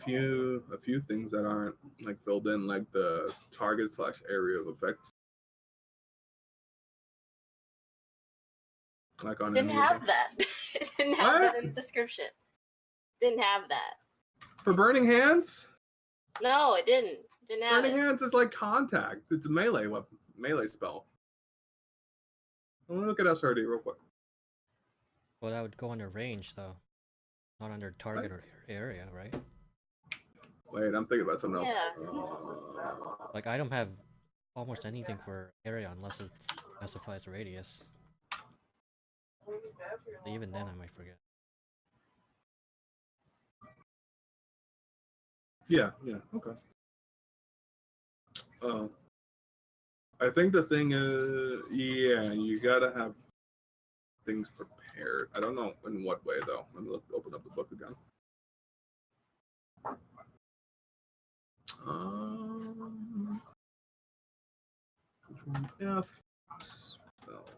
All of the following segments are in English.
few things that aren't like filled in, like the target/area of effect. Like on Didn't any of them. have that. It didn't have that in the description. Didn't have that. For Burning Hands? No, it didn't. Didn't have Burning it. Hands is like contact. It's a melee weapon, melee spell. Let me look at SRD real quick. Well, that would go under range though, not under target or area, right? Wait, I'm thinking about something else. Yeah. Like I don't have almost anything for area unless it specifies radius. Even then, I might forget. Yeah, okay. I think the thing is, yeah, you gotta have things prepared. I don't know in what way though. Let me open up the book again. Control F. Spells.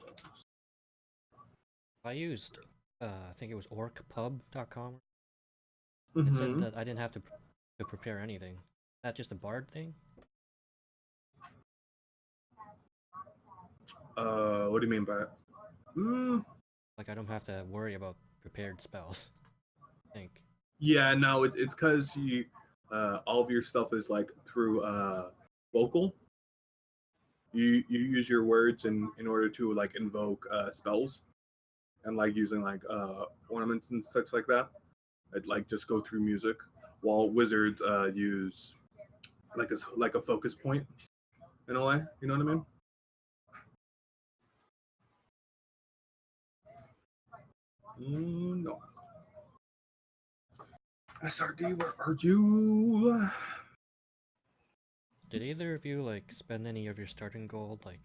I used, I think it was orcpub.com. It said that I didn't have to prepare anything. Is that just a bard thing? What do you mean by it? Like I don't have to worry about prepared spells, I think. Yeah, no, it's because you, all of your stuff is like through vocal. You use your words in order to like invoke spells, and like using like ornaments and such like that. It like just go through music, while wizards use like a focus point in a way. You know what I mean? No. SRD, where are you? Did either of you like spend any of your starting gold? Like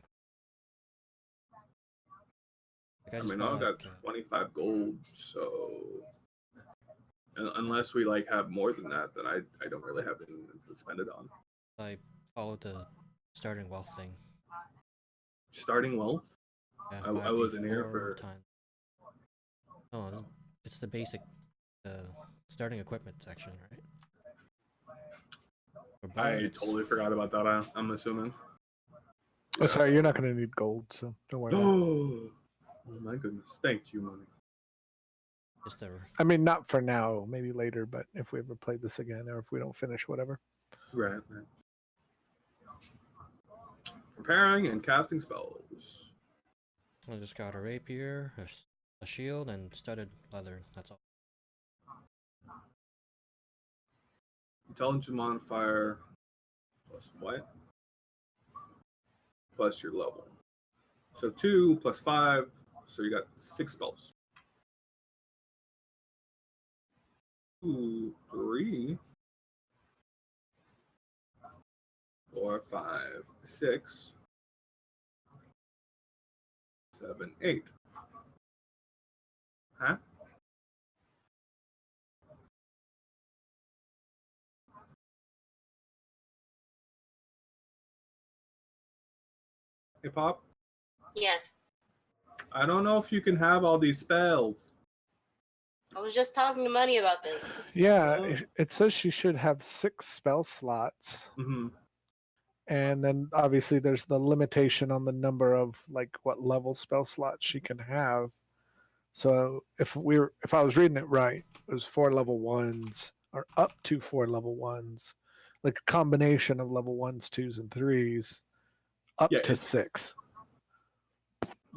I mean, I got 25 gold, so unless we like have more than that, then I don't really have anything to spend it on. I followed the starting wealth thing. Starting wealth? Yeah, I wasn't here for time. No, it's the basic, starting equipment section, right? I totally forgot about that. I'm assuming. Oh, sorry, you're not going to need gold, so don't worry. Oh my goodness! Thank you, money. Just a... I mean, not for now. Maybe later, but if we ever play this again, or if we don't finish, whatever. Right. Preparing and casting spells. I just got a rapier, a shield, and studded leather. That's all. Intelligence modifier plus what? Plus your level. So 2 plus 5, so you got 6 spells. 2, 3, 4, 5, 6, 7, 8. Huh? Hey, Pop? Yes. I don't know if you can have all these spells. I was just talking to Money about this. Yeah, it says she should have 6 spell slots. Mm-hmm. And then obviously there's the limitation on the number of like what level spell slots she can have. So if I was reading it right, it was 4 level 1s or up to 4 level 1s, like a combination of level 1s, 2s, and 3s, up to 6.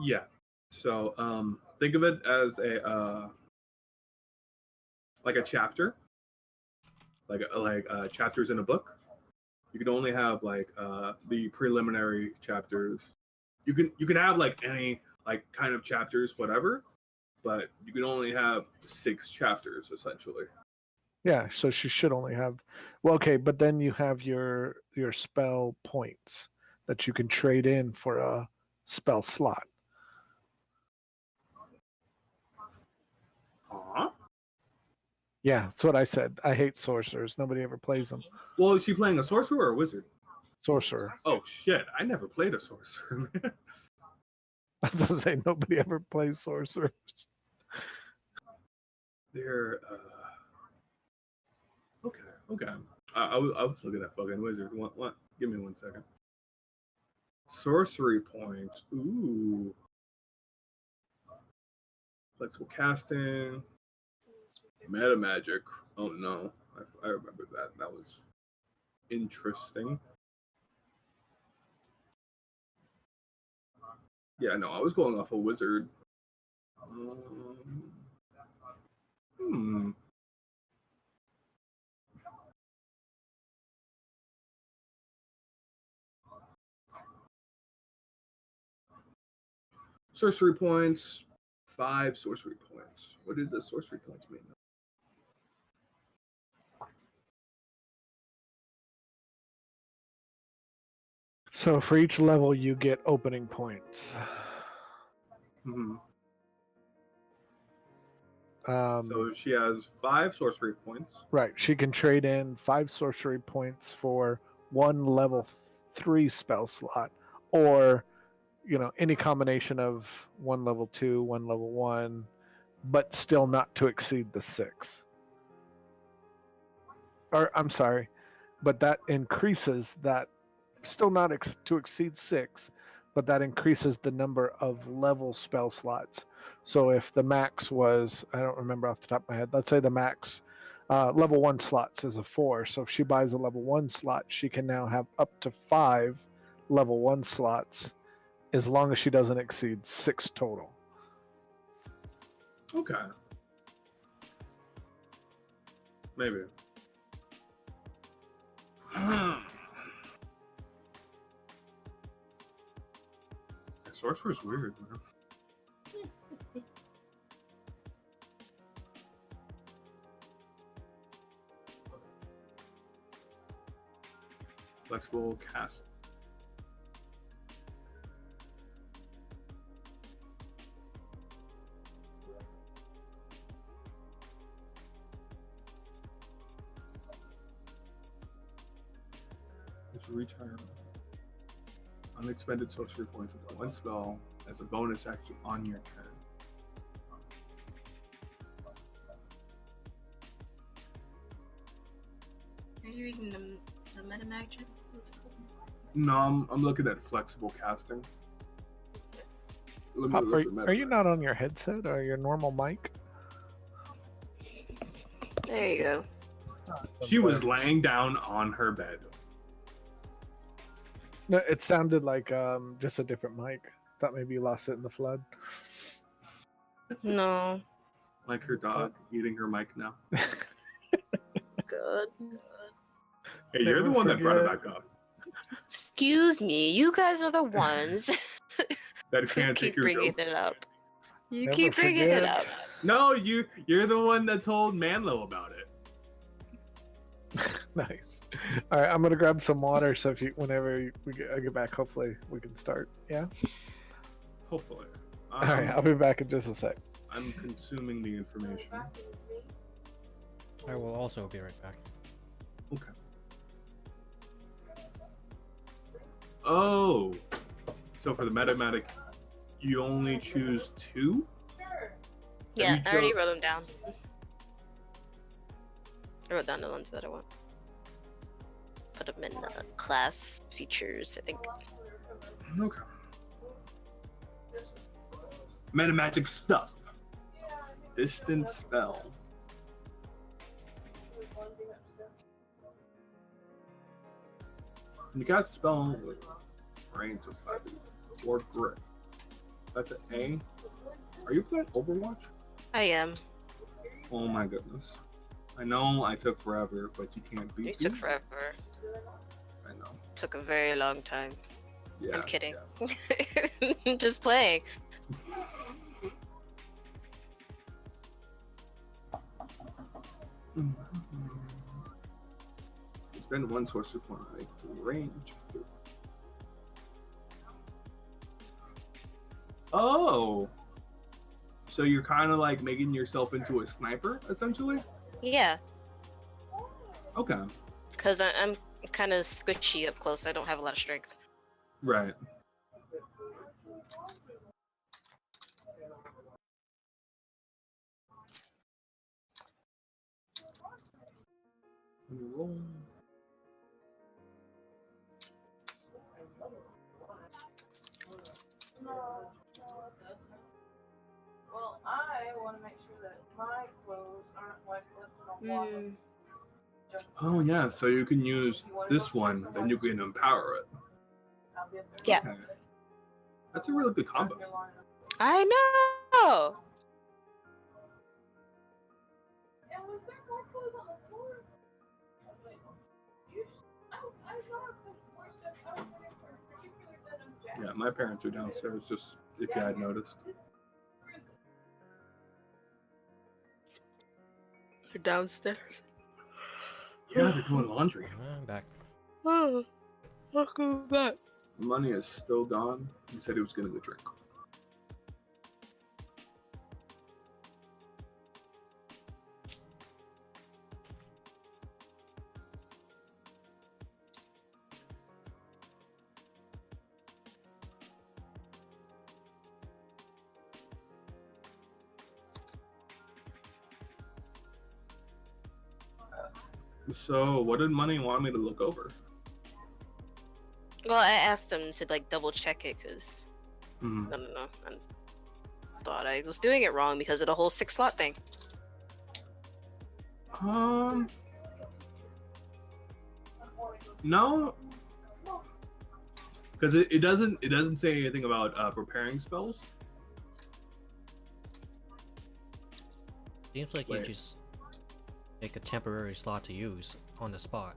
Yeah. So think of it as a like a chapter, like chapters in a book. You can only have like the preliminary chapters. You can have like any like kind of chapters, whatever, but you can only have 6 chapters essentially. Yeah, so she should only have. Well, okay, but then you have your spell points that you can trade in for a spell slot. Yeah, that's what I said. I hate sorcerers. Nobody ever plays them. Well, is she playing a sorcerer or a wizard? Sorcerer. Oh shit! I never played a sorcerer. I was gonna say nobody ever plays sorcerers. They're Okay. I was looking at fucking wizard. What? Give me 1 second. Sorcery points. Ooh. Flexible casting. Meta magic. Oh no. I remember that. That was interesting. Yeah, no, I was going off a wizard. Hmm. Sorcery points. 5 sorcery points. What did the sorcery points mean? So for each level, you get opening points. Mm-hmm. So she has 5 sorcery points. Right. She can trade in 5 sorcery points for 1 level 3 spell slot, or any combination of 1 level 2, 1 level 1, but still not to exceed the 6. Or I'm sorry, but that increases that, still not to exceed 6, but that increases the number of level spell slots. So if the max was, I don't remember off the top of my head, let's say the max level 1 slots is a 4. So if she buys a level 1 slot, she can now have up to 5 level 1 slots, as long as she doesn't exceed 6 total. Okay. Maybe. Sorcerer's weird, man. Flexible cast. It's retire unexpended sorcery points with 1 spell as a bonus action on your turn. Are you reading the meta magic? No, I'm looking at flexible casting. Pop, are you not on your headset or your normal mic? There you go. She was laying down on her bed. No, it sounded like just a different mic. Thought maybe you lost it in the flood. No. Like her dog eating her mic now. Good. Hey, you're the one that brought it back up. Excuse me, you guys are the ones That can't keep take your bringing jokes. it up. You Never keep bringing it up. No, you're the one that told Manlo about it. Nice. All right, I'm gonna grab some water. So whenever I get back, hopefully we can start. Yeah. Hopefully. All right, I'll be back in just a sec. I'm consuming the information. I will also be right back. Okay. Oh, so for the metamatic, you only choose 2? Yeah, I already wrote them down. I wrote down the ones that I want. Put them in the class features, I think. Okay. Metamagic stuff. Distant spell. When you cast a spell with range of 5 or grip. That's an A. Are you playing Overwatch? I am. Oh my goodness. I know I took forever, but you can't beat me. You took forever. I know. Took a very long time. Yeah. I'm kidding. Yeah. Just playing. Spend 1 sorcery point to make the range. Oh! So you're kind of like making yourself into a sniper, essentially? Yeah. Okay. Because I'm kind of squishy up close. I don't have a lot of strength. Right. Let me roll. Well, I want to make sure that my clothes aren't like lifted on water. Oh yeah, so you can use this one, then you can empower it. Yeah. Okay. That's a really good combo. I know. And was there more clothes on the floor? I thought that more stuff I was looking for a particular denim jacket. Yeah, my parents are downstairs, just if you had noticed. You're downstairs. Yeah, they're doing laundry. I'm back. Oh, welcome back. Money is still gone. He said he was getting a drink. So, what did Money want me to look over? Well, I asked them to like double check it because Hmm. I don't know. I thought I was doing it wrong because of the whole 6-slot thing. No, because it doesn't say anything about preparing spells. Seems like Wait. you just make a temporary slot to use on the spot.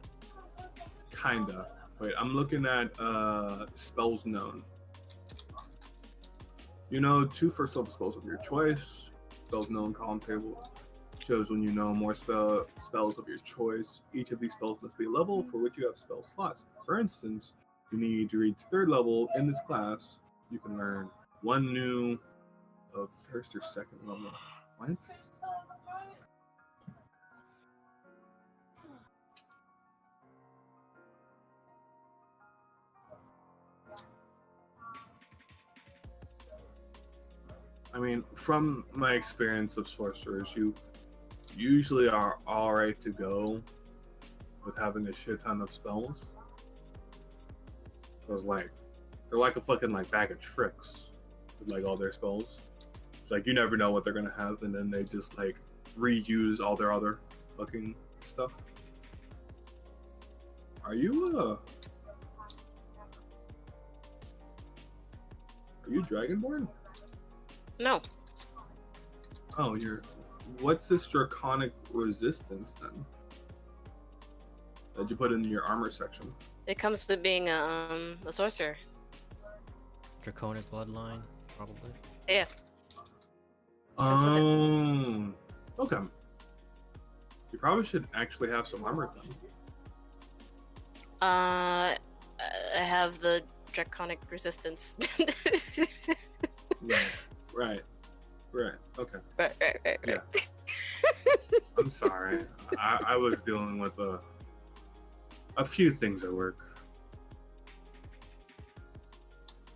Kinda. Wait, I'm looking at spells known. You know 2 first level spells of your choice. Spells known column table shows when you know more spells of your choice. Each of these spells must be a level for which you have spell slots. For instance, you need to reach 3rd level in this class. You can learn 1 new of 1st or 2nd level. What? I mean, from my experience of sorcerers, you usually are alright to go with having a shit ton of spells. So it's like they're like a fucking like bag of tricks with like all their spells. It's like you never know what they're gonna have, and then they just like reuse all their other fucking stuff. Are you Dragonborn? No. Oh, what's this draconic resistance then? That you put in your armor section? It comes with being a sorcerer. Draconic bloodline, probably. Yeah. Oh, okay. You probably should actually have some armor then. I have the draconic resistance. Right. Okay. Right. Yeah. I'm sorry. I was dealing with a few things at work.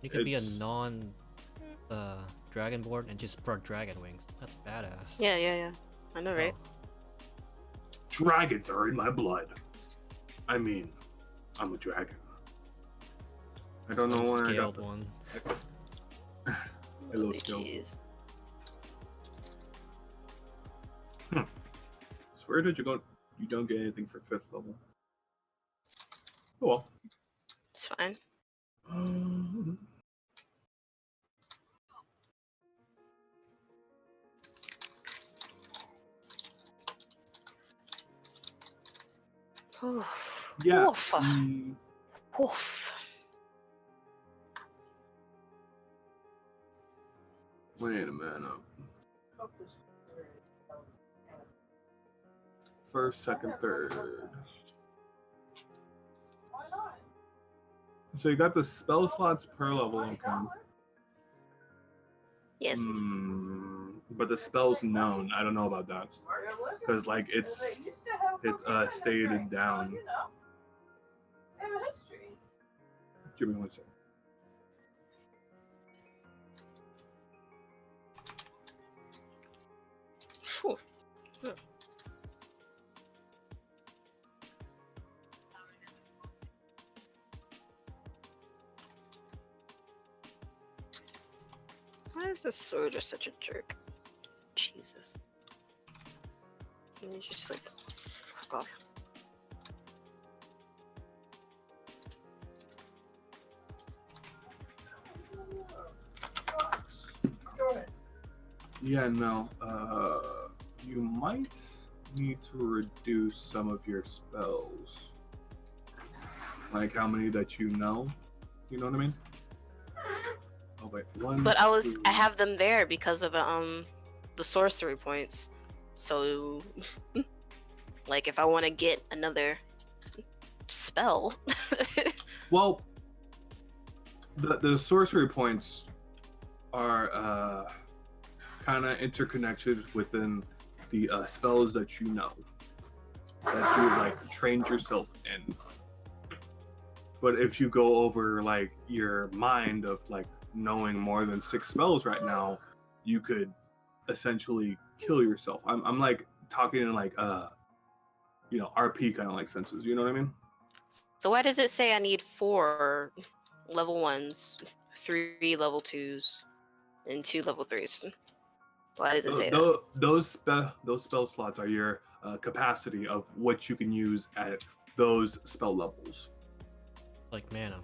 You could be a It's- non dragonborn and just sprout dragon wings. That's badass. Yeah. I know, right? Dragons are in my blood. I mean, I'm a dragon. I don't know where I got Unscaled one. a little Holy skill. jeez. So where did you go? You don't get anything for 5th level. Oh well. It's fine. Oof. Yeah. Oof. Oof. Wait a minute. 1st, 2nd, 3rd. So you got the spell slots per level, okay. Yes. But the spell's known. I don't know about that. Because like it's stated down. Give me 1 second. Phew. Why is this sword just such a jerk? Jesus. You just like fuck off. Yeah, no. You might need to reduce some of your spells. Like how many that you know. You know what I mean? Oh wait, one. But I two. have them there because of the sorcery points. So like if I want to get another spell. Well, the sorcery points are kind of interconnected within the spells that you know, that you like trained yourself in. But if you go over like your mind of like knowing more than 6 spells right now, you could essentially kill yourself. I'm like talking in like RP kind of like senses. You know what I mean? So why does it say I need 4 level 1s, 3 level 2s, and 2 level 3s? Why does it say that? Those spell slots are your capacity of what you can use at those spell levels. Like mana.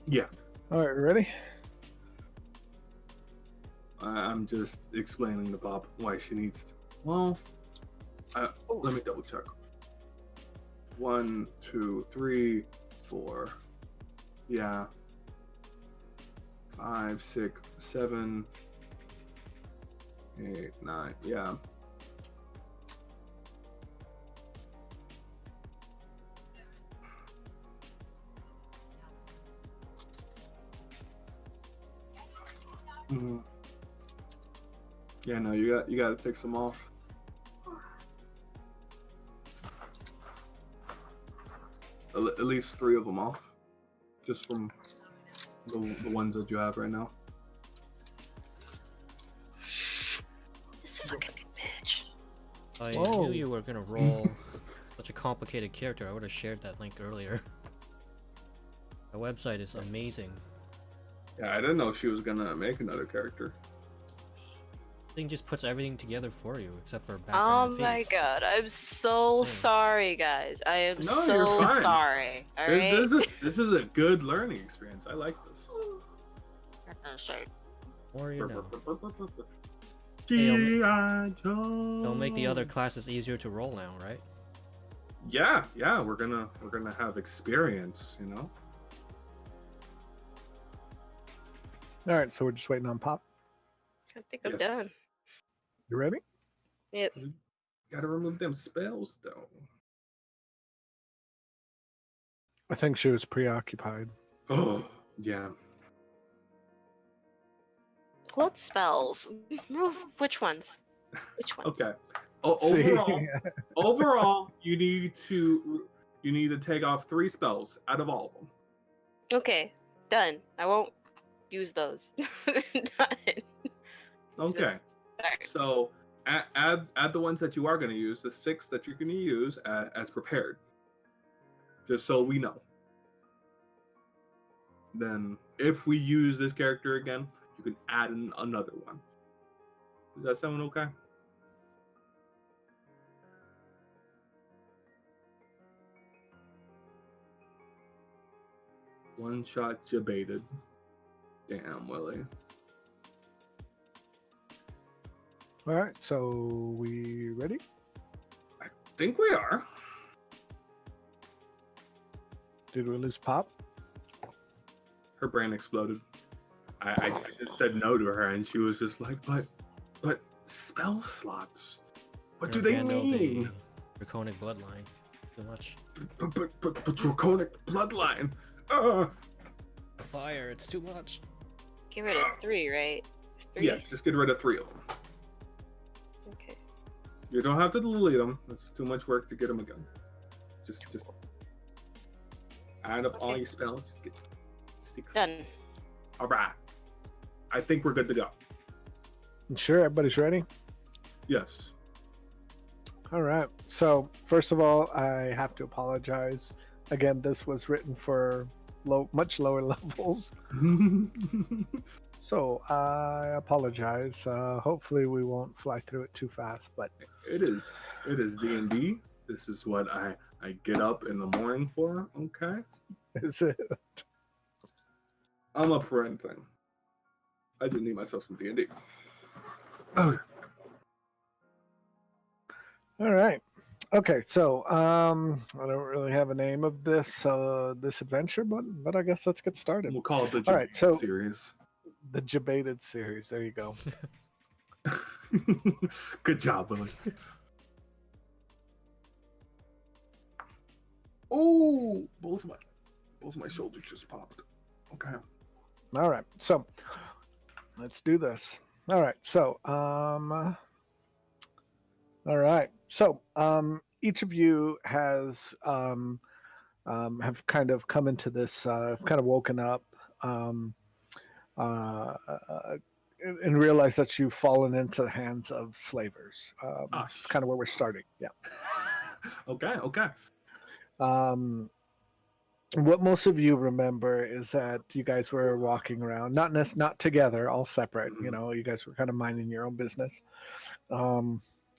Yeah. All right, ready? I'm just explaining to Bob why she needs to. Well, let me double check. 1, 2, 3, 4. Yeah. 5, 6, 7, 8, 9. Yeah. Mm-hmm. Yeah, no, you got to take some off. At least 3 of them off, just from the ones that you have right now. This fucking bitch. I Whoa. knew you were gonna roll such a complicated character. I would have shared that link earlier. The website is amazing. Yeah, I didn't know she was gonna make another character. The thing just puts everything together for you, except for Oh background my feeds. god, I'm so insane. sorry, guys. I am No, so you're fine. sorry. Alright? This is a good learning experience. I like this. Or you know, G.I. Joe. they'll make the other classes easier to roll now, right? Yeah, we're gonna have experience, you know. All right, so we're just waiting on Pop. I think I'm Yes. done. You ready? Yep. Gotta remove them spells though. I think she was preoccupied. Oh, yeah. What spells? Which ones? Which ones? Okay. See? Overall, you need to take off 3 spells out of all of them. Okay, done. I won't use those. Done. Okay. Just start. So add the ones that you are going to use, the 6 that you're going to use as prepared. Just so we know. Then, if we use this character again, you can add in another one. Does that sound okay? One shot Jebaited. Damn, Willie. All right, so we ready? I think we are. Did we lose Pop? Her brain exploded. I just said no to her, and she was just like, but spell slots. What do they Handle mean? The draconic bloodline. Too much. But draconic bloodline. Fire, it's too much. Get rid of 3, right? 3? Yeah, just get rid of 3 of them. Okay. You don't have to delete them. That's too much work to get them again. Just add up all Okay. your spells. Just get stick. Done. All right. I think we're good to go. You sure everybody's ready? Yes. All right. So first of all, I have to apologize. Again, this was written for much lower levels. So I apologize. Hopefully we won't fly through it too fast, but It is D&D. This is what I get up in the morning for. Okay, is it? I'm up for anything. I didn't need myself some D&D. Okay. All right. Okay, so I don't really have a name of this this adventure, but I guess let's get started. We'll call it the All right, Jebaited so series. the Jebaited series. There you go. Good job, Willie. Oh, both my shoulders just popped. Okay. All right, so let's do this. All right, so all right, so each of you has have kind of come into this, kind of woken up, um, and realized that you've fallen into the hands of slavers. It's kind of where we're starting. Yeah. Okay. Um, what most of you remember is that you guys were walking around, not together, all separate. You know, you guys were kind of minding your own business.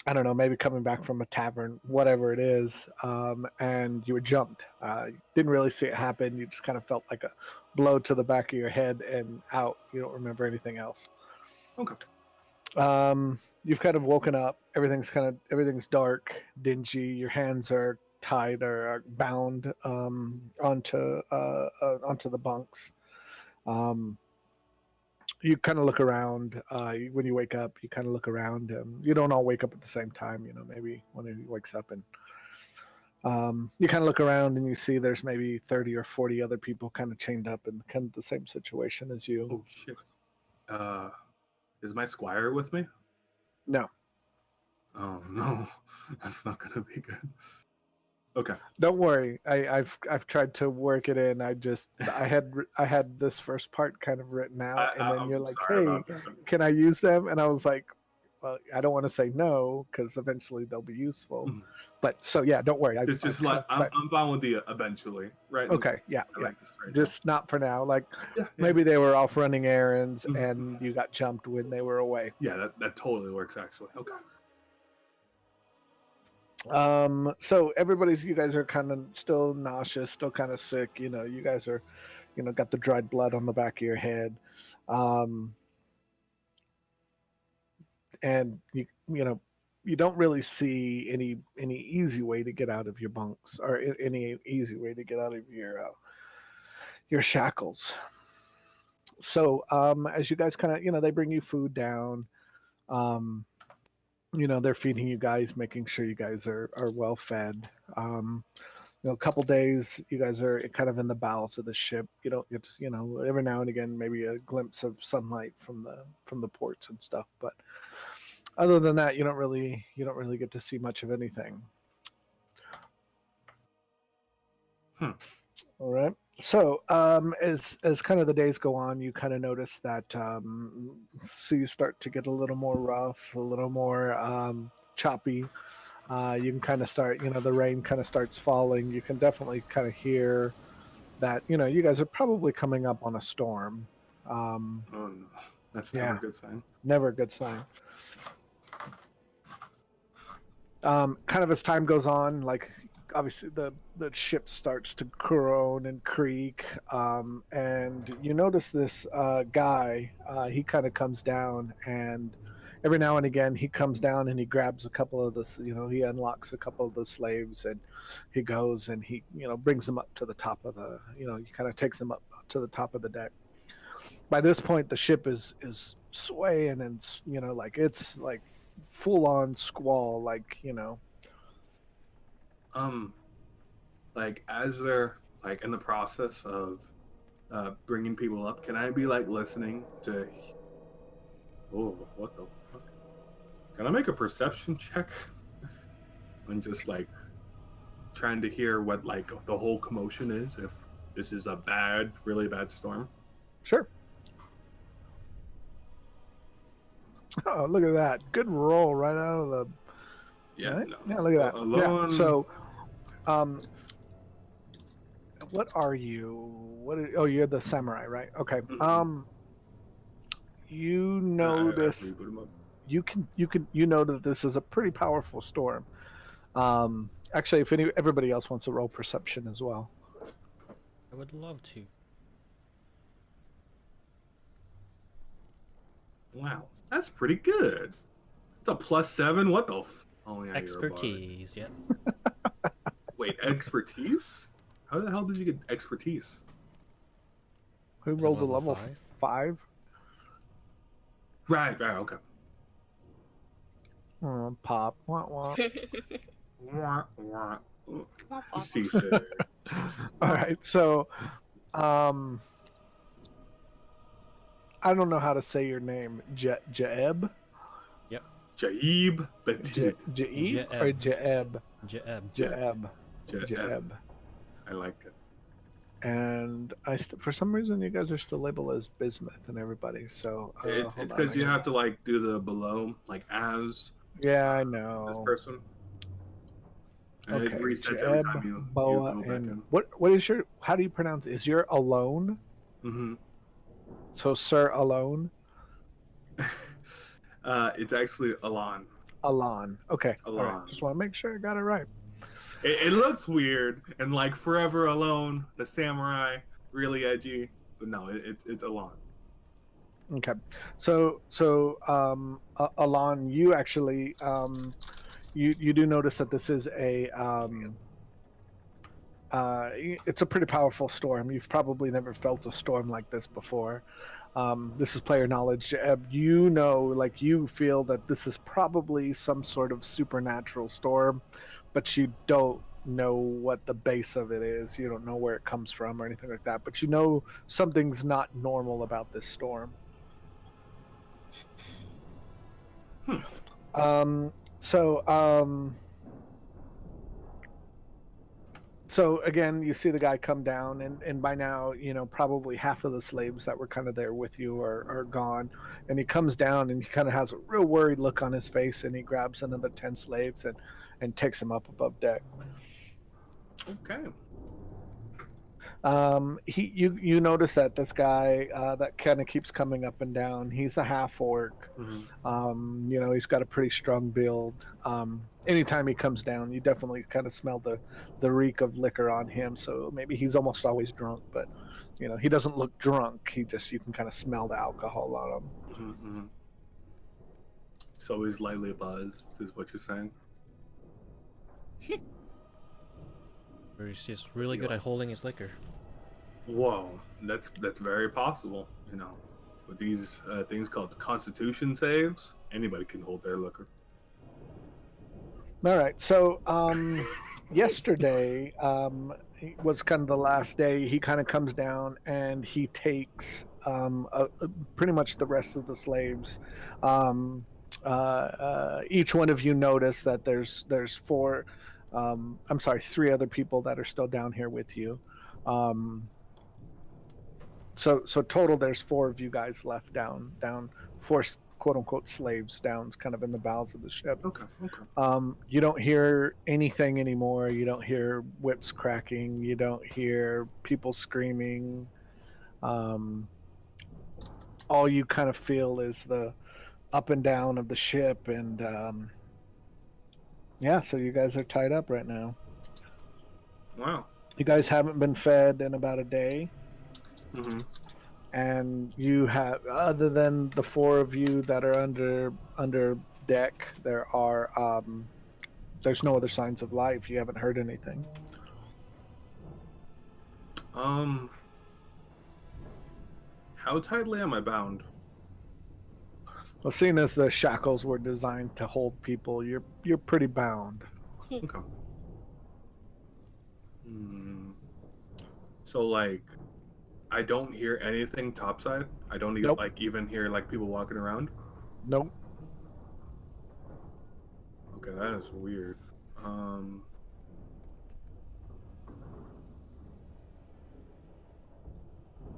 I don't know, maybe coming back from a tavern, whatever it is, and you were jumped. You didn't really see it happen. You just kind of felt like a blow to the back of your head and out. You don't remember anything else. Okay. You've kind of woken up. Everything's dark, dingy. Your hands are tied or are bound onto the bunks. You kind of look around when you wake up. You kind of look around. You don't all wake up at the same time. You know, maybe one of you wakes up and you kind of look around and you see there's maybe 30 or 40 other people kind of chained up in kind of the same situation as you. Oh shit. Is my squire with me? No. Oh no, that's not gonna be good. Okay. Don't worry. I've tried to work it in. I had this first part kind of written out, and then I'm you're like, sorry "Hey, about that. can I use them?" And I was like, "Well, I don't want to say no because eventually they'll be useful." Mhm. But so yeah, don't worry. It's just like I'm fine with the eventually, right? Okay, yeah, I yeah. like this right Just not for now. Like yeah. maybe they were off running errands Mhm. and you got jumped when they were away. Yeah, that totally works actually. Okay. So you guys are kind of still nauseous, still kind of sick. You know, you guys are, got the dried blood on the back of your head. And you don't really see any easy way to get out of your bunks or any easy way to get out of your shackles. So as you guys kind of they bring you food down. They're feeding you guys, making sure you guys are well fed. A couple days you guys are kind of in the bowels of the ship. You don't get to, every now and again maybe a glimpse of sunlight from the ports and stuff, but other than that you don't really get to see much of anything. All right. So as kind of the days go on, you kind of notice that seas start to get a little more rough, a little more choppy. You can kind of start, the rain kind of starts falling. You can definitely kind of hear that, you guys are probably coming up on a storm. Oh no, that's never a good sign. Never a good sign. Kind of as time goes on, like obviously the ship starts to groan and creak, and you notice this guy. He kind of comes down, and every now and again he comes down and he grabs a couple of the, he unlocks a couple of the slaves, and he goes and he brings them up to the top of the, he kind of takes them up to the top of the deck. By this point the ship is swaying and like it's like full on squall, like like as they're like in the process of bringing people up, can I be like listening to? Oh, what the fuck? Can I make a perception check? And just like trying to hear what like the whole commotion is, if this is a really bad storm. Sure. Oh, look at that. Good roll right out of the... Yeah, right? no. Yeah, look at that. Alone... Yeah, so, what are you? Oh, you're the samurai, right? Okay. you I notice reboot him up. you know that this is a pretty powerful storm. Actually, if everybody else wants to roll perception as well. I would love to. Wow, that's pretty good. It's a +7. What the? Oh yeah, Expertise, yeah. You're a bard. Wait, expertise? How the hell did you get expertise? Who Is it rolled a level level 5? 5? Right, okay. Pop. Wah, wah. Wah, wah. See, sir. All right, so I don't know how to say your name. Jaeb? Jebaited. Jaeb or Jaeb? Jaeb. Jaeb. Jaeb. I like it. And for some reason, you guys are still labeled as Bismuth and everybody. So It's hold on, because I you gotta- have to like do the below, like as Yeah, I this know. person. And Okay, it resets every time Jeb, you Boa, go back and in. what is your? How do you pronounce it? Is your alone? Mm-hmm. So Sir Alone, It's actually Alon. Alon. Okay, all right. Alon. Just want to make sure I got it right. It looks weird and like Forever Alone, the samurai, really edgy, but no, it's Alon. Okay, so Alon, you actually you do notice that this is a it's a pretty powerful storm. You've probably never felt a storm like this before. This is player knowledge. You know, like you feel that this is probably some sort of supernatural storm, but you don't know what the base of it is. You don't know where it comes from or anything like that. But you know something's not normal about this storm. So again, you see the guy come down, and by now, you know, probably half of the slaves that were kind of there with you are gone. And he comes down, and he kind of has a real worried look on his face, and he grabs another 10 slaves and takes them up above deck. Okay. You notice that this guy that kind of keeps coming up and down. He's a half orc. Mm-hmm. You know, he's got a pretty strong build. Anytime he comes down, you definitely kind of smell the reek of liquor on him. So maybe he's almost always drunk, but you know, he doesn't look drunk. You can kind of smell the alcohol on him. Mm-hmm. So he's lightly buzzed, is what you're saying? Or he's just really good at holding his liquor. Whoa, that's very possible. You know, with these things called Constitution saves, anybody can hold their liquor. All right. So yesterday was kind of the last day. He kind of comes down and he takes pretty much the rest of the slaves. Each one of you notice that there's four. I'm sorry, three other people that are still down here with you. So total, there's four of you guys left down, four quote unquote slaves down, kind of in the bowels of the ship. Okay. You don't hear anything anymore. You don't hear whips cracking. You don't hear people screaming. All you kind of feel is the up and down of the ship, and yeah. So you guys are tied up right now. Wow. You guys haven't been fed in about a day. Mm-hmm. And you have, other than the four of you that are under deck, there's no other signs of life. You haven't heard anything. How tightly am I bound? Well, seeing as the shackles were designed to hold people, you're pretty bound. Okay. So like, I don't hear anything topside. I don't even Nope. even hear like people walking around. Nope. Okay, that is weird.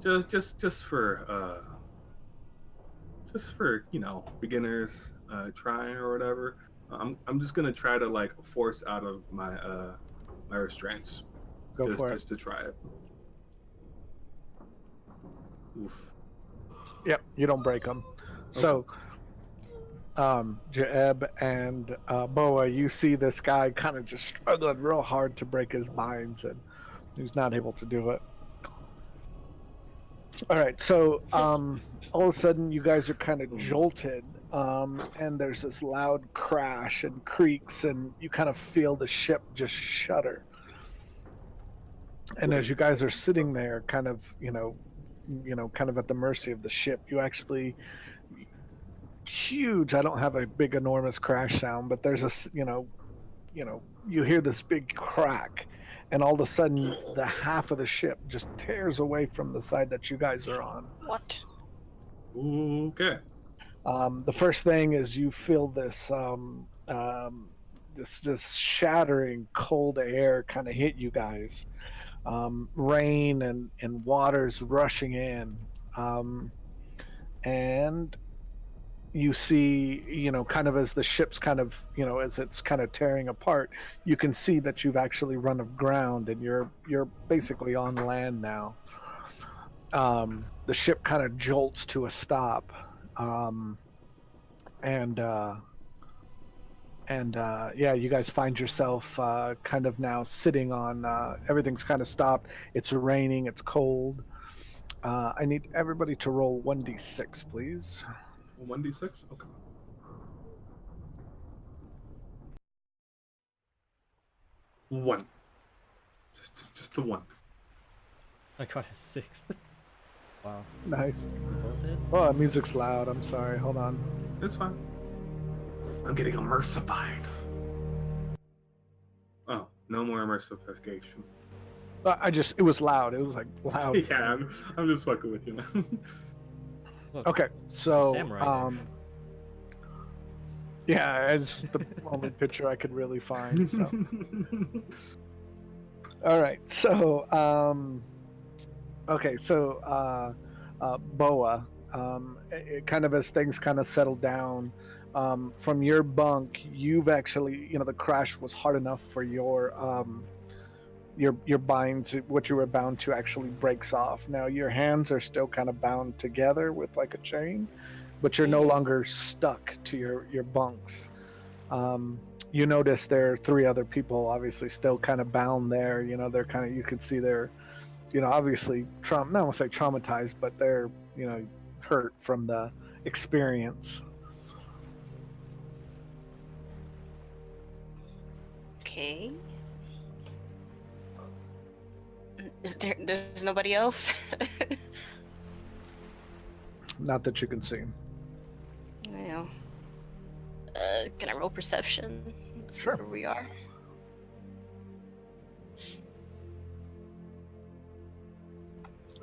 Just for you know, beginners trying or whatever. I'm just gonna try to like force out of my my restraints. Go for it. Just to try it. Oof. Yep, you don't break them. So, Jeb and Boa, you see this guy kind of just struggling real hard to break his binds, and he's not able to do it. All right, so all of a sudden, you guys are kind of jolted, and there's this loud crash and creaks, and you kind of feel the ship just shudder. And as you guys are sitting there, kind of, kind of at the mercy of the ship, you actually huge. I don't have a big, enormous crash sound, but there's a, you hear this big crack, and all of a sudden, the half of the ship just tears away from the side that you guys are on. What? Okay. The first thing is you feel this this shattering cold air kind of hit you guys. Rain and water's rushing in, and you see, kind of as the ship's kind of, as it's kind of tearing apart, you can see that you've actually run aground and you're basically on land now. The ship kind of jolts to a stop, and yeah, you guys find yourself kind of now sitting on. Everything's kind of stopped. It's raining. It's cold. I need everybody to roll 1d6, please. 1d6? Okay. One. Just the one. I got a 6. Wow. Nice. Both hit? Oh, music's loud. I'm sorry. Hold on. It's fine. I'm getting immersified. Oh, no more immersification. It was loud. It was like loud. Yeah, I'm just fucking with you now. Look, Okay, so samurai there. yeah, it's the only picture I could really find. So. All right, so Boa, kind of as things kind of settle down, from your bunk, you've actually, the crash was hard enough for your bind to what you were bound to actually breaks off. Now your hands are still kind of bound together with like a chain, but you're no longer stuck to your bunks. You notice there are 3 other people obviously still kind of bound there. They're kind of, you can see they're, obviously not want to say traumatized, but they're, hurt from the experience. Okay. There's nobody else? Not that you can see. Well, can I roll perception? See Sure. where we are.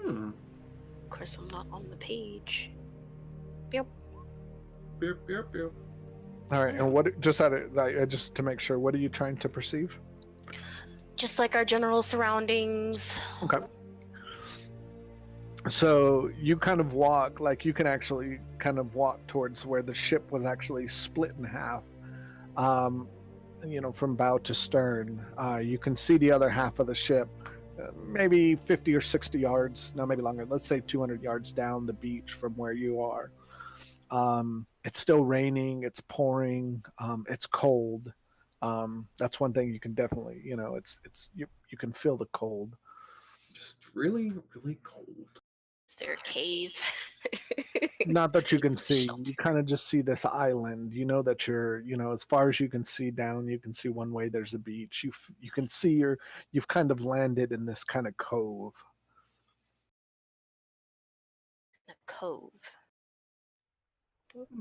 Of course, I'm not on the page. Yep. Beep, beep, beep. All right, and what? Just to make sure, what are you trying to perceive? Just like our general surroundings. Okay. So you kind of walk, like you can actually kind of walk towards where the ship was actually split in half, from bow to stern. You can see the other half of the ship, maybe 50 or 60 yards, no, maybe longer. Let's say 200 yards down the beach from where you are. It's still raining. It's pouring. It's cold. That's one thing you can definitely, you can feel the cold. Just really, really cold. Is there a cave? Not that you can see. You kind of just see this island. You know that you're, as far as you can see down, you can see one way there's a beach. You can see you've kind of landed in this kind of cove. A cove.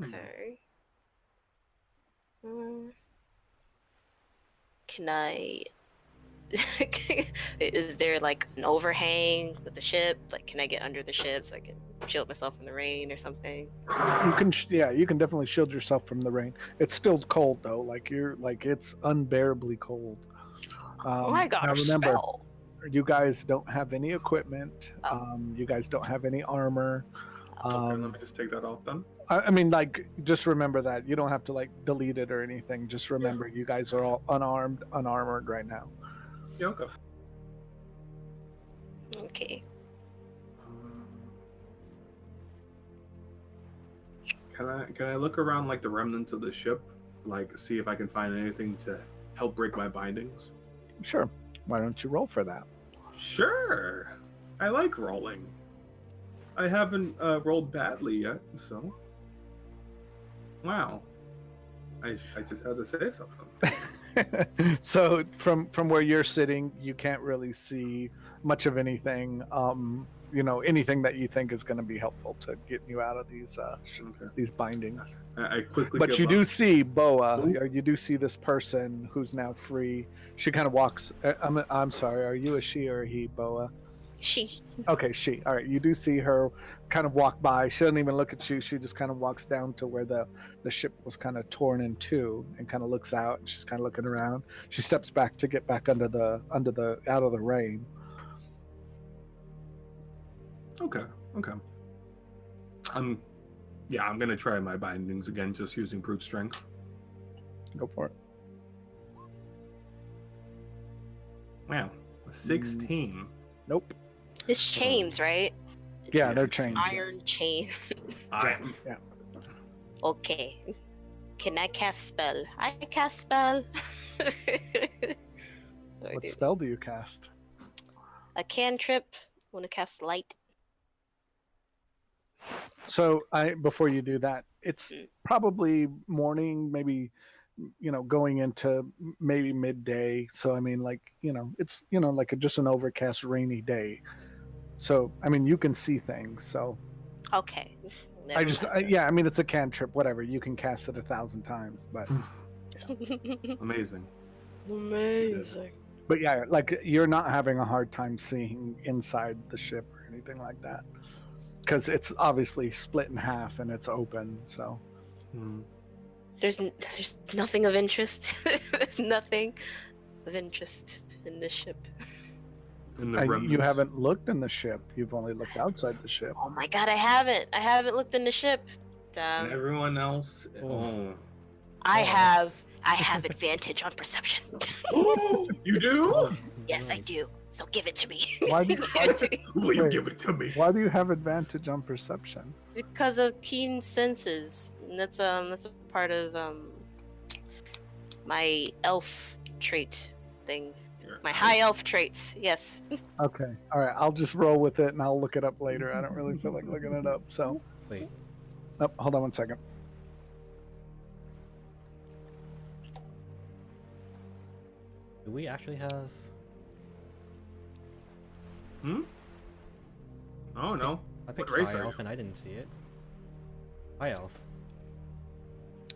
Okay. Can I? Is there like an overhang with the ship? Like, can I get under the ship so I can shield myself from the rain or something? You can, you can definitely shield yourself from the rain. It's still cold though. Like it's unbearably cold. Oh my gosh! Now remember, Spell. you guys don't have any equipment. You guys don't have any armor. Okay, let me just take that off then. I mean, like, just remember that you don't have to like delete it or anything. Just remember, you guys are all unarmed, unarmored right now. Yeah, okay. Okay. Can I look around like the remnants of the ship, like see if I can find anything to help break my bindings? Sure. Why don't you roll for that? Sure. I like rolling. I haven't rolled badly yet, so. Wow. I just had to say something. So from where you're sitting, you can't really see much of anything. Anything that you think is going to be helpful to getting you out of these Okay. these bindings. I quickly. But you do see Boa. Ooh. You do see this person who's now free. She kind of walks. I'm sorry. Are you a she or a he, Boa? She. Okay, she. All right. You do see her kind of walk by. She doesn't even look at you. She just kind of walks down to where the ship was kind of torn in two and kind of looks out. And she's kind of looking around. She steps back to get back out of the rain. Okay. I'm gonna try my bindings again, just using brute strength. Go for it. Wow, 16. Nope. It's chains, right? Yeah, they're It's chains. Iron chain. Yeah. Okay. Can I cast spell? I cast spell. What spell do you cast? A cantrip. Want to cast light? So before you do that, it's probably morning, maybe going into maybe midday. So I mean, like it's like just an overcast, rainy day. So I mean, you can see things. So Okay. I mean, it's a cantrip, whatever. You can cast it 1,000 times, but Amazing. Amazing. but yeah, like you're not having a hard time seeing inside the ship or anything like that, because it's obviously split in half and it's open. So There's nothing of interest. There's nothing of interest in this ship. In the you haven't looked in the ship. You've only looked outside the ship. Oh my god, I haven't looked in the ship. And everyone else. Oh. I have advantage on perception. You do? Yes, I do. So give it to me. Will you give it to me? Why do you have advantage on perception? Because of keen senses. And that's a part of my elf trait thing. My high elf traits, yes. Okay. All right. I'll just roll with it and I'll look it up later. I don't really feel like looking it up. So. Wait. Oh, hold on one second. Do we actually have? Oh no. I picked What race high are elf you? and I didn't see it. High elf.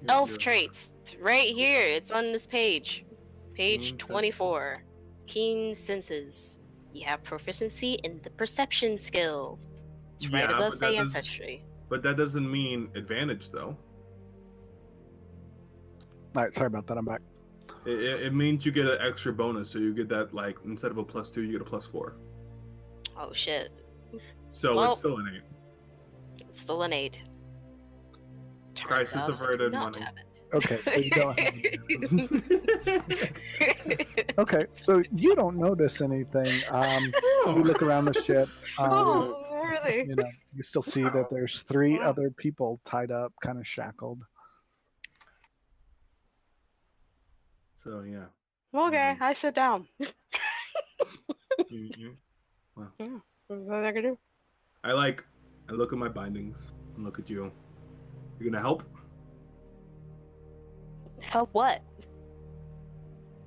Elf traits, right here. It's on this page. Page Okay. 24. Keen senses. You have proficiency in the perception skill. It's right Yeah, above but that the does- ancestry. But that doesn't mean advantage, though. All right. Sorry about that. I'm back. It means you get an extra bonus, so you get that, like, instead of a +2, you get a +4. Oh shit. So Well- it's still an 8. It's still an 8. Crisis Turns out I do averted not money. have it. Okay. So you don't have Okay. So you don't notice anything. You look around the ship. Oh, really? You still see that there's 3 other people tied up, kind of shackled. So yeah. Okay, I sit down. Wow. Yeah, what I can do? I look at my bindings and look at you. You gonna help? Help what?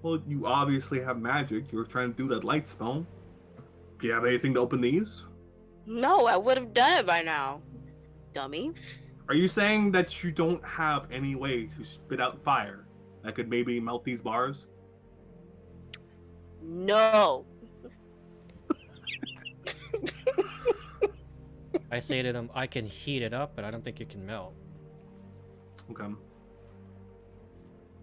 Well, you obviously have magic. You were trying to do that light spell. Do you have anything to open these? No, I would have done it by now. Dummy. Are you saying that you don't have any way to spit out fire that could maybe melt these bars? No. I say to them, I can heat it up, but I don't think it can melt. Okay.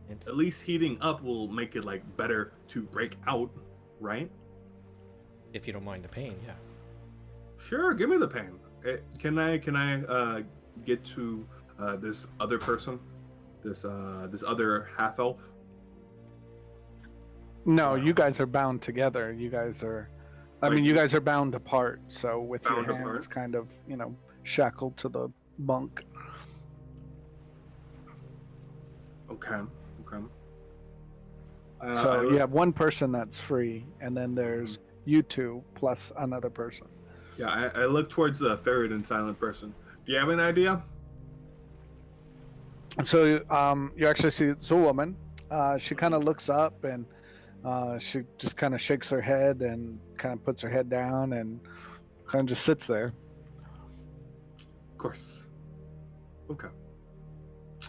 It's, At least heating up will make it like better to break out, right? if you don't mind the pain, yeah. Sure, give me the pain. Can I get to this other person, this other half elf? No, you guys are bound together. You guys are. I mean, you guys are bound apart. So with your Bound hands apart? kind of, shackled to the bunk. Okay. Okay. So I you look- have one person that's free, and then there's you two plus another person. yeah, I look towards the ferret and silent person. Do you have an idea? So you actually see it's a woman. She kind of looks up and she just kind of shakes her head and kind of puts her head down and kind of just sits there. Of course. Okay.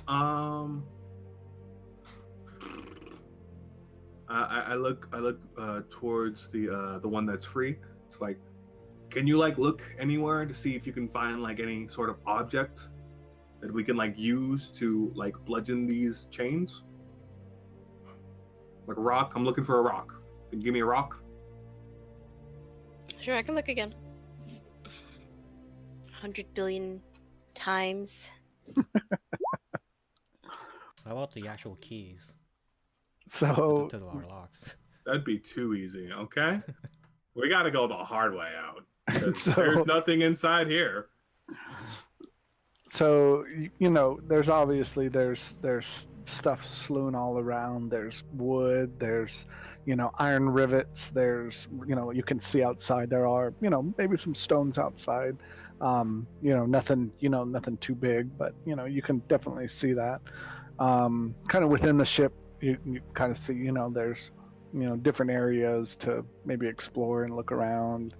Um. I look towards the one that's free. It's like, can you like look anywhere to see if you can find like any sort of object that we can like use to like bludgeon these chains? Like a rock. I'm looking for a rock. Can you give me a rock? Sure, I can look again. 100 billion times. How about the actual keys So to our locks? That'd be too easy. Okay. We got to go the hard way out. 'Cause So- there's nothing inside here. So you know, there's obviously there's stuff strewn all around. There's wood. There's iron rivets. There's you can see outside. There are maybe some stones outside. Nothing too big, but you can definitely see that. Kind of within the ship, you kind of see there's different areas to maybe explore and look around.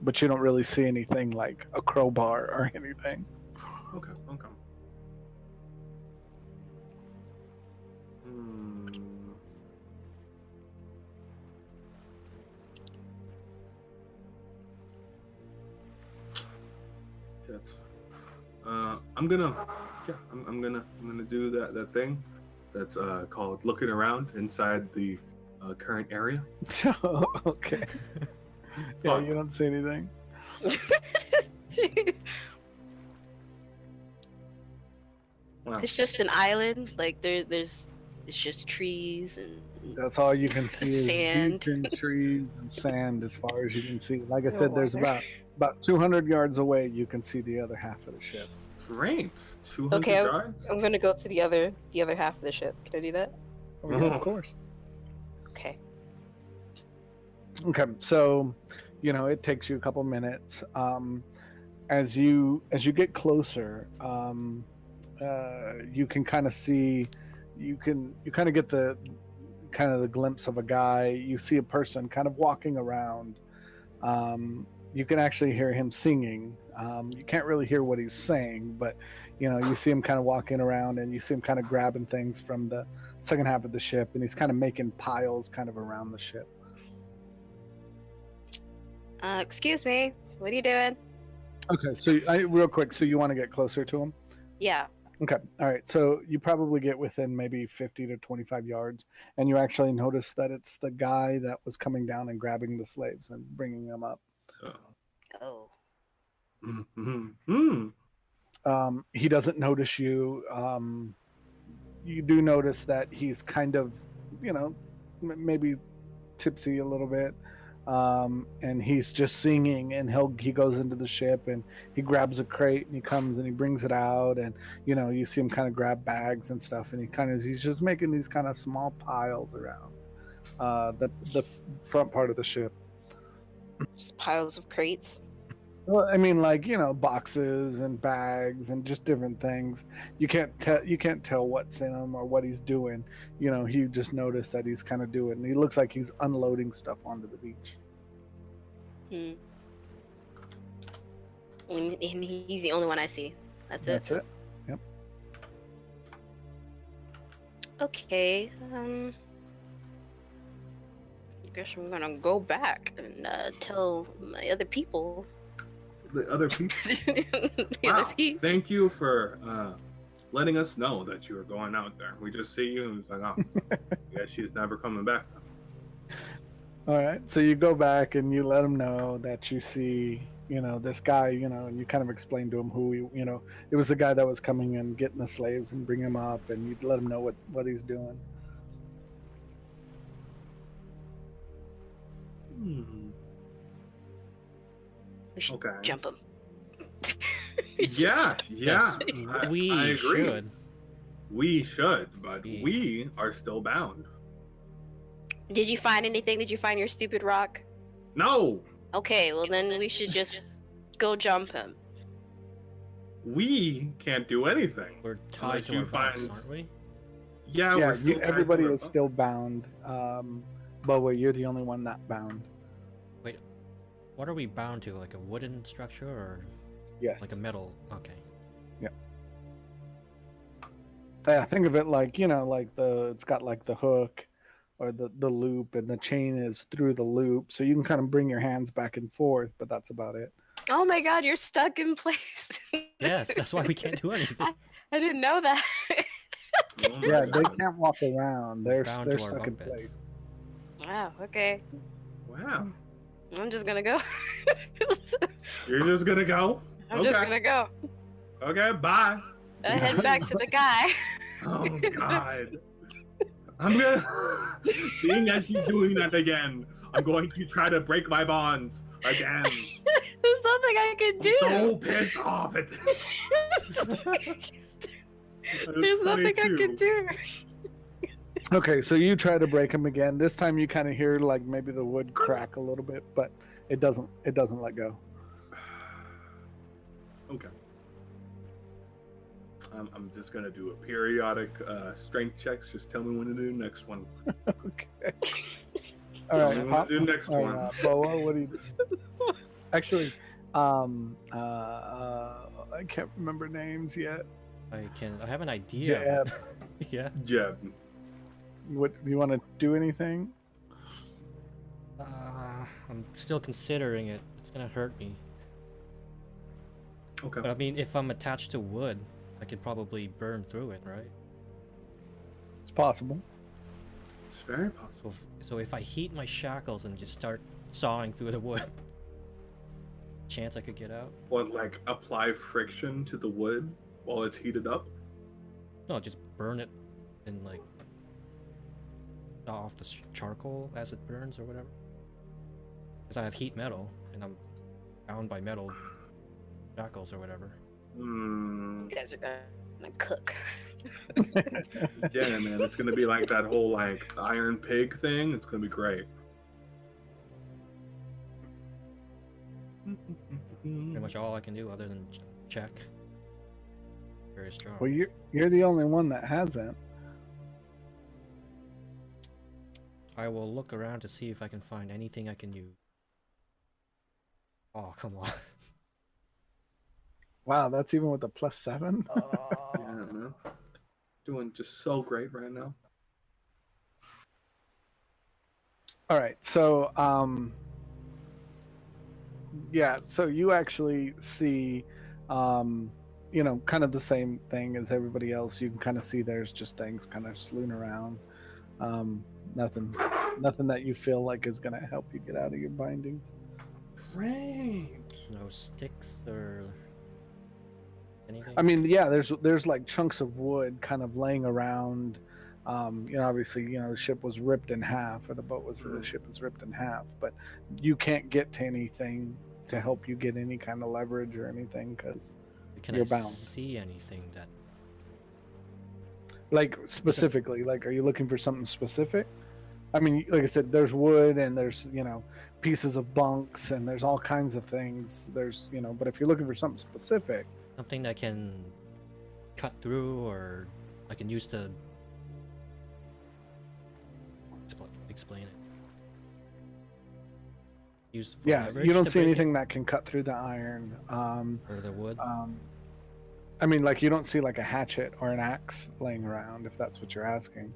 But you don't really see anything like a crowbar or anything. Okay. Okay. Hmm. Shit. I'm gonna do that thing that's called looking around inside the current area. Okay. Yeah, Fuck. you don't see anything. Wow. It's just an island. Like there's it's just trees and That's all you can see is Sand. beach and trees and sand as far as you can see. Like I No said, there's water. about 200 yards away you can see the other half of the ship. Great. 200 Okay, yards. I'm gonna go to the other half of the ship. Can I do that? Oh, yeah, of course. Okay. Okay, so it takes you a couple minutes. As you get closer, you can kind of see, you kind of get the glimpse of a guy. You see a person kind of walking around. You can actually hear him singing. You can't really hear what he's saying, but you see him kind of walking around, and you see him kind of grabbing things from the second half of the ship, and he's kind of making piles kind of around the ship. Excuse me. What are you doing? Okay, so real quick, so you want to get closer to him? Yeah. Okay, all right. So you probably get within maybe 50 to 25 yards, and you actually notice that it's the guy that was coming down and grabbing the slaves and bringing them up. Oh. Mm-hmm. He doesn't notice you. You do notice that he's kind of, maybe tipsy a little bit. And he's just singing, and he goes into the ship and he grabs a crate and he comes and he brings it out, and you see him kind of grab bags and stuff, and he's just making these kind of small piles around the front part of the ship. Just piles of crates. Well, I mean, like boxes and bags and just different things. You can't tell what's in them or what he's doing. He just noticed that he's kind of doing. And he looks like he's unloading stuff onto the beach. Hmm. And he's the only one I see. That's That's it. Yep. Okay. I guess I'm gonna go back and tell my other people. The other people. the Wow. other people. Thank you for letting us know that you were going out there. We just see you and it's like, oh, I guess she's never coming back. All right. So you go back and you let him know that you see, this guy, and you kind of explain to him who it was the guy that was coming and getting the slaves and bring him up, and you let him know what he's doing. We should Okay. jump him. Yeah. Yes, I we agree. should. We should, but We- we are still bound. Did you find anything? Did you find your stupid rock? No, Okay, well then we should just go jump him. we can't do anything. We're tied Unless to you our box, find- aren't we? Yeah, Yeah, we're still tied to everybody our is boat. still bound. Boa, you're the only one not bound. What are we bound to? Like a wooden structure or Yes. like a metal? Okay. Yeah, think of it like, like it's got like the hook or the loop, and the chain is through the loop, so you can kind of bring your hands back and forth, but that's about it. Oh my god, you're stuck in place. Yes, that's why we can't do anything. I didn't know that. Oh my Yeah, they God. can't walk around. We're They're bound they're to our stuck in bunk beds. place. Wow, okay. Wow. I'm just gonna go. You're just gonna go? I'm just gonna go. Okay, bye. Head back to the guy. Oh God. I'm gonna seeing as he's doing that again, I'm going to try to break my bonds again. There's nothing I can do. I'm so pissed off at this. There's nothing I can do. Okay, so you try to break them again. This time you kind of hear like maybe the wood crack a little bit, but it doesn't let go. Okay. I'm just gonna do a periodic strength checks. Just tell me when to do the next one. Okay. All Tell right. me when to do the next one. Boa, what do you do? Actually, I can't remember names yet. I have an idea. Jeb, Yeah. Jeb. what do you want to do? Anything? I'm still considering it. It's gonna hurt me. Okay. But I mean, if I'm attached to wood, I could probably burn through it, right? It's possible. It's very possible. So if I heat my shackles and just start sawing through the wood, chance I could get out? Or like apply friction to the wood while it's heated up. No, just burn it and like saw off the charcoal as it burns or whatever. Because I have heat metal and I'm bound by metal shackles or whatever. Hmm. You guys are gonna cook. Yeah, man, it's gonna be like that whole like Iron Pig thing. It's gonna be great. Pretty much all I can do other than check. Very strong. Well, you're the only one that hasn't. I will look around to see if I can find anything I can use. Oh, come on. Wow, that's even with a +7. Yeah, man. Doing just so great right now. All right, so yeah, so you actually see, kind of the same thing as everybody else. You can kind of see there's just things kind of slewing around. Nothing that you feel like is gonna help you get out of your bindings. Great. No sticks or anything? I mean, yeah, there's like chunks of wood kind of laying around. Obviously, the ship was ripped in half, or the ship was ripped in half, but you can't get to anything to help you get any kind of leverage or anything because Can you're I bound. see anything that... Like specifically, like, are you looking for something specific? I mean, like I said, there's wood and there's pieces of bunks and there's all kinds of things. There's but if you're looking for something specific, Something that can cut through or I can use to explain it. Used for yeah, leverage you don't to see break it? anything that can cut through the iron. Or the wood? I mean, like you don't see like a hatchet or an axe laying around, if that's what you're asking.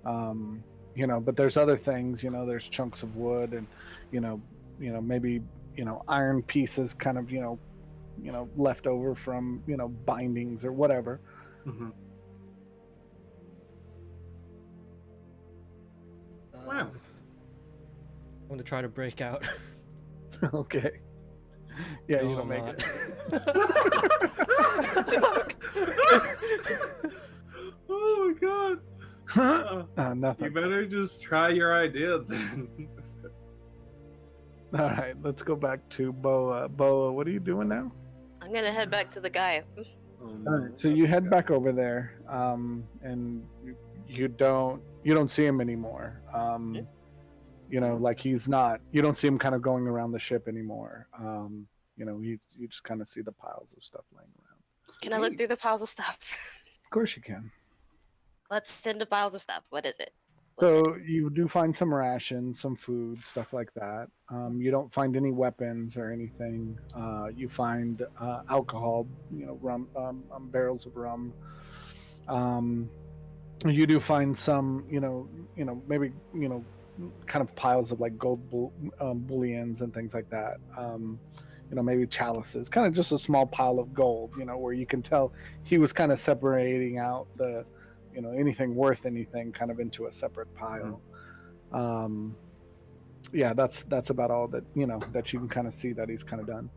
But there's other things. There's chunks of wood and maybe iron pieces, kind of left over from bindings or whatever. Mm-hmm. Wow. I'm going to try to break out. Okay. Yeah, you No, don't I'm make not. it. Oh my God. You Nothing. better just try your idea then. All right, let's go back to Boa. Boa, what are you doing now? I'm gonna head back to the guy. All right, so you head back over there, and you don't see him anymore. You know, like he's not. You don't see him kind of going around the ship anymore. You know, you just kind of see the piles of stuff laying around. Can I look through the piles of stuff? Of course, you can. Let's send the piles of stuff. What is it? So you do find some rations, some food, stuff like that. You don't find any weapons or anything. You find alcohol, you know, rum, barrels of rum. You do find some, maybe, kind of piles of like gold bullions and things like that. Maybe chalices, kind of just a small pile of gold, where you can tell he was kind of separating out the, anything worth anything kind of into a separate pile. Yeah, that's about all that, that you can kind of see that he's kind of done.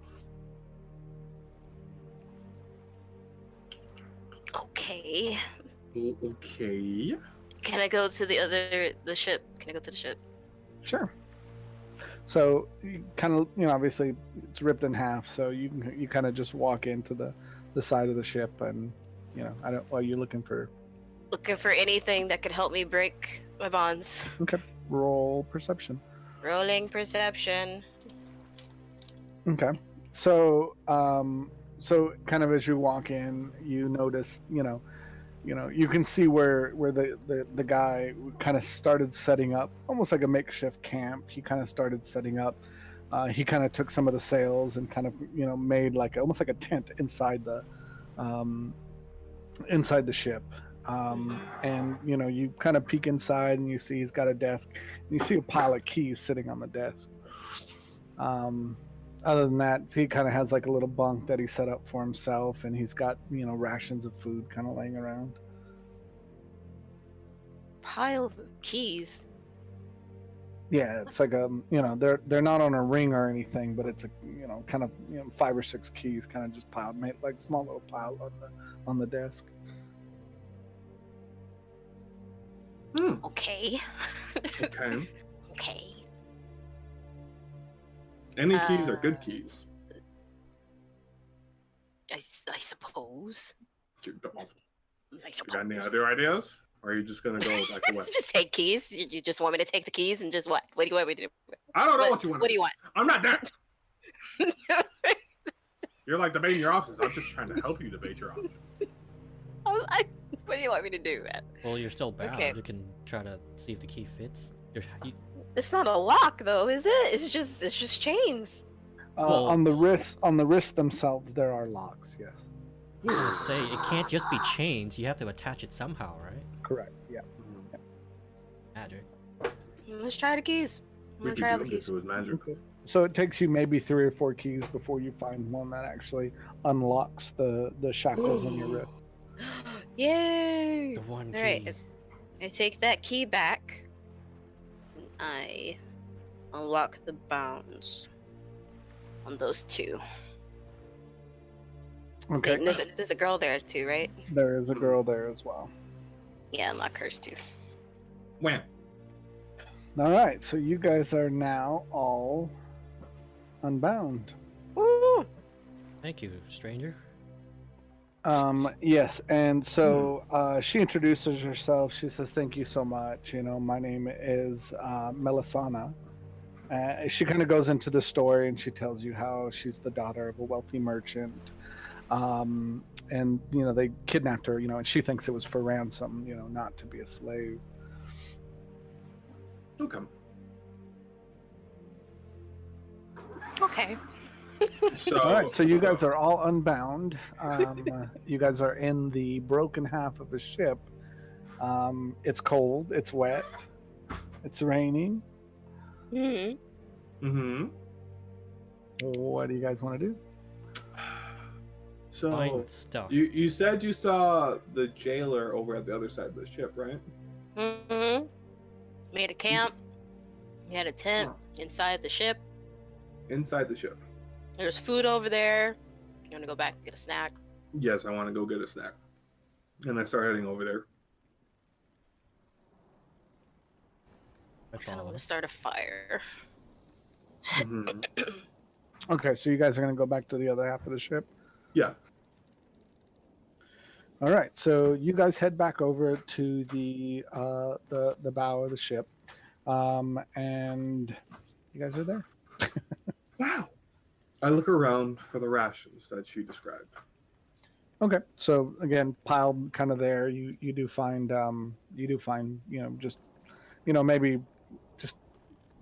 Okay. Okay. Can I go to the ship? Can I go to the ship? Sure. So you kind of, obviously it's ripped in half, so you kind of just walk into the side of the ship, and are you looking for anything that could help me break my bonds? Okay, roll perception. Rolling perception. Okay, so kind of as you walk in, you notice, you can see where the guy kind of started setting up almost like a makeshift camp. He kind of started setting up. He kind of took some of the sails and kind of made like almost like a tent inside the ship. And you kind of peek inside and you see he's got a desk. And you see a pile of keys sitting on the desk. Other than that, he kind of has like a little bunk that he set up for himself, and he's got rations of food kind of laying around. Piles of keys. Yeah, it's like they're not on a ring or anything, but it's a kind of 5 or 6 keys kind of just piled, made like small little pile on the desk. Okay. Okay. Okay. Any keys are good keys. I suppose. You I suppose. got any other ideas? Or are you just gonna go back to west? Just take keys. You just want me to take the keys and just what? What do you want me to do? I don't know what you want. What do you want? I'm not that. You're like debating your options. I'm just trying to help you debate your options. What do you want me to do, man? Well, you're still bound. Okay. You can try to see if the key fits. It's not a lock, though, is it? It's just chains. Well- On the wrists themselves, there are locks. Yes. I was gonna say it can't just be chains. You have to attach it somehow, right? Correct. Yeah. Magic. Let's try the keys. I'm We gonna could try all do the this keys. if it was magic. So it takes you maybe 3 or 4 keys before you find one that actually unlocks the shackles on your wrist. Yay! The one key. All right, I take that key back. I unlock the bounds on those 2. Okay. And there's a girl there too, right? There is a girl there as well. Yeah, unlock hers too. When? All right, so you guys are now all unbound. Woo! Thank you, stranger. Yes, and so she introduces herself. She says, "Thank you so much. My name is Melisana." She kind of goes into the story, and she tells you how she's the daughter of a wealthy merchant. And they kidnapped her, and she thinks it was for ransom, not to be a slave. Okay. Okay. So, All right, so you guys are all unbound. You guys are in the broken half of the ship. It's cold, it's wet, it's raining. Mm-hmm. What do you guys want to do? So Find stuff. you said you saw the jailer over at the other side of the ship, right? Mm-hmm. Made a camp. We had a tent inside the ship. Inside the ship. There's food over there. You want to go back and get a snack? Yes, I want to go get a snack. And I start heading over there. I I kind of follow. want to start a fire. Mhm. Okay, so you guys are going to go back to the other half of the ship. Yeah. All right, so you guys head back over to the bow of the ship, and you guys are there. Wow. I look around for the rations that she described. Okay, so again, piled kind of there. You do find just maybe just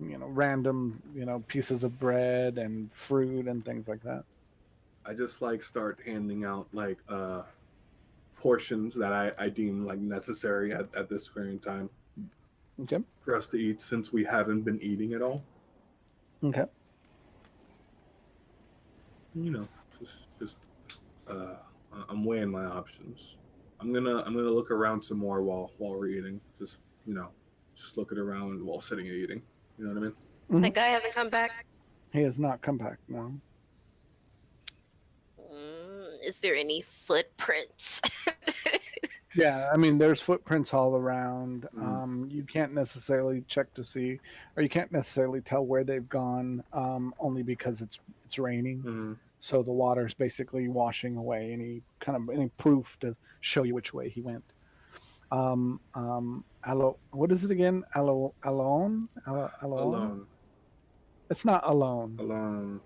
random pieces of bread and fruit and things like that. I just like start handing out like portions that I deem like necessary at this current time Okay. for us to eat since we haven't been eating at all. Okay. You know, just uh, I'm weighing my options. I'm gonna look around some more while we're eating. Just looking around while sitting and eating. You know what I mean? Mhm. That guy hasn't come back. He has not come back. No. Is there any footprints? Yeah, I mean, there's footprints all around. Mm. You can't necessarily check to see, or you can't necessarily tell where they've gone, only because it's raining. Mm. So the water's basically washing away any proof to show you which way he went. What is it again? Alone? Alone, It's not alone. alone,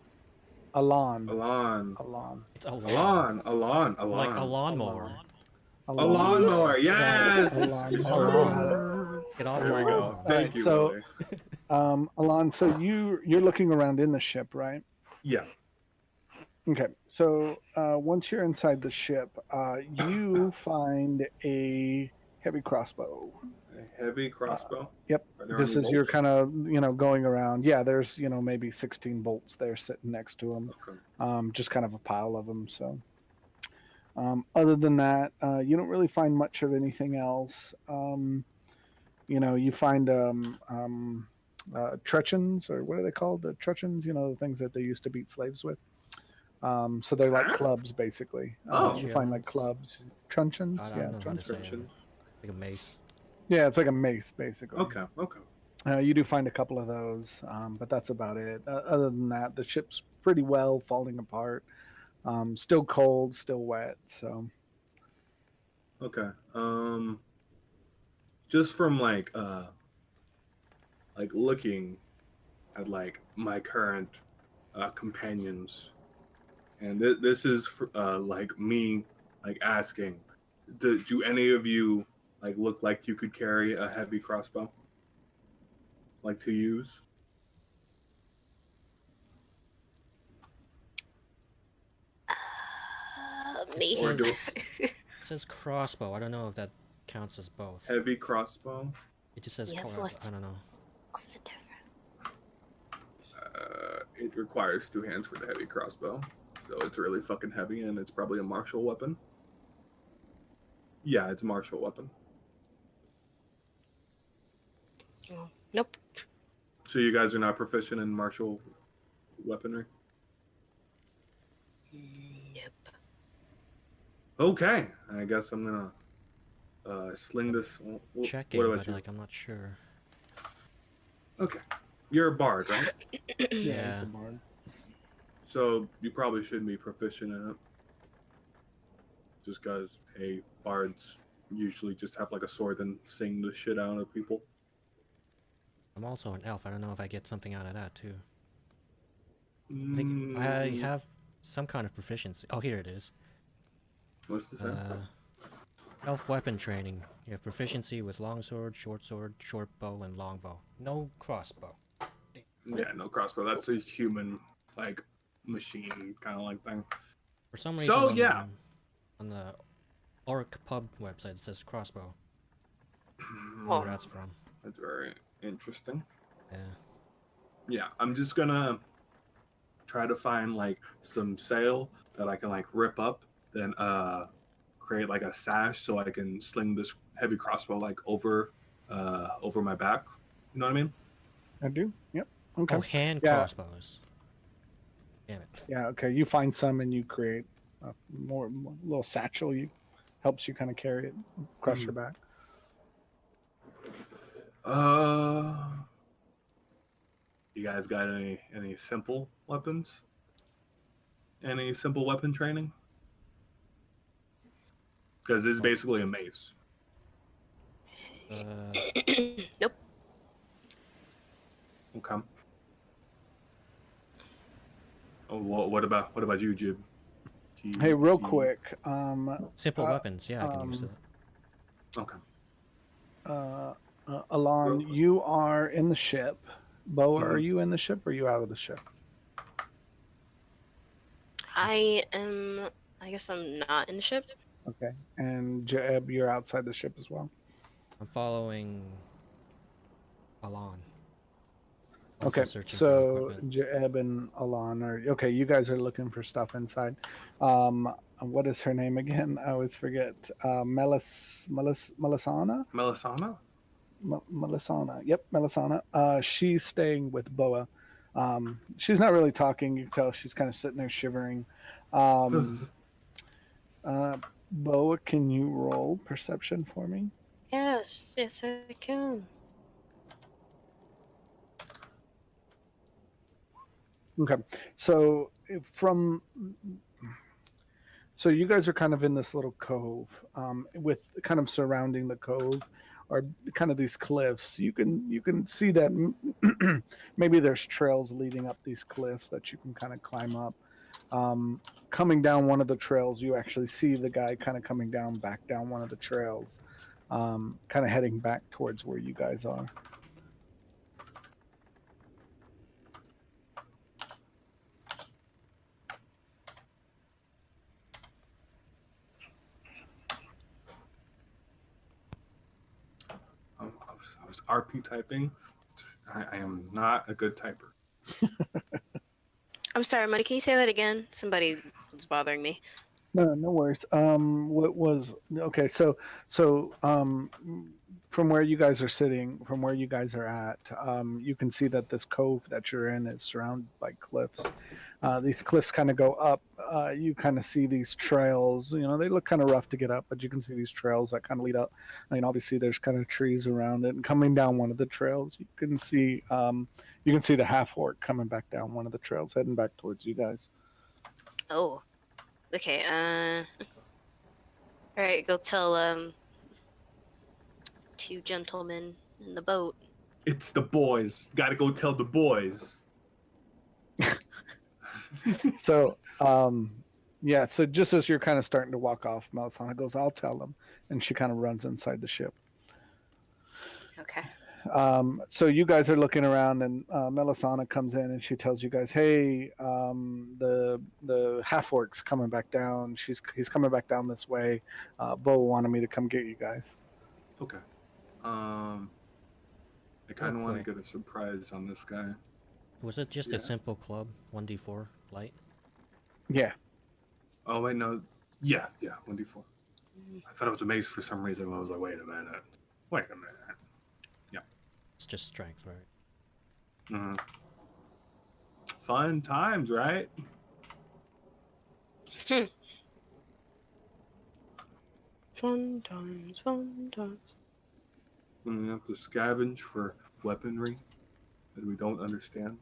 Alon. alone, Alon. It's a lawn. alone, Like a alone. lawnmower. A Alon. lawnmower, yes. Alon. It's a You lawn. got it. Get off There my we go. lawn. Thank Alright, you, so- Willie. Alon, so you're looking around in the ship, right? Yeah. Okay, so once you're inside the ship, you find a heavy crossbow. A heavy crossbow. Yep. Are there Just any as you're bolts? kind of going around, yeah, there's maybe 16 bolts there sitting next to him. Okay. Just kind of a pile of them. So, other than that, you don't really find much of anything else. You find truncheons, or what are they called? The truncheons, the things that they used to beat slaves with. So they're like Huh? clubs, basically. Oh. You find like clubs, truncheons. I Yeah, don't know how to say it. Truncheons. Like a mace. Yeah, it's like a mace, basically. Okay. Okay. You do find a couple of those, but that's about it. Other than that, the ship's pretty well falling apart. Still cold, still wet. So Okay. Just from like looking at like my current companions, and this is like me like asking, do any of you like look like you could carry a heavy crossbow, like to use? Me. Or do It says crossbow. I don't know if that counts as both. heavy crossbow? It just says Yeah, crossbow. what's- I don't know. What's the difference? It requires 2 hands for the heavy crossbow, so it's really fucking heavy, and it's probably a martial weapon. Yeah, it's a martial weapon. Oh, nope. So you guys are not proficient in martial weaponry? Nope. Okay, I guess I'm gonna sling this. Checking, What about but you? like I'm not sure. Okay, you're a bard, right? Yeah. it's a bard. So you probably shouldn't be proficient in it. Just because, hey, bards usually just have like a sword and sing the shit out of people. I'm also an elf. I don't know if I get something out of that too. I think I Mm, have some kind of proficiency. Oh, here it is. What's this? Say? Elf weapon training. You have proficiency with longsword, short bow, and longbow. No crossbow. Yeah, no crossbow. That's a human like machine kind of like thing. For some reason, So, on, yeah. on the Orc Pub website, it says crossbow. Oh. Where that's from. That's very interesting. Yeah. Yeah, I'm just gonna try to find like some sail that I can like rip up, then create like a sash so I can sling this heavy crossbow like over my back. You know what I mean? I do. Yep. Okay. Oh, hand Yeah. crossbows. Damn it. Yeah. Okay. You find some and you create a more little satchel. You helps you kind of carry it across your back. You guys got any simple weapons? Any simple weapon training? Because it's basically a mace. Nope. Okay. Oh, what about you, Jib? Hey, real G- quick. Simple weapons, yeah, I can use that. Okay. Alon, you are in the ship. Boa, are Mhm. you in the ship or are you out of the ship? I guess I'm not in the ship. Okay. And Jeb, you're outside the ship as well. I'm following Alon. Okay, Also searching for so equipment. Jeb and Alon are okay. You guys are looking for stuff inside. What is her name again? I always forget. Melisana. Melisana? Melisana. Yep, Melisana. She's staying with Boa. She's not really talking. You can tell she's kind of sitting there shivering. Um, Boa, can you roll perception for me? Yes, I can. Okay, so from so you guys are kind of in this little cove, with kind of surrounding the cove are kind of these cliffs. You can see that maybe there's trails leading up these cliffs that you can kind of climb up. Coming down one of the trails, you actually see the guy kind of coming down back down one of the trails, kind of heading back towards where you guys are. I was RP typing. I am not a good typer. I'm sorry, Muddy. Can you say that again? Somebody was bothering me. No worries. What was okay? So from where you guys are sitting, from where you guys are at, you can see that this cove that you're in is surrounded by cliffs. These cliffs kind of go up. You kind of see these trails. You know, they look kind of rough to get up, but you can see these trails that kind of lead up. I mean, obviously, there's kind of trees around it. And coming down one of the trails, you can see the half orc coming back down one of the trails, heading back towards you guys. Oh. Okay, alright, go tell two gentlemen in the boat. It's the boys. Gotta go tell the boys. So, yeah, so just as you're kind of starting to walk off, Melisana goes, I'll tell them. And she kind of runs inside the ship. Okay. So you guys are looking around, and Melisana comes in and she tells you guys, hey, the half orc's coming back down. He's coming back down this way. Bo wanted me to come get you guys. Okay. I kind of want to get a surprise on this guy. Was it just a simple club? 1d4 light? Yeah. Oh, wait, no. Yeah, 1d4. I thought it was a mace for some reason. I was like, wait a minute. Yeah. It's just strength, right? Mm-hmm. Fun times, right? Fun times. We have to scavenge for weaponry that we don't understand.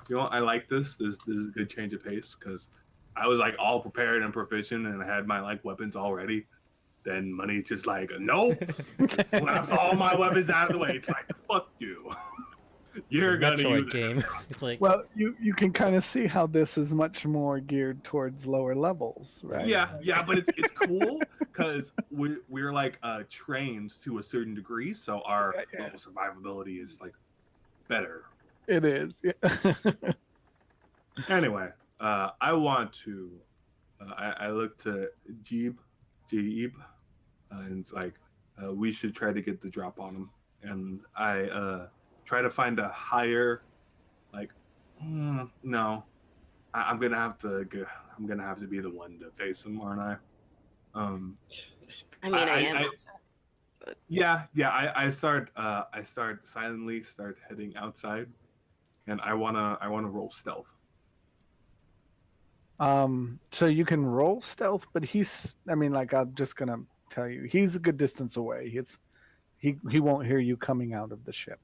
You know, I like this. This is a good change of pace because I was like all prepared and proficient and I had my like weapons already. Then Money's just like, nope. Slaps all my weapons out of the way. It's like, fuck you. You're gonna use game. it. It's like, Well, you can kind of see how this is much more geared towards lower levels, right? Yeah, but it's cool because we're like trained to a certain degree, so our level survivability is like better. It is. Yeah. Anyway, I want to. I look to Jeeb, and it's like we should try to get the drop on him, and I try to find a higher, like, no, I'm gonna have to be the one to face him, aren't I? I mean, I am. Yeah. I start silently heading outside, and I wanna roll stealth. So you can roll stealth, but I'm just gonna tell you, he's a good distance away. He won't hear you coming out of the ship.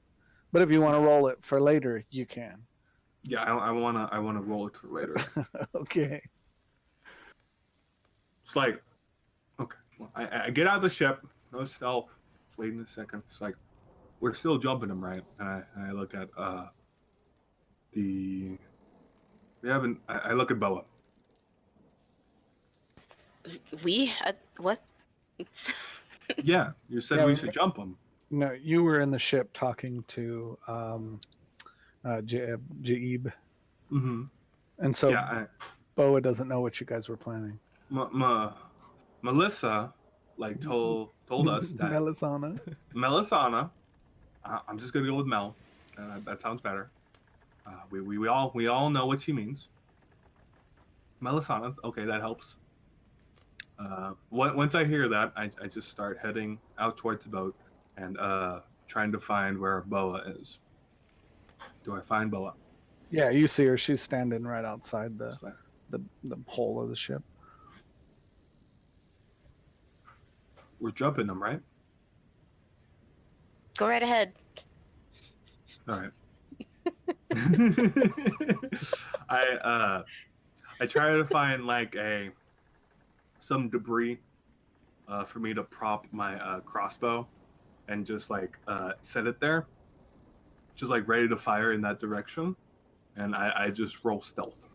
But if you want to roll it for later, you can. Yeah, I wanna roll it for later. Okay. It's like, okay, well, I get out of the ship. No stealth. Waiting a second. It's like, we're still jumping them, right? And I look at we haven't. I look at Boa. What? Yeah, you said Yeah, we should jump them. No, you were in the ship talking to Jaeb, Mm-hmm. and so Yeah, Boa doesn't know what you guys were planning. Melissa, like told us that Melisana. Melisana. I'm just gonna go with Mel. That sounds better. We all know what she means. Melisana. Okay, that helps. Once I hear that, I just start heading out towards the boat and trying to find where Boa is. Do I find Boa? Yeah, you see her. She's standing right outside the It's like, the hole of the ship. we're jumping them, right? Go right ahead. All right. I try to find like some debris for me to prop my crossbow and just like set it there, just like ready to fire in that direction, and I just roll stealth.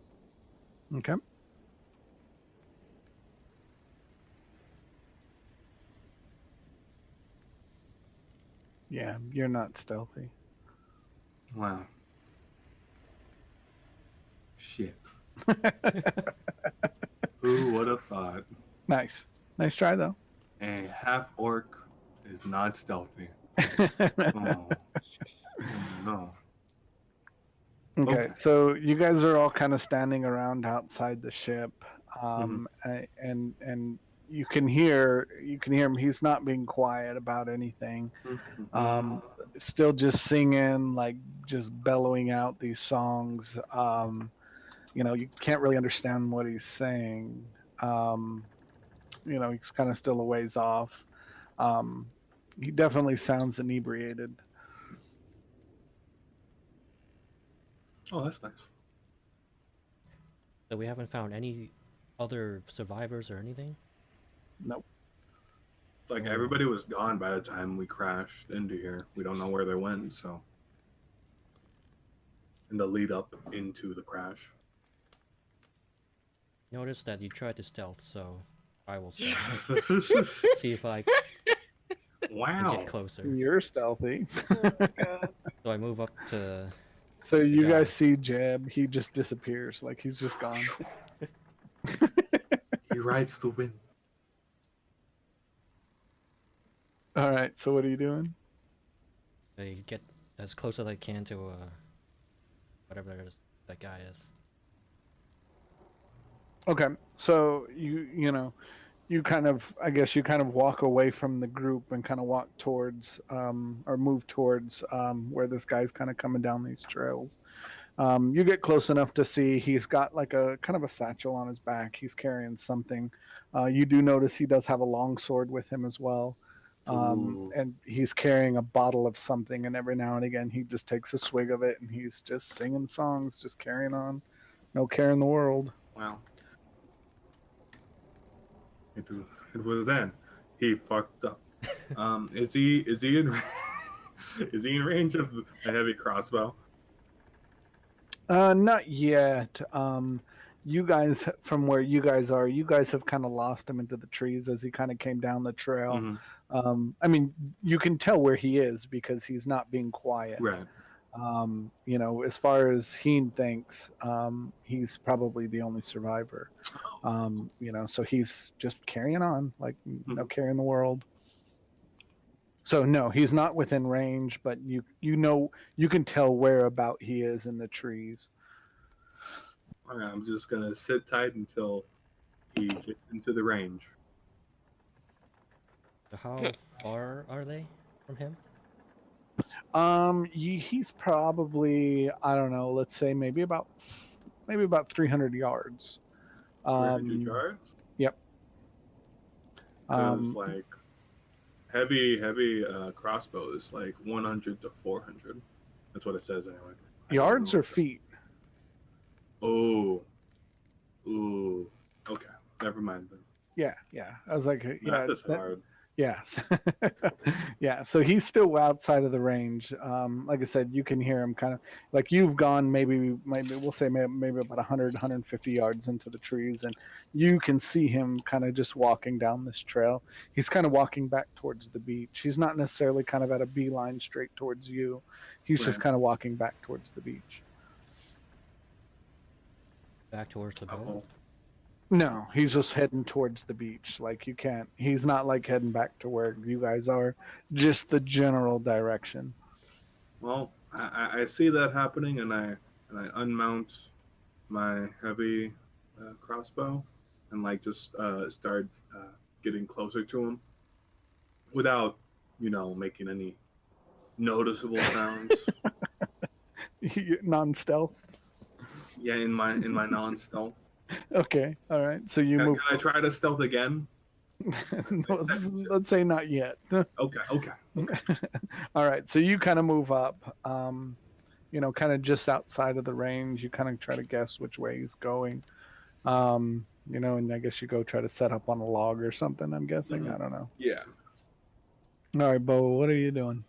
Okay. Yeah, you're not stealthy. Wow. Shit. Who would have thought Nice try though. a half orc is not stealthy? Oh, no. Okay, so you guys are all kind of standing around outside the ship, and you can hear him. He's not being quiet about anything. Still just singing, like just bellowing out these songs. You can't really understand what he's saying. He's kind of still a ways off. He definitely sounds inebriated. Oh, that's nice. So we haven't found any other survivors or anything? Nope. Like everybody was gone by the time we crashed into here. We don't know where they went, so in the lead up into the crash. Notice that you tried to stealth, so I will stealth. See if I can Wow. get closer. You're stealthy. Oh my god. So I move up to... So you guy. guys see Jeb, he just disappears, like he's just gone. He rides the wind. All right, so what are you doing? I get as close as I can to whatever that guy is. Okay, so you kind of, I guess you kind of walk away from the group and kind of walk towards or move towards where this guy's kind of coming down these trails. You get close enough to see he's got like a kind of a satchel on his back. He's carrying something. You do notice he does have a long sword with him as well. And he's carrying a bottle of something, and every now and again he just takes a swig of it and he's just singing songs, just carrying on. No care in the world. Wow. It was then. He fucked up. Is he in is he in range of a heavy crossbow? Not yet. You guys, from where you guys are, you guys have kind of lost him into the trees as he kind of came down the trail. I mean, you can tell where he is because he's not being quiet. Right. As far as Heen thinks, he's probably the only survivor. So he's just carrying on, like no care in the world. So no, he's not within range, but you can tell where about he is in the trees. All right, I'm just gonna sit tight until he gets into the range. So how far are they from him? He's probably, I don't know, let's say maybe about 300 yards. 300 yards? Yep. Because like heavy crossbow is like 100 to 400. That's what it says anyway. Yards or feet? Oh. Ooh. Okay. Never mind then. Yeah. I was like, yeah, Math is that, hard. yes. Yeah. So he's still outside of the range. Like I said, you can hear him kind of like you've gone maybe we'll say maybe about 100, 150 yards into the trees, and you can see him kind of just walking down this trail. He's kind of walking back towards the beach. He's not necessarily kind of at a beeline straight towards you. He's just Right. kind of walking back towards the beach. Back towards the boat. Oh, No, he's just heading towards the beach. Like you can't. He's not like heading back to where you guys are. Just the general direction. well, I see that happening, and I unmount my heavy crossbow, and like just start getting closer to him, without making any noticeable sounds. Non-stealth. Yeah, in my non-stealth. Okay, all right. So you Can move. I try to stealth again? No, let's say not yet. Okay. All right. So you kind of move up. Kind of just outside of the range. You kind of try to guess which way he's going. And I guess you go try to set up on a log or something. I'm guessing. Mhm. I don't know. Yeah. All right, Bo. What are you doing?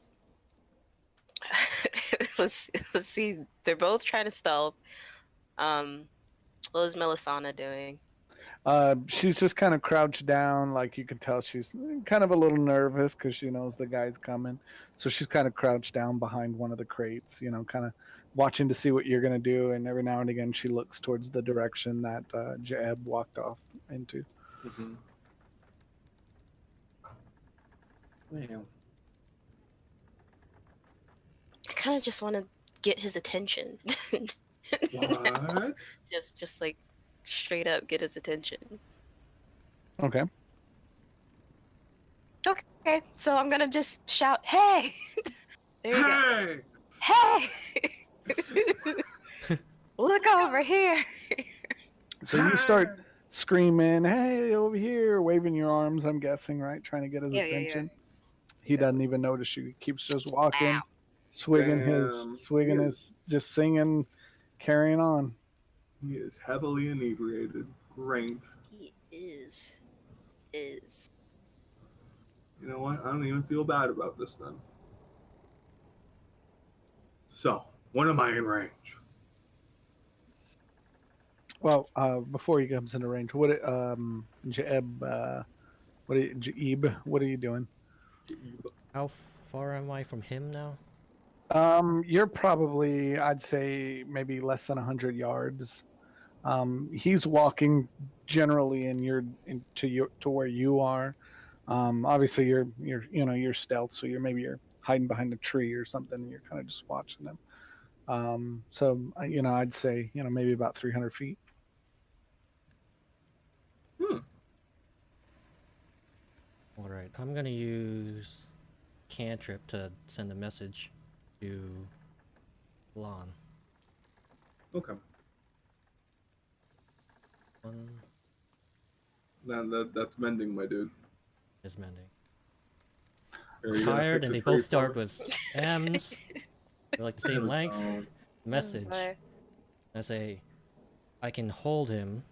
let's see. They're both trying to stealth. What is Melisana doing? She's just kind of crouched down, like you can tell she's kind of a little nervous because she knows the guy's coming. So she's kind of crouched down behind one of the crates, kind of watching to see what you're gonna do. And every now and again, she looks towards the direction that Jeb walked off into. Mm-hmm. Well, I kind of just want to get his attention. what? just like straight up get his attention. Okay. Okay, so I'm gonna just shout, "Hey!" There you go. Hey! Hey! Look over here. So you start screaming, "Hey, over here!" Waving your arms. I'm guessing, right? Trying to get his Yeah. attention. He doesn't even notice you. He keeps just walking, Ow. swigging Damn. his, just singing, carrying on. He is heavily inebriated. Great. He is. You know what? I don't even feel bad about this then. So, when am I in range? Well, before he comes into range, what Jeb, Jaeb, what are you doing? How far am I from him now? You're probably, I'd say, maybe less than 100 yards. He's walking generally to where you are. Obviously, you're stealth, so you're hiding behind a tree or something. And you're kind of just watching them. So I'd say maybe about 300 feet. All right, I'm gonna use cantrip to send a message to Lon. Okay. One That's mending, my dude. is mending. Are you gonna Tired, fix and a they tree both start for me? with M's. They're like the same length. Oh, Message. Bye. I say, I can hold him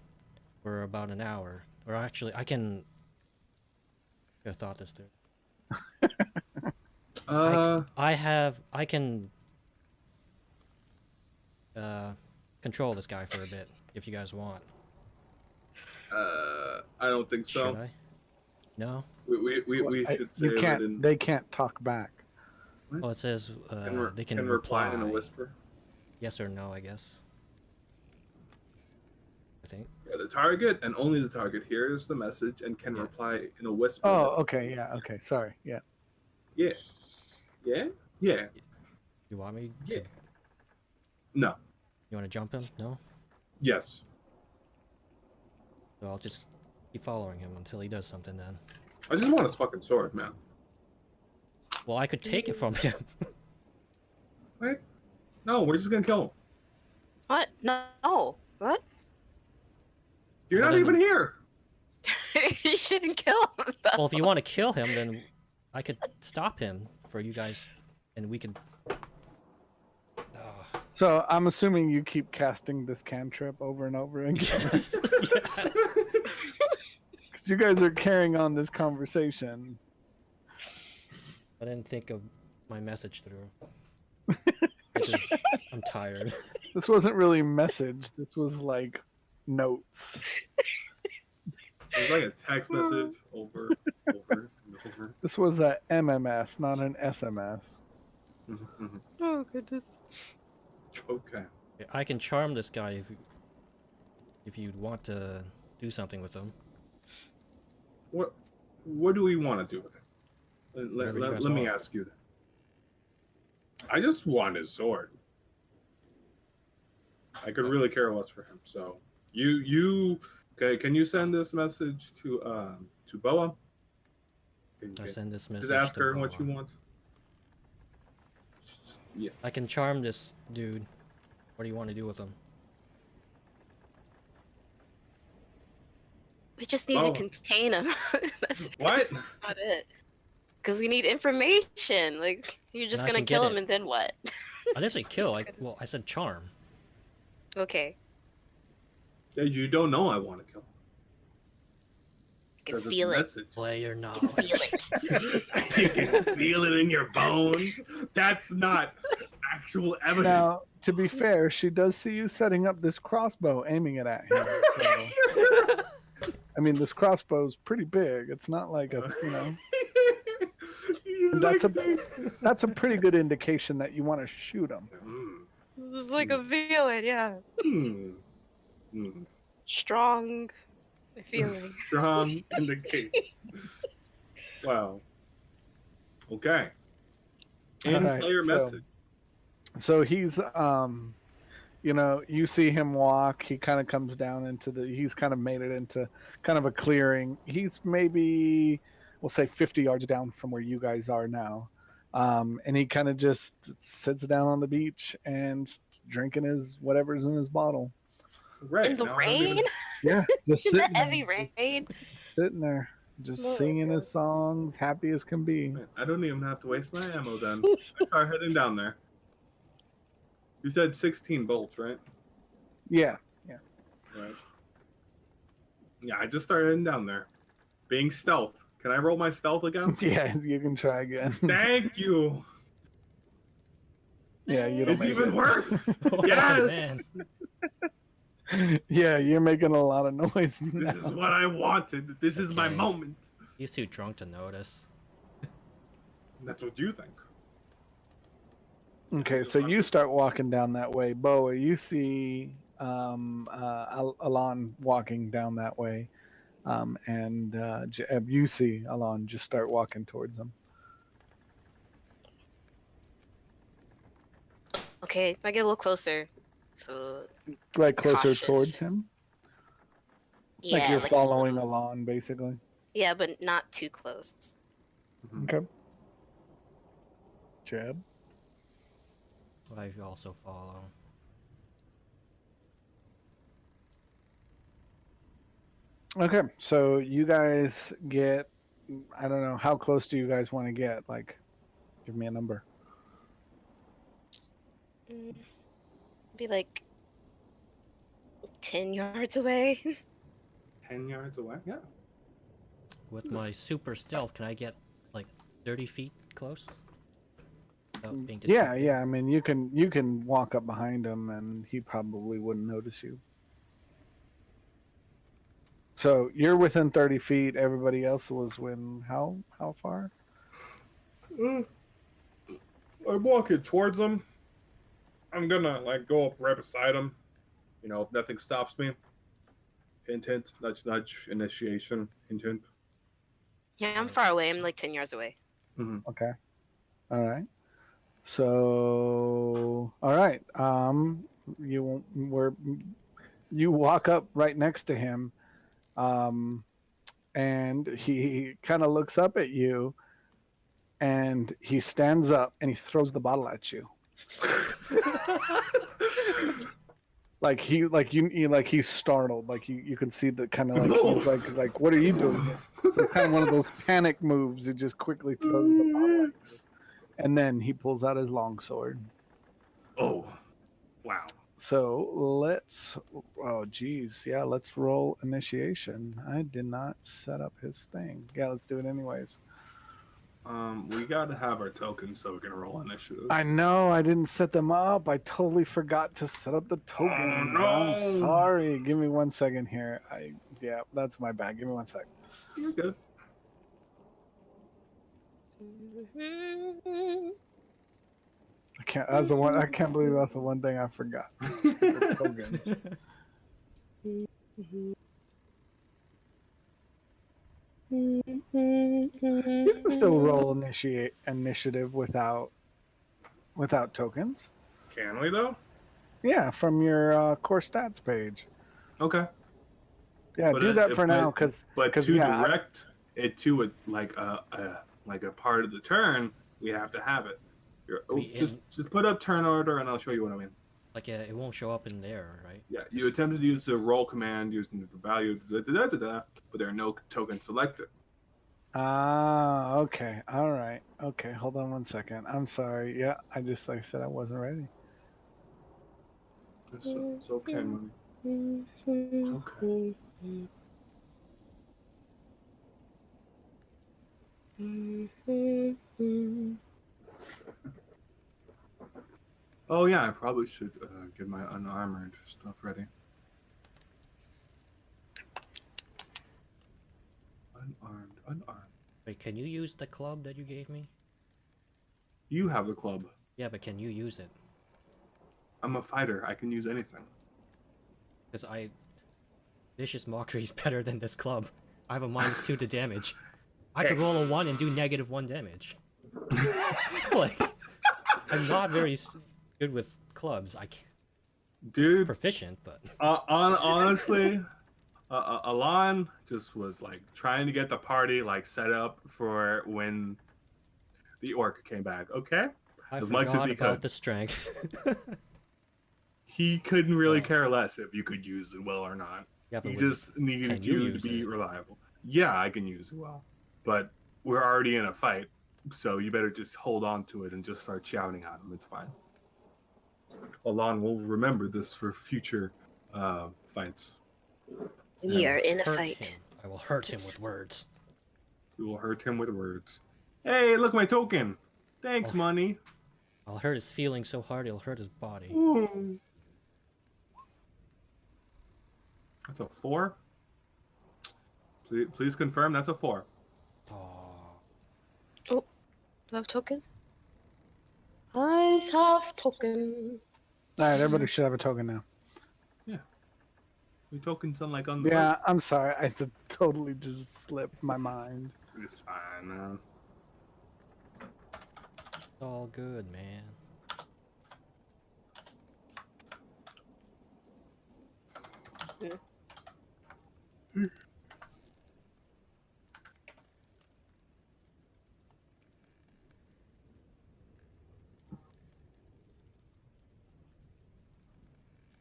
for about an hour, or actually, I can. I thought this through. I can control this guy for a bit if you guys want. I don't think so. Should I? No. We should say You that can't. in. They can't talk back. Well, it says they can reply in a whisper. Yes or no, I guess. I think. Yeah, the target and only the target hears the message and can reply in a whisper. Oh, okay, yeah, okay. Sorry, yeah. Yeah. Yeah? Yeah. You want me Yeah. to? No. You want to jump him? No. Yes. So I'll just keep following him until he does something then. I just want his fucking sword, man. Well, I could take it from him. Right? No, we're just gonna kill him. What? No. What? You're Well, not then- even here. You shouldn't kill him. Though. Well, if you want to kill him, then I could stop him for you guys, and we could. So I'm assuming you keep casting this cantrip over and over again. Yes. Yes. You guys are carrying on this conversation. I didn't think of my message through. I'm tired. This wasn't really message. This was like notes. It was like a text message over, and over. This was a MMS, not an SMS. Oh goodness. Okay. I can charm this guy if you'd want to do something with him. What do we want to do with it? Let me ask you that. I just want his sword. I could really care less for him. So you okay? Can you send this message to Boa? I send this message. Just ask to her Boa. what you want. Yeah. I can charm this dude. What do you want to do with him? We just need to contain him. That's What? not it. Because we need information. Like, you're just gonna kill him and then what? I didn't say kill. I said charm. Okay. Yeah, you don't know I want to kill him. I can feel it. Play your knowledge. Feel it. You can feel it in your bones. That's not actual evidence. Now, to be fair, she does see you setting up this crossbow, aiming it at him. So, I mean, this crossbow is pretty big. It's not like a, that's a pretty good indication that you want to shoot him. This is like a feeling, yeah. Strong feeling. Strong indication. Wow. Okay. And Alright, player message. So he's you see him walk, he kind of comes down into he's kind of made it into kind of a clearing. He's maybe, we'll say 50 yards down from where you guys are now. And he kind of just sits down on the beach and drinking his whatever's in his bottle. Right. In the rain? Yeah, just In the sitting heavy rain? sitting there, just singing his songs, happy as can be. I don't even have to waste my ammo then. I start heading down there. You said 16 bolts, right? Yeah. Right. Yeah, I just started heading down there. Being stealth. Can I roll my stealth again? Yeah, you can try again. Thank you. Yeah, you don't It's make even it. worse. Oh, Yes. man. Yeah, you're making a lot of noise now. This is what I wanted. This is my Okay. moment. He's too drunk to notice. That's what you think. Okay, so you start walking down that way. Boa, you see Alon walking down that way. And you see Alon just start walking towards him. Okay, I get a little closer. So, Like closer cautious. towards him? yeah. Like you're like a following little- Alon, basically? Yeah, but not too close. Okay. Jeb? I also follow. Okay, so you guys get, I don't know, how close do you guys want to get? Like, give me a number. Be like 10 yards away. 10 yards away? Yeah. With my super stealth, can I get like 30 feet close? Without being Yeah, detected? yeah. I mean, you can walk up behind him, and he probably wouldn't notice you. So you're within 30 feet. Everybody else was within how far? I'm walking towards him. I'm gonna go up right beside him. If nothing stops me. Hint, hint, nudge, nudge, initiation, hint, hint. Yeah, I'm far away. I'm like 10 yards away. Okay. All right. So, all right. You walk up right next to him, and he kind of looks up at you, and he stands up and he throws the bottle at you. He's startled. Like you can see the kind of he's like, what are you doing here? So it's kind of one of those panic moves. He just quickly throws the bottle at you. And then he pulls out his longsword. Oh, wow. So let's. Oh, geez. Yeah, let's roll initiation. I did not set up his thing. Yeah, let's do it anyways. We gotta have our tokens so we can roll initiative. I know I didn't set them up. I totally forgot to set up the tokens. no. I'm sorry. Give me 1 second here. Yeah, that's my bad. Give me 1 sec. You're good. I can't. That's the one. I can't believe that's the one thing I forgot. Stupid tokens. You can still roll initiative without tokens. Can we though? Yeah, from your core stats page. Okay. Yeah, But do that for now, because to yeah, direct it to a like a part of the turn, we have to have it. Just put up turn order, and I'll show you what I mean. Like, it won't show up in there, right? Yeah, you attempted to use the roll command using the value, but there are no tokens selected. Ah, okay, all right, okay. Hold on 1 second. I'm sorry. Yeah, like I said, I wasn't ready. It's okay, money. It's okay. Oh yeah, I probably should get my unarmored stuff ready. Unarmed. Wait, can you use the club that you gave me? You have the club. Yeah, but can you use it? I'm a fighter. I can use anything. Because Vicious Mockery is better than this club. I have a -2 to damage. I could roll a 1 and do -1 damage. Like, I'm not very good with clubs. I can't. Dude, Proficient, but honestly, Alon just was like trying to get the party like set up for when the orc came back. Okay, I as forgot much as he about could. the strength. He couldn't really care less if you could use it well or not. Yeah, but He just needed you to be reliable. Yeah, I can use it well, but we're already in a fight, so you better just hold on to it and just start shouting at him. It's fine. Alon will remember this for future fights. We are in a Hurt fight. him. I will hurt him with words. We will hurt him with words. Hey, look, my token. Thanks, Oh. money. I'll hurt his feelings so hard he'll hurt his body. Ooh. That's a 4. Please confirm that's a 4. Oh. Do I have token? I have token. All right, everybody should have a token now. We tokens on like on the Yeah, I'm sorry. I totally just slipped my mind. It's fine now. It's all good, man.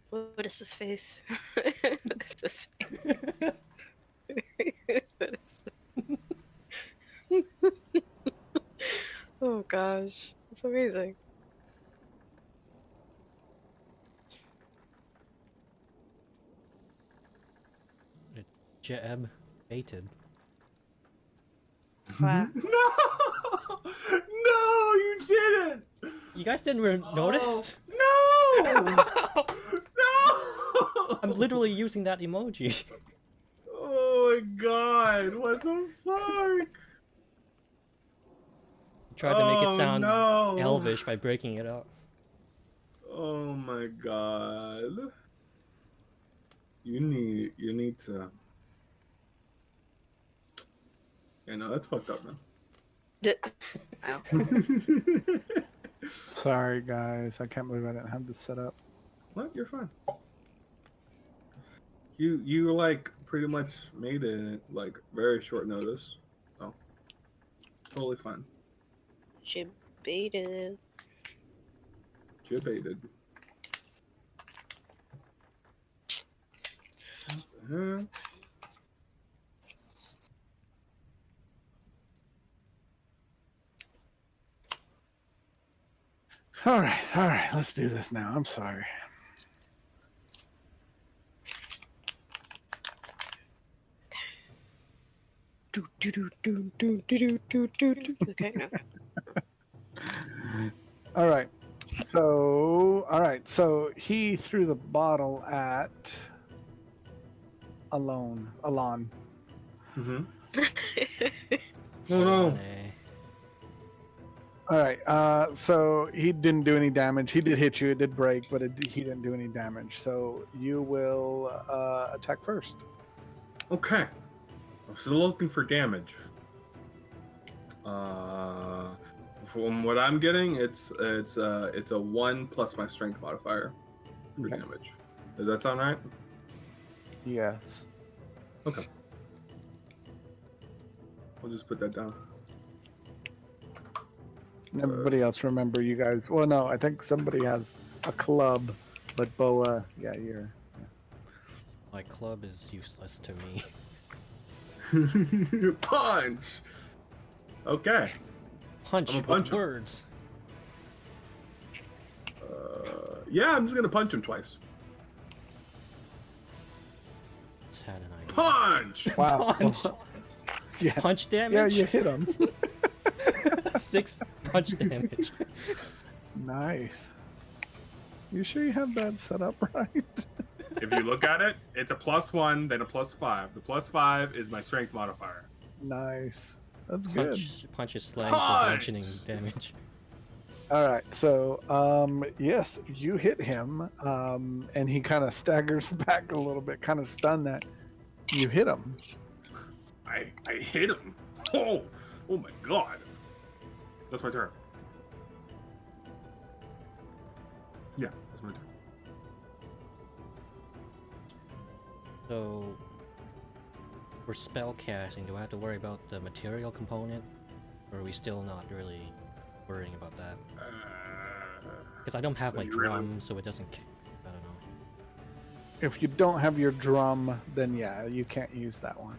What is this face? What is this face? What is this? Oh gosh, it's amazing. Jebaited. Wow. No! No, you didn't! You guys didn't notice? No! No! I'm literally using that emoji. Oh my god, what the fuck? Tried to make it sound no. elvish by breaking it up. Oh my god. You need to. Yeah, no, that's fucked up, man. Wow. Sorry, guys. I can't believe I didn't have this set up. What? You're fine. You like pretty much made it like very short notice, so totally fine. Jebaited. Jebaited. What the hell? All right. Let's do this now. I'm sorry. Okay, no. All right. So he threw the bottle at Alon. Mm-hmm. Oh no. All right. So he didn't do any damage. He did hit you. It did break, but he didn't do any damage. So you will attack first. Okay. I'm still looking for damage. From what I'm getting, it's a 1 plus my strength modifier for Okay. damage. Does that sound right? Yes. Okay. I'll just put that down. And everybody else, remember, you guys. Well, no, I think somebody has a club, but Boa, yeah, you're. My club is useless to me. Punch. Okay. Punch I'm with gonna punch him. words. Yeah, I'm just gonna punch him twice. Just had an idea. Punch. Wow. Punch. Yeah. Punch Yeah, damage. you hit him. 6 punch damage. Nice. You sure you have that set up right? If you look at it, it's a +1, then a +5. The +5 is my strength modifier. Nice. That's good. Punch is slang for Punch! mentioning damage. All right. So, yes, you hit him, and he kind of staggers back a little bit, kind of stunned that you hit him. I hit him. Oh my god. That's my turn. Yeah, that's my turn. So, for spell casting, do I have to worry about the material component? Or are we still not really worrying about that? Because I don't have my you really- drum, so it doesn't... I don't know. If you don't have your drum, then yeah, you can't use that one.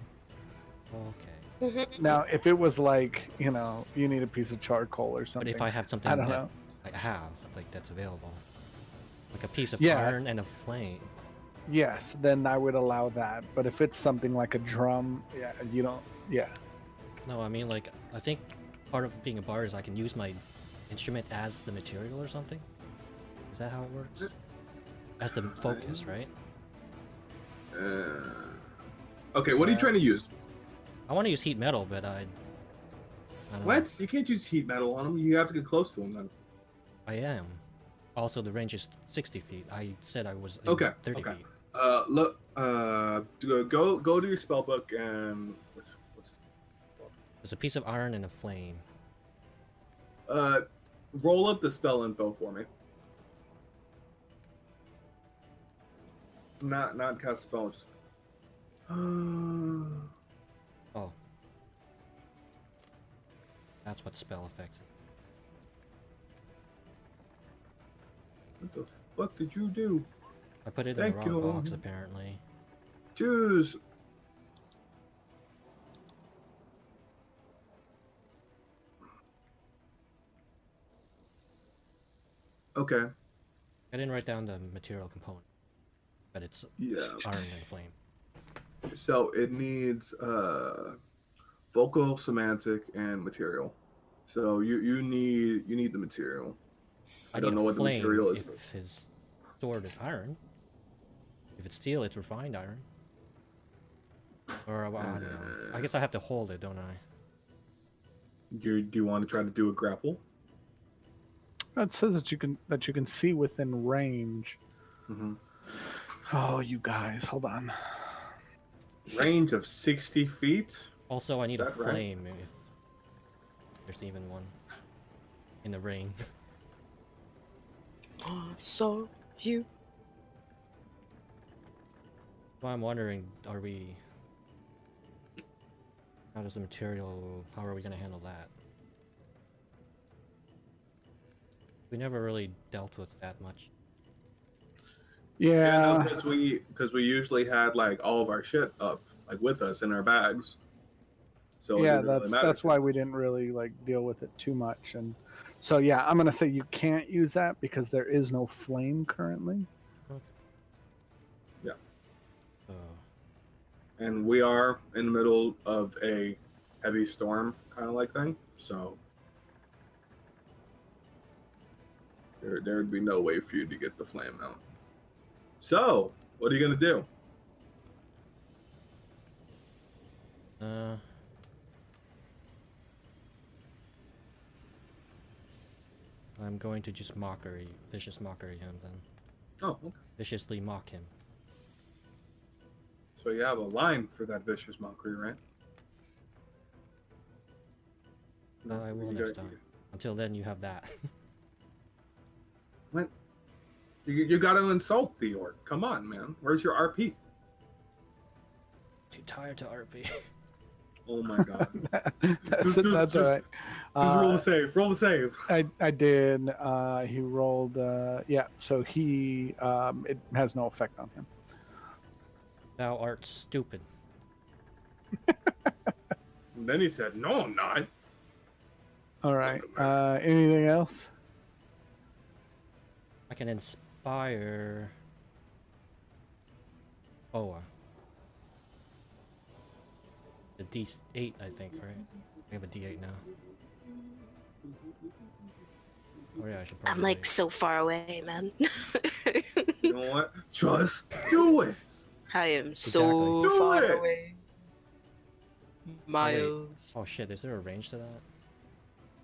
Okay. Now, if it was like, you need a piece of charcoal or But something. if I have something I don't that know. I have, like, that's available. Like a piece of Yeah. iron and a flame. Yes, then I would allow that. But if it's something like a drum, yeah, you don't. Yeah. No, I mean, like, I think part of being a bard is I can use my instrument as the material or something? Is that how it works? As the focus, right? Okay, what are you trying to use? I want to use heat metal, but I don't know. What? You can't use heat metal on him. You have to get close to him then. I am. Also, the range is 60 feet. I said I was in Okay, 30 okay. feet. Look. Go to your spell book and. There's a piece of iron and a flame. Roll up the spell info for me. Not cast spell. Just. Oh. That's what spell affects. What the fuck did you do? I put it in Thank the wrong you. box, apparently. Choose. Okay. I didn't write down the material component, but it's Yeah. iron and flame. So it needs vocal, semantic, and material. So you need the material. I don't need know a what the flame material is. if his sword is iron. If it's steel, it's refined iron. Or, well, I don't know. I guess I have to hold it, don't I? Do you want to try to do a grapple? It says that you can see within range. Mm-hmm. Oh, you guys, hold on. Range of 60 feet. Also, I need a that right? flame if there's even one in the rain. So you. Well, I'm wondering, are we... How does the material... How are we gonna handle that? We never really dealt with that much. Yeah. Because we usually had like all of our shit up like with us in our bags. So it Yeah, didn't really matter. that's why we didn't really like deal with it too much. And so yeah, I'm gonna say you can't use that because there is no flame currently. Oh. And we are in the middle of a heavy storm kind of like thing. So there would be no way for you to get the flame out. So what are you gonna do? I'm going to just vicious mockery him then. Oh, okay. Viciously mock him. So you have a line for that vicious mockery, right? I will You next got- time. Until then, you have that. What? You got to insult the orc. Come on, man. Where's your RP? Too tired to RP. Oh my god. That's all right. Just roll the save. Roll the save. I did. He rolled. Yeah. So he. It has no effect on him. Thou art stupid. And then he said, "No, I'm not." All right. Anything else? I can inspire Boa. The D8, I think, right? We have a D8 now. Oh yeah, I should probably. I'm like so far away, man. You know what? Just do it. I am so Exactly. far Do it. away. Miles. Oh shit, is there a range to that?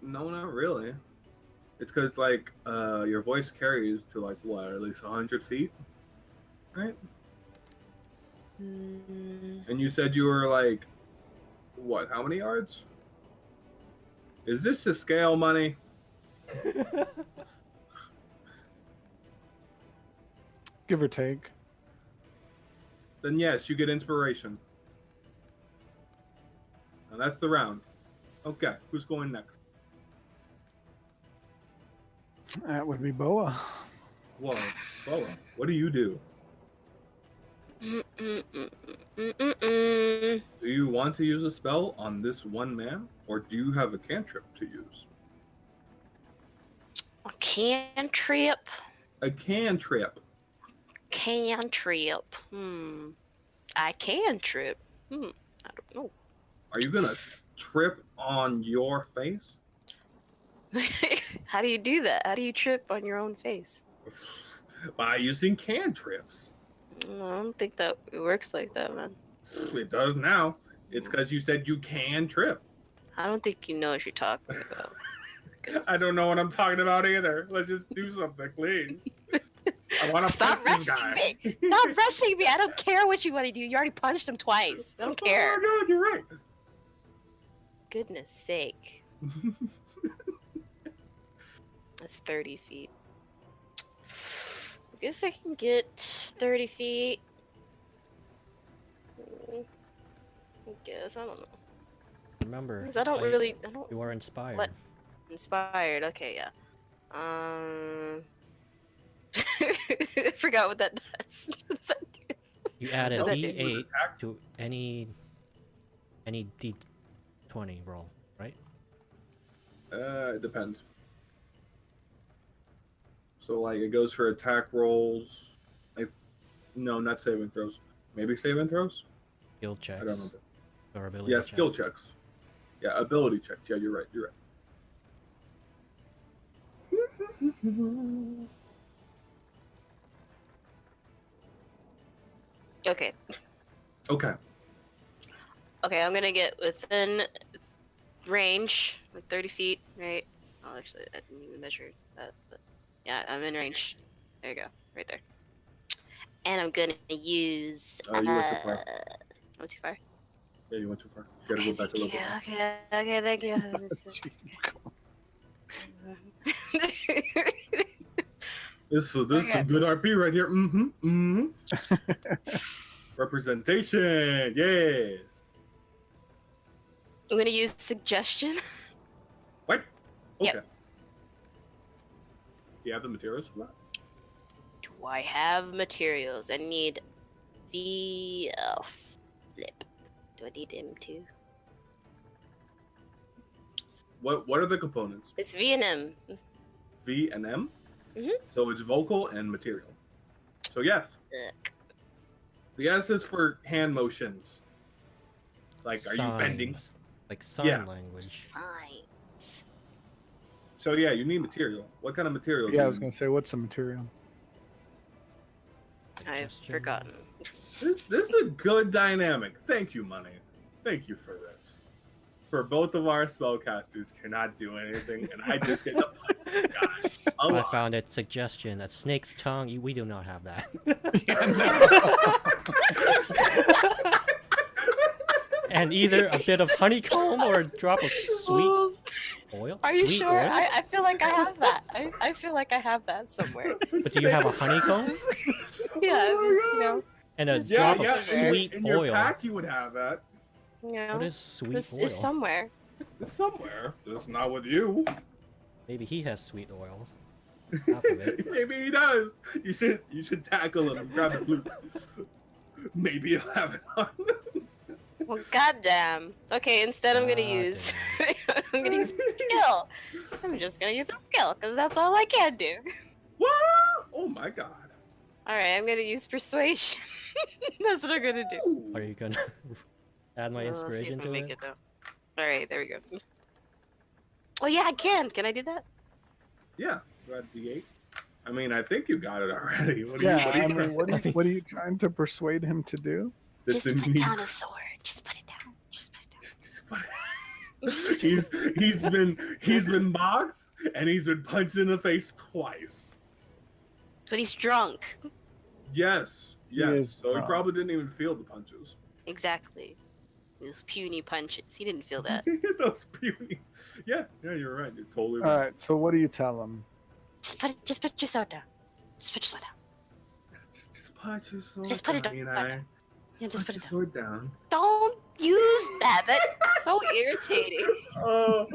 No, not really. It's because like your voice carries to like what, at least 100 feet, right? And you said you were like, what? How many yards? Is this to scale money? Give or take. Then yes, you get inspiration. And that's the round. Okay, who's going next? That would be Boa. Whoa, Boa, what do you do? Do you want to use a spell on this one man, or do you have a cantrip to use? A cantrip. A cantrip. Cantrip. I cantrip. I don't know. Are you gonna trip on your face? How do you do that? How do you trip on your own face? By using cantrips. I don't think that it works like that, man. It does now. It's because you said you can trip. I don't think you know what you're talking about. I don't know what I'm talking about either. Let's just do something, please. I want to Stop punch this rushing guy. me! Stop rushing me! I don't care what you want to do. You already punched him twice. I don't care. Oh my god, you're right. Goodness sake. That's 30 feet. I guess I can get 30 feet. I guess, I don't know. Remember, 'Cause I don't really, You are inspired. What? Inspired, okay, yeah. I forgot what that does. What does that do? You add a Does that do- D8 to any D20 roll, right? It depends. So like it goes for attack rolls. No, not saving throws. Maybe saving throws? Skill checks. I don't remember. Or ability Yeah, checks. skill checks. Yeah, ability checks. Yeah, you're right. You're right. Okay. Okay. Okay, I'm gonna get within range, like 30 feet, right? Oh, actually, I didn't even measure that, but yeah, I'm in range. There you go, right there. And I'm gonna use. Oh, you went too far. I went too far. Yeah, you went too far. You gotta go back a little bit. Okay, thank you. This is some good RP right here. Representation, yes. I'm gonna use suggestion. What? Okay. Yep. Do you have the materials for that? Do I have materials? I need the flip. Do I need him too? What are the components? It's V and M. V and M? Mhm. So it's vocal and material. So yes. Ugh. The S is for hand motions. Like, are you bending? Signs. Like sign Yeah. language. Signs. So yeah, you need material. What kind of material? Yeah, I do was you gonna say, what's the material? I've Suggestion. forgotten. This is a good dynamic. Thank you, Money. Thank you for this. For both of our spellcasters cannot do anything, and I just get to punch the guy. I found it. Suggestion. That snake's tongue. We do not have that. And either a bit of honeycomb or a drop of sweet oil. Are you Sweet sure? oil? I feel like I have that. I feel like I have that somewhere. But do you have a honeycomb? Yeah, Oh it's just, my God. And a Yeah, drop yeah. of sweet in your oil. pack, you would have that. you know, What is sweet this oil? is somewhere. It's somewhere. Just not with you. Maybe he has sweet oil. Half of it. Maybe he does. You should tackle him and grab his loot. Maybe he'll have it on. Well, goddamn. Okay, instead I'm gonna use. I'm gonna use a skill. I'm just gonna use a skill because that's all I can do. What? Oh my God. All right, I'm gonna use persuasion. That's what I'm gonna do. Ooh. Are you gonna add my Let's see if inspiration I to make it? though. All right, there we go. Oh yeah, I can. Can I do that? Yeah. Go ahead, D8. I mean, I think you got it already. What Yeah, what I mean, what are you trying to persuade him to do? Just put indeed- down a sword. Just put it down. Just put it down. Just put it- he's been mocked and he's been punched in the face twice. But he's drunk. Yes. Yes. is So he drunk. probably didn't even feel the punches. Exactly. Those puny punches. He didn't feel that. Those puny. Yeah, you're right. You're totally All right. right. So what do you tell him? Just put your sword down. Just put your sword down. Just punch your sword Just put it down, down. Eli. Yeah, just put punch it your sword down. Don't use that. That's so irritating. Oh,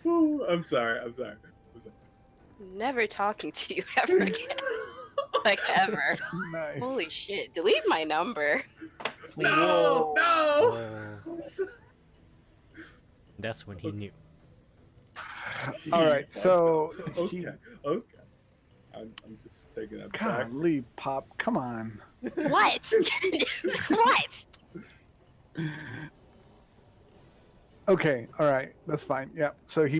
ooh, I'm sorry. I'm sorry. Never talking to you ever again. Like ever. Nice. Holy shit. Delete my number. No, no. Oh, that's when he knew. All right. So he, Okay. Okay. I'm just taking that back. golly, Pop, come on. What? What? Okay. All right. That's fine. Yeah. So he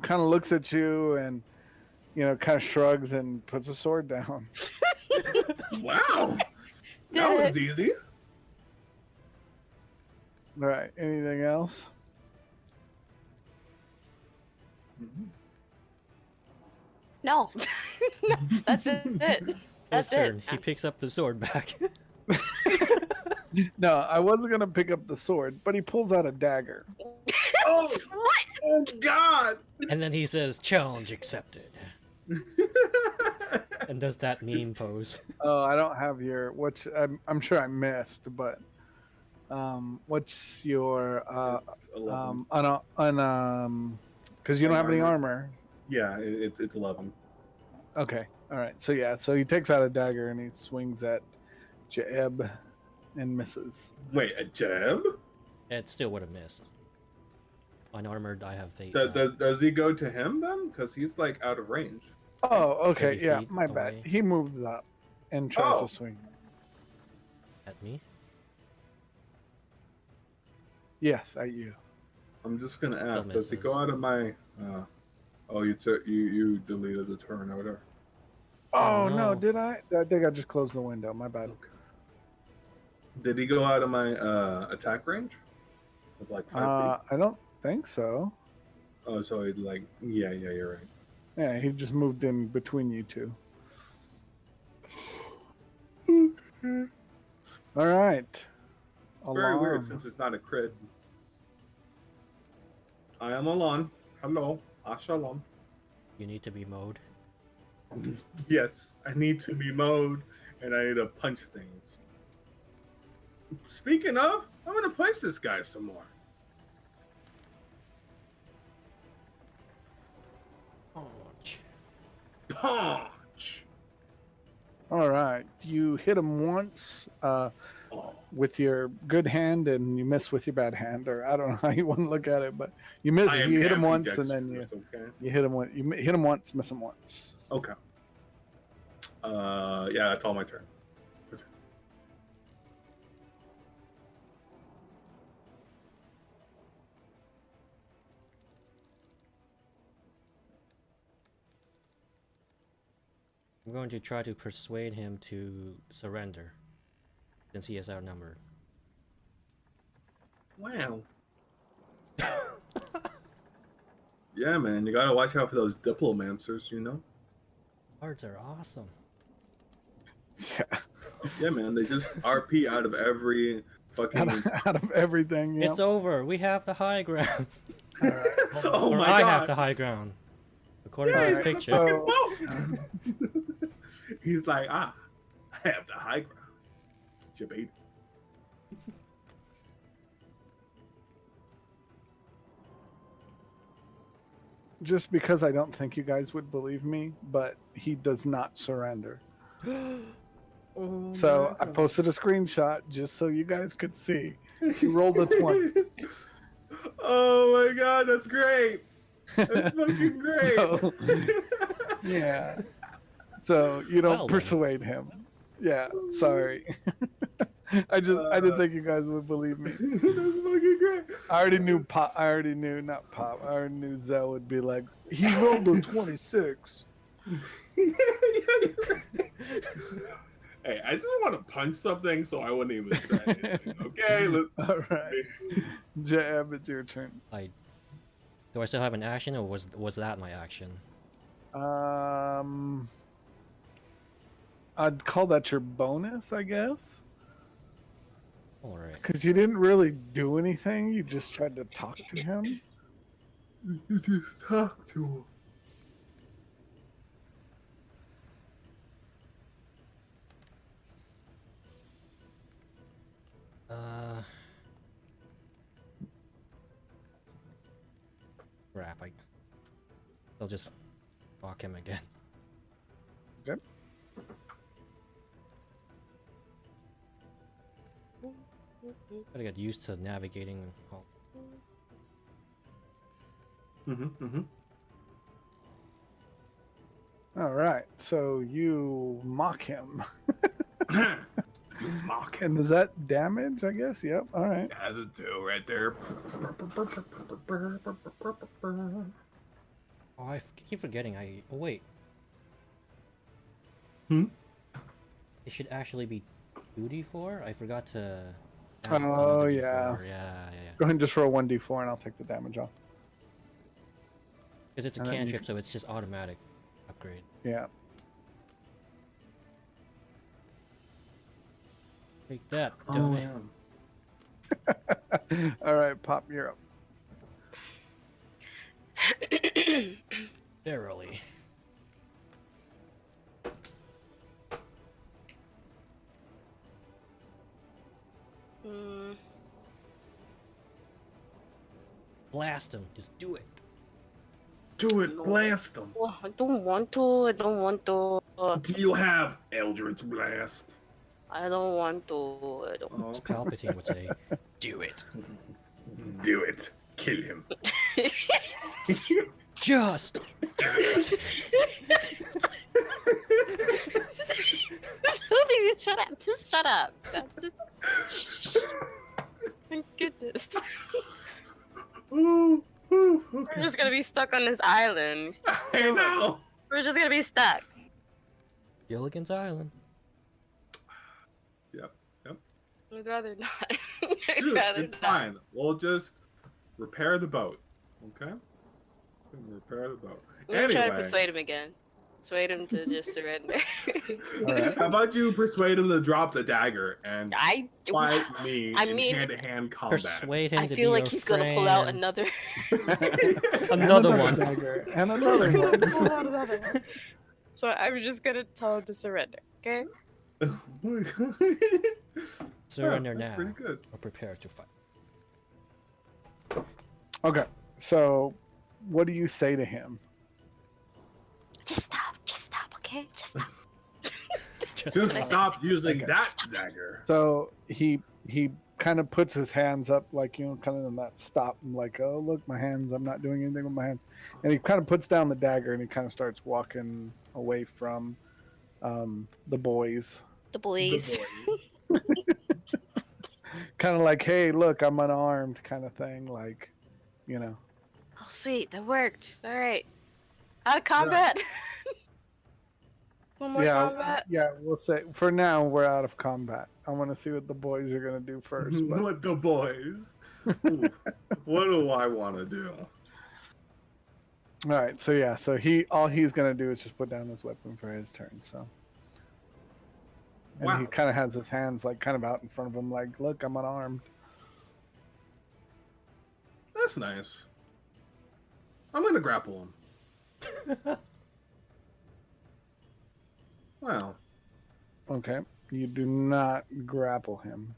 kind of looks at you and kind of shrugs and puts a sword down. Wow. That was easy. All right. Anything else? No. No, that's it. His That's turn. it. He picks up the sword back. No, I wasn't gonna pick up the sword, but he pulls out a dagger. Oh, What? oh God. And then he says, "Challenge accepted." And does that meme pose. Oh, I don't have your. I'm sure I missed, but what's your It's 11. because you don't have any Armor. armor. Yeah, it's 11. Okay, all right. So yeah, so he takes out a dagger and he swings at Jeb and misses. Wait, a jab? It still would have missed. Unarmored, I have a. Does he go to him then? Because he's like out of range. Oh, okay. 30 Yeah, feet my away. bad. He moves up and tries Oh. to swing. At me. Yes, at you. I'm just gonna ask. Still Does he go misses. out of my? Oh, you deleted the turn or whatever. Oh no. no, did I? I think I just closed the window. My bad. Did he go out of my attack range? With like 5 feet. I don't think so. Oh, so he like yeah, you're right. Yeah, he just moved in between you two. All right. Very weird Alarm. since it's not a crit. I am Alon. Hello. Ashalom. You need to be mowed. Yes, I need to be mowed and I need to punch things. Speaking of, I'm gonna punch this guy some more. Ouch. Punch! All right. You hit him once Oh. with your good hand, and you miss with your bad hand, or I don't know how you want to look at it, but you miss. I am You hit him once, and then ambidextrous, okay? you hit him. You hit him once, miss him once. Okay. Yeah, that's all my turn. I'm going to try to persuade him to surrender, since he is outnumbered. Wow. Yeah, man, you gotta watch out for those diplomancers, you know? Cards are awesome. Yeah. Yeah, man, they just RP out of every fucking. Out of everything. Yeah. It's over. We have the high ground. All right. Hold on. Oh Or my I god. have the high ground. According to Yeah, this he's picture. so- He's like, I have the high ground. Jebaited. Just because I don't think you guys would believe me, but he does not surrender. Oh So I my God. posted a screenshot just so you guys could see. He rolled a 20. Oh my god, that's great. That's fucking great. So, yeah. So you don't Well then. persuade him. Yeah, sorry. I didn't think you guys would believe me. That's fucking great. I already knew not Pop. I already knew Zell would be like, he rolled a 26. Hey, I just want to punch something, so I wouldn't even say anything. Okay, All right. Jab, it's your turn. Do I still have an action, or was that my action? I'd call that your bonus, I guess. All right. Because you didn't really do anything. You just tried to talk to him. You just talk to him. Crap. I'll just fuck him again. Okay. Gotta get used to navigating. All right. So you mock him. You mock him. And is that damage, I guess? Yep. All right. That's a 2 right there. Oh, I keep forgetting. Oh wait. Hmm? It should actually be 2d4. I forgot to. Oh, add on the yeah. D4. Yeah. Go ahead and just roll 1d4 and I'll take the damage off. Because it's a And then you cantrip, so it's just automatic upgrade. Yeah. Take that, Oh, dummy. man. All right, Pop, you're up. Verily. Blast him. Just do it. Do it, blast him. Oh, I don't want to. I don't want to. Do you have Eldritch Blast? I don't want to. I don't. As Palpatine would say, do it. Do it. Kill him. Just do it. Shut up. Just shut up. That's just... Thank goodness. Ooh, ooh, We're okay. just gonna be stuck on this island. I know. We're just gonna be stuck. Gilligan's Island. Yep. I'd rather not. I'd Dude, rather it's not. fine. We'll just repair the boat. Okay? Repair the boat. I'm gonna try to Anyway. persuade him again. Persuade him to just surrender. All right. How about you persuade him to drop the dagger and I do. fight me I in mean- hand-to-hand combat? Persuade him I to feel be like your he's gonna pull out friend. another. Another one. Dagger. And another He's gonna one. pull out another one. So I'm just gonna tell him to surrender. Okay. Surrender That's now, pretty good. or prepare to fight. Okay. So, what do you say to him? Just stop. Just stop. Okay. Just stop. Just stop using Okay. that dagger. So he kind of puts his hands up, like, you know, kind of in that stop, and like, oh look, my hands, I'm not doing anything with my hands. And he kind of puts down the dagger and he kind of starts walking away from the boys. The boys. Kind of like, hey, look, I'm unarmed, kind of thing, like, you know. Oh, sweet. That worked. All right. Out of combat. One more Yeah, combat. yeah. We'll say for now we're out of combat. I want to see what the boys are gonna do first. But What the boys? Ooh, what do I want to do? all right, so yeah, so all he's gonna do is just put down his weapon for his turn. So, and Wow. he kind of has his hands like kind of out in front of him, like, look, I'm unarmed. That's nice. I'm gonna grapple him. Wow. Okay, you do not grapple him.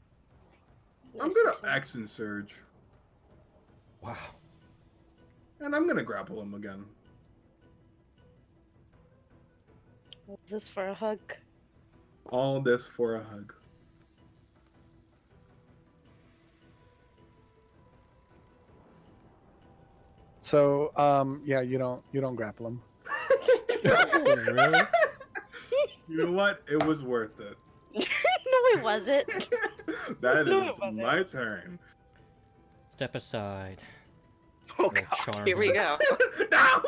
I'm Nice gonna turn. action surge, Wow. and I'm gonna grapple him again. All this for a hug. All this for a hug. So, yeah, you don't grapple him. Really? You know what? It was worth it. No, it wasn't. That No, is it wasn't. my turn. Step aside. Oh Oh, god, charm. here we go. No!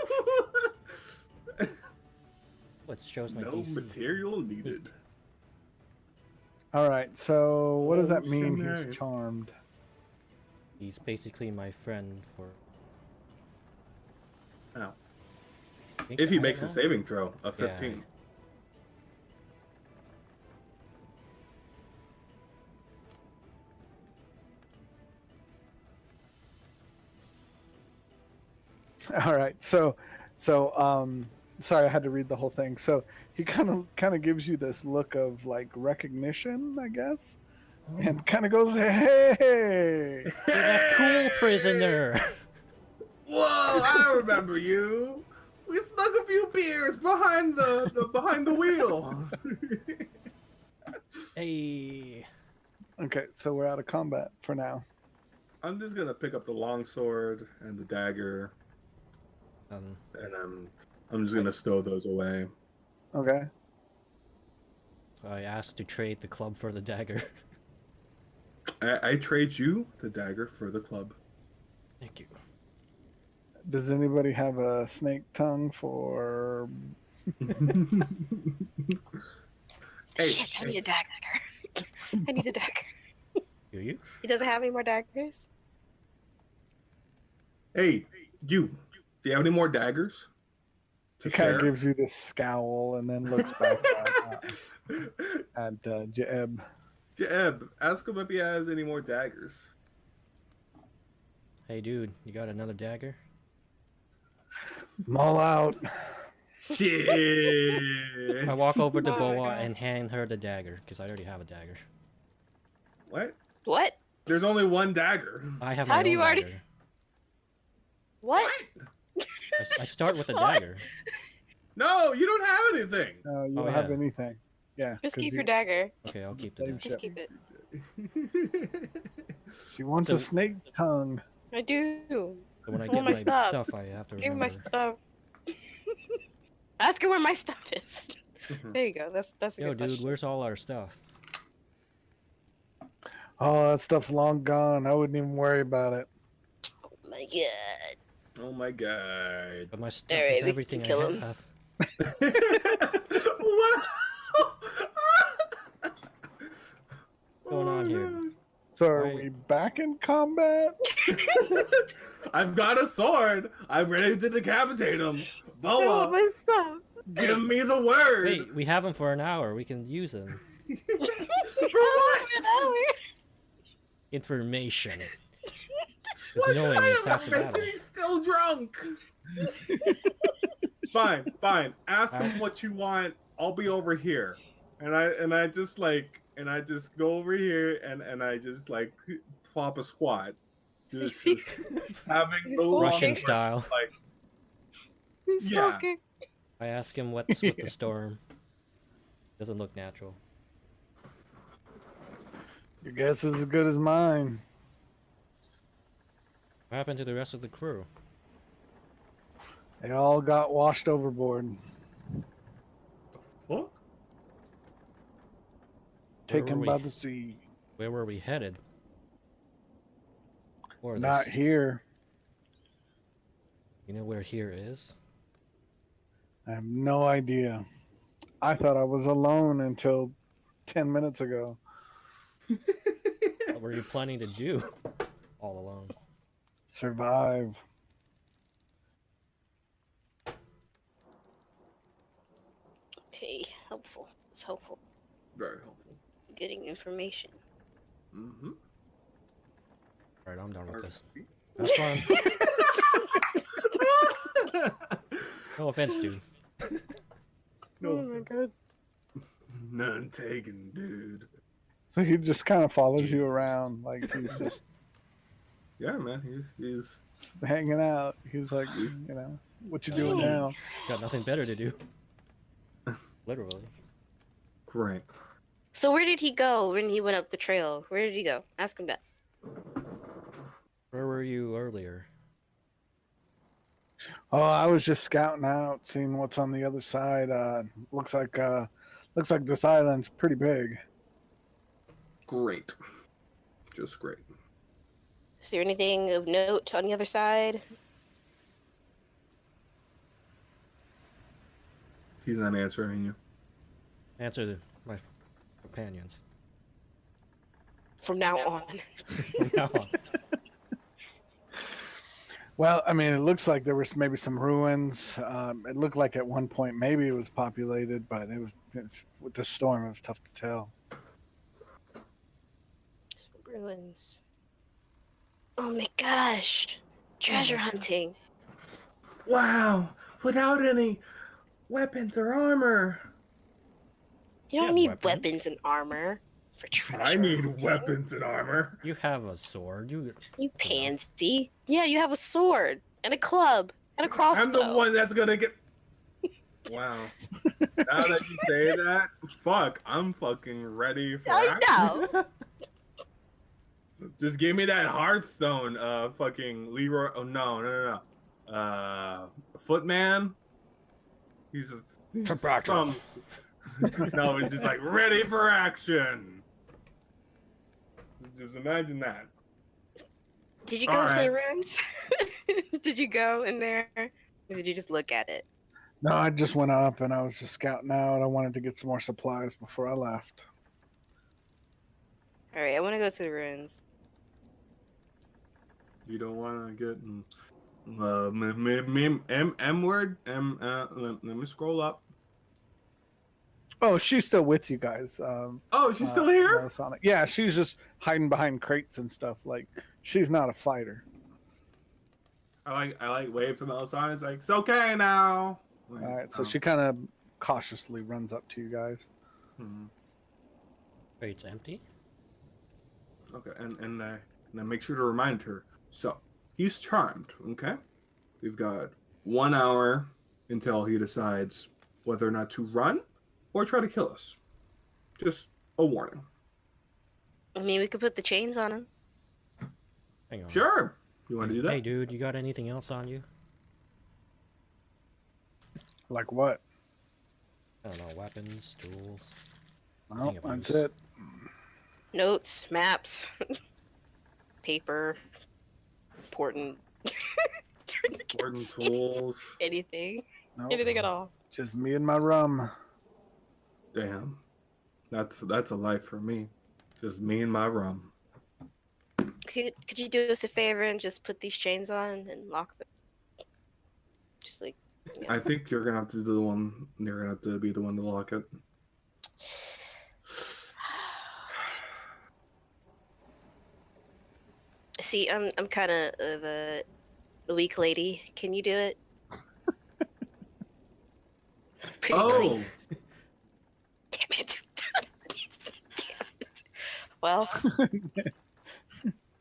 What shows my No DC? material needed. All right, so what does Oh, that mean? shit. He's charmed. He's basically my friend for. Ow. I think- If he I don't makes a know. saving throw of Yeah. 15. All right, so, sorry, I had to read the whole thing. So he kind of gives you this look of like recognition, I guess, and kind of goes, "Hey!" You're that cool prisoner. Whoa, I remember you. We snuck a few beers behind the wheel. Hey. Okay, so we're out of combat for now. I'm just gonna pick up the longsword and the dagger, Um, and I'm just gonna stow those away. Okay. I asked to trade the club for the dagger. I trade you the dagger for the club. Thank you. Does anybody have a snake tongue for? Hey, Shit, I need a dagger. I need a dagger. Do you? He doesn't have any more daggers? hey, you. Do you have any more daggers? He To kind share? of gives you this scowl and then looks back at Jeb. Jeb, ask him if he has any more daggers. Hey, dude, you got another dagger? I'm all out. Shit. I walk over to Oh my Boa God. and hand her the dagger because I already have a dagger. What? What? There's only one dagger. I have How my do own you already- dagger. What? I start with a What? dagger. No, you don't have anything. No, you Oh, don't have yeah. anything. Yeah. Just 'cause keep you- your dagger. Okay, I'll keep the Same dagger. Just shit. keep it. She wants So- a snake tongue. I do. So when I I get want my my stuff. stuff, I have to Give me my remember. stuff. Ask her where my stuff is. There you go. That's a Yo, good dude, question. where's all our stuff? Oh, that stuff's long gone. I wouldn't even worry about it. Oh my god. Oh my god. But my stuff Alright, is we can everything kill I him. have. What? What's going on here? So are Right. we back in combat? I've got a sword. I'm ready to decapitate him. Oh, Boa, my stuff. give me the word. Wait, we have them for an hour. We can use them. For what? Information. What Because knowing kind is of half the information? battle. He's still drunk. Fine. Ask him what you want. I'll be over here. And I just go over here and I just like plop a squat. Just having He's the so Russian long- style. Like, He's Yeah. sulking. I ask him what's with the storm. Doesn't look natural. Your guess is as good as mine. What happened to the rest of the crew? They all got washed overboard, what? taken were by we? the sea. Where were we headed? Or Not this? here. You know where here is? I have no idea. I thought I was alone until 10 minutes ago. What were you planning to do all alone? Survive. Okay, helpful. It's helpful. Very helpful. Getting information. Mm-hmm. Alright, I'm done with this. Alright. Have fun. No offense, dude. Oh my god. None taken, dude. So he just kind of follows you around, like he's just Yeah, man. He's hanging out. He's like, what you doing now? Got nothing better to do. Literally. great. So where did he go when he went up the trail? Where did he go? Ask him that. Where were you earlier? Oh, I was just scouting out, seeing what's on the other side. Looks like this island's pretty big. Great. Just great. Is there anything of note on the other side? He's not answering you. Answer my companions. From now on. From now on. Well, I mean, it looks like there was maybe some ruins. It looked like at one point maybe it was populated, but with the storm, it was tough to tell. Some ruins. Oh my gosh. Treasure hunting. Wow! Without any weapons or armor. You don't have need weapons. weapons and armor for treasure. I need hunting. weapons and armor. You have a sword. You pansy. Yeah, you have a sword and a club and a crossbow. I'm the one that's gonna get. Wow. Now that you say that, fuck, I'm fucking ready for I action. know. Just give me that Hearthstone, fucking Leroy. Oh no. Footman. He's some. No, he's just like ready for action. Just imagine that. Did you go All to right. the ruins? Did you go in there? Or did you just look at it? No, I just went up and I was just scouting out. I wanted to get some more supplies before I left. All right, I want to go to the ruins. You don't want to get M word. Let me scroll up. Oh, she's still with you guys. Oh, she's still here. Melisonic. Yeah, she's just hiding behind crates and stuff. Like she's not a fighter. I like wave to Melisonic. It's like it's okay now. All right, so she kind of cautiously runs up to you guys. Wait, it's empty? Okay, and then make sure to remind her. So he's charmed. Okay, we've got 1 hour until he decides whether or not to run or try to kill us. Just a warning. I mean, we could put the chains on him. Hang on. Sure. You want to do that? Hey, dude, you got anything else on you? Like what? I don't know, weapons, tools. No, Nothing of that's use. it. Notes, maps, paper, important. Important tools. Anything. Nope. Anything at all. Just me and my rum. Damn. That's a life for me. Just me and my rum. Could you do us a favor and just put these chains on and lock them? Just like. Yeah. I think you're gonna have to do the one. You're gonna have to be the one to lock it. See, I'm kind of a weak lady. Can you do it? Pretty clean. Damn it. Damn it. Well,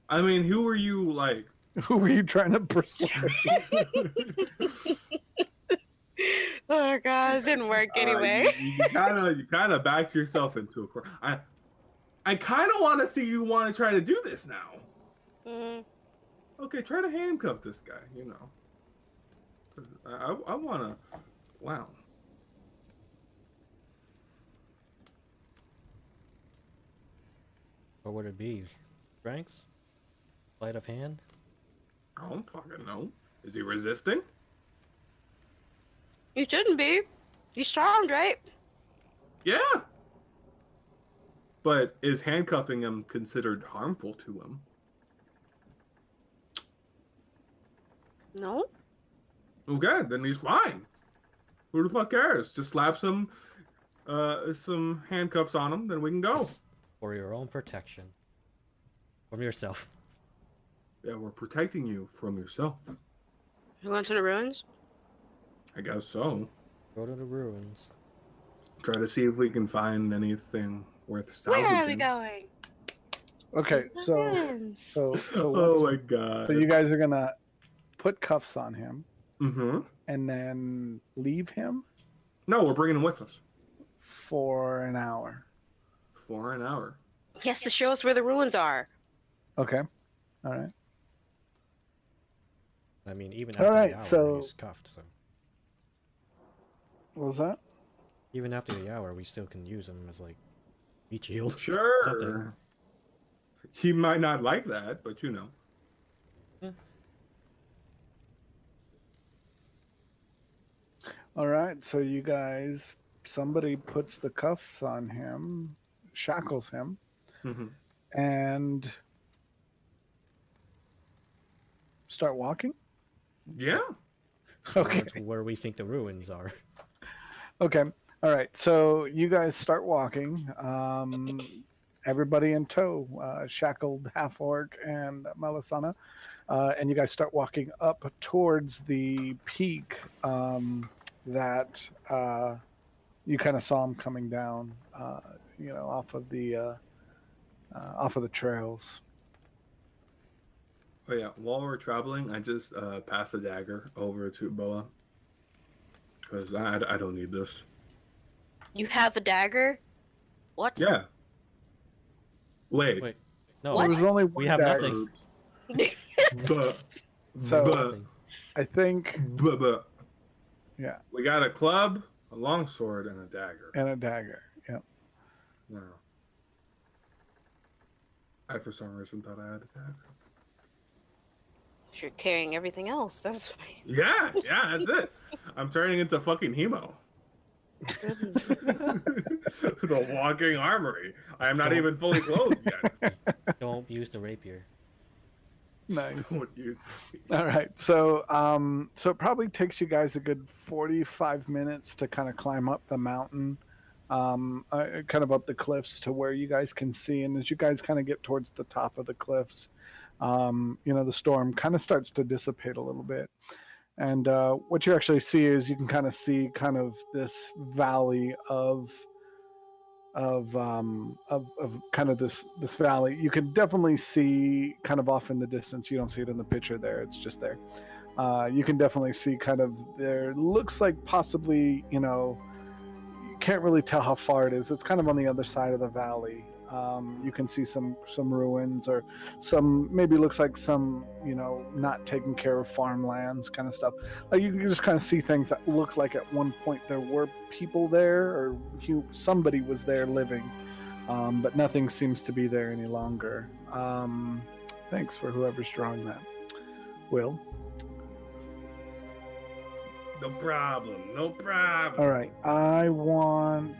I mean, who were you like? Who were you trying to persuade? oh god, it didn't work anyway. You kind of backed yourself into a corner. I kind of want to see you want to try to do this now. Okay, try to handcuff this guy. You know, I want to. Wow. What would it be? Strength? Sleight of hand? I don't fucking know. Is he resisting? You shouldn't be. He's charmed, right? Yeah. But is handcuffing him considered harmful to him? No? Okay, then he's fine. Who the fuck cares? Just slap some handcuffs on him, then we can go. It's for your own protection. From yourself. Yeah, we're protecting you from yourself. You going to the ruins? I guess so. Go to the ruins. Try to see if we can find anything worth salvaging. Where are we going? Okay, To the so ruins. so Oh what's, my god. so you guys are gonna put cuffs on him Mm-hmm. and then leave him No, we're bringing him with us for an hour. for an hour. Yes, to show us where the ruins are. Okay. All right. I mean, even All after right, the hour, so- he's cuffed, so... What was that? Even after the hour, we still can use him as, like, meat shield. Sure. Something. He might not like that, but you know. All right, so you guys, somebody puts the cuffs on him, shackles him, Mm-hmm. and start walking. Yeah. Okay. Towards where we think the ruins are. Okay. All right. So you guys start walking. Everybody in tow, shackled half orc and Melisana, and you guys start walking up towards the peak that you kind of saw him coming down. Off of the trails. Oh yeah. While we're traveling, I just pass the dagger over to Boa because I don't need this. You have a dagger? What? Yeah. Wait. Wait. No, What? There was only one We have dagger. nothing. But, So- Nothing. I think, but yeah, we got a club, a longsword, and a dagger. and a dagger. Yeah. No. I for some reason thought I had a dagger. You're carrying everything else. That's why. Yeah, that's it. I'm turning into fucking Hemo. The walking armory. I am not Don't- even fully clothed yet. Don't use the rapier. Nice. Don't use it. All right. So so it probably takes you guys a good 45 minutes to kind of climb up the mountain, kind of up the cliffs to where you guys can see. And as you guys kind of get towards the top of the cliffs, the storm kind of starts to dissipate a little bit. And what you actually see is you can kind of see kind of this valley of kind of this valley. You can definitely see kind of off in the distance. You don't see it in the picture there. It's just there. You can definitely see kind of there. Looks like possibly, you can't really tell how far it is. It's kind of on the other side of the valley. You can see some ruins or some, maybe looks like some, not taken care of farmlands kind of stuff. Like you can just kind of see things that look like at one point there were people there or somebody was there living, but nothing seems to be there any longer. Thanks for whoever's drawing that. Will. No problem. No problem. All right. I want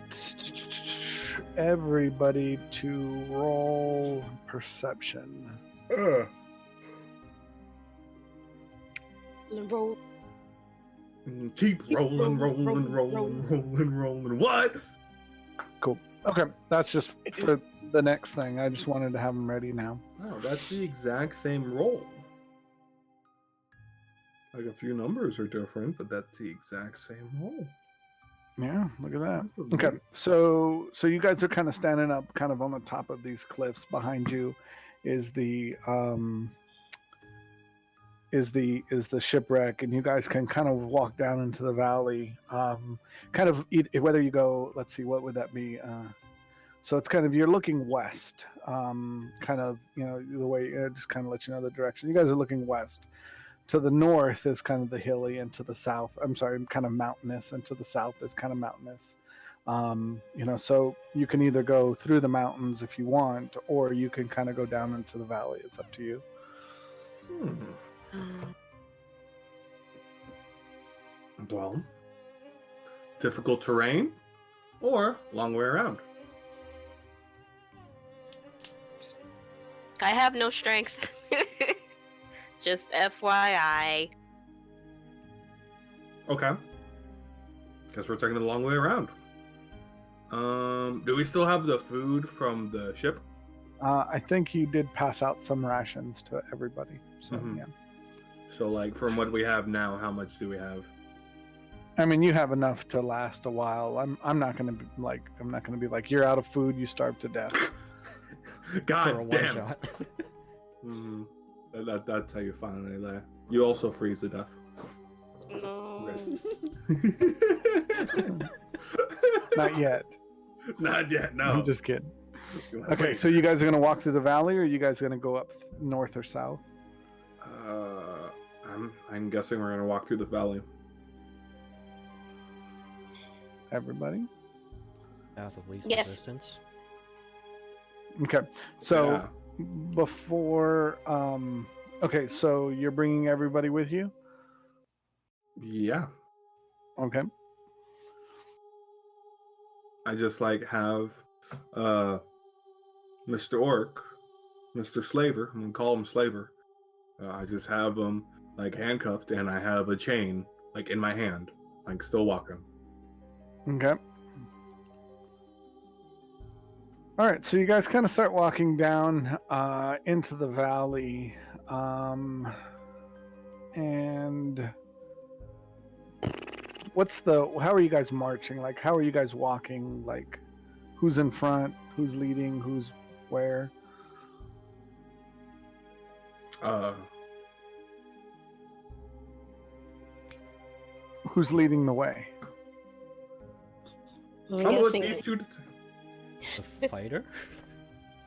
everybody to roll perception. Roll. Keep rolling. What? Cool. Okay. That's just for the next thing. I just wanted to have them ready now. No, that's the exact same roll. Like a few numbers are different, but that's the exact same roll. Yeah, look at that. That's Okay, neat. so you guys are kind of standing up, kind of on the top of these cliffs. Behind you is the shipwreck, and you guys can kind of walk down into the valley. Kind of whether you go, let's see, what would that be? So it's kind of, you're looking west. Kind of, the way, just kind of let you know the direction. You guys are looking west. To the north is kind of the hilly, and to the south, kind of mountainous, and to the south is kind of mountainous. So you can either go through the mountains if you want, or you can kind of go down into the valley. It's up to you. Well, difficult terrain or long way around. I have no strength. Just FYI. Okay. Guess we're taking the long way around. Do we still have the food from the ship? I think you did pass out some rations to everybody. So Mhm. yeah. So, like, from what we have now, how much do we have? I mean, you have enough to last a while. I'm not gonna be like you're out of food, you starve to death. For a God one damn. shot. Mm-hmm. That's how you finally die. You also freeze to death. No. Not yet. Not yet. No. I'm just kidding. You must Okay, wait. so you guys are gonna walk through the valley, or are you guys gonna go up north or south? I'm guessing we're gonna walk through the valley. Everybody. Path of least Yes. resistance. Okay, so Yeah. before okay, so you're bringing everybody with you. Yeah. Okay. I just like have Mr. Orc, Mr. Slaver. I'm gonna call him Slaver. I just have him like handcuffed, and I have a chain like in my hand, like still walking. Okay. All right, so you guys kind of start walking down into the valley, and how are you guys marching? Like, how are you guys walking? Like, who's in front? Who's leading? Who's where? Who's leading the way? I'm I'm gonna let guessing. these two. The fighter?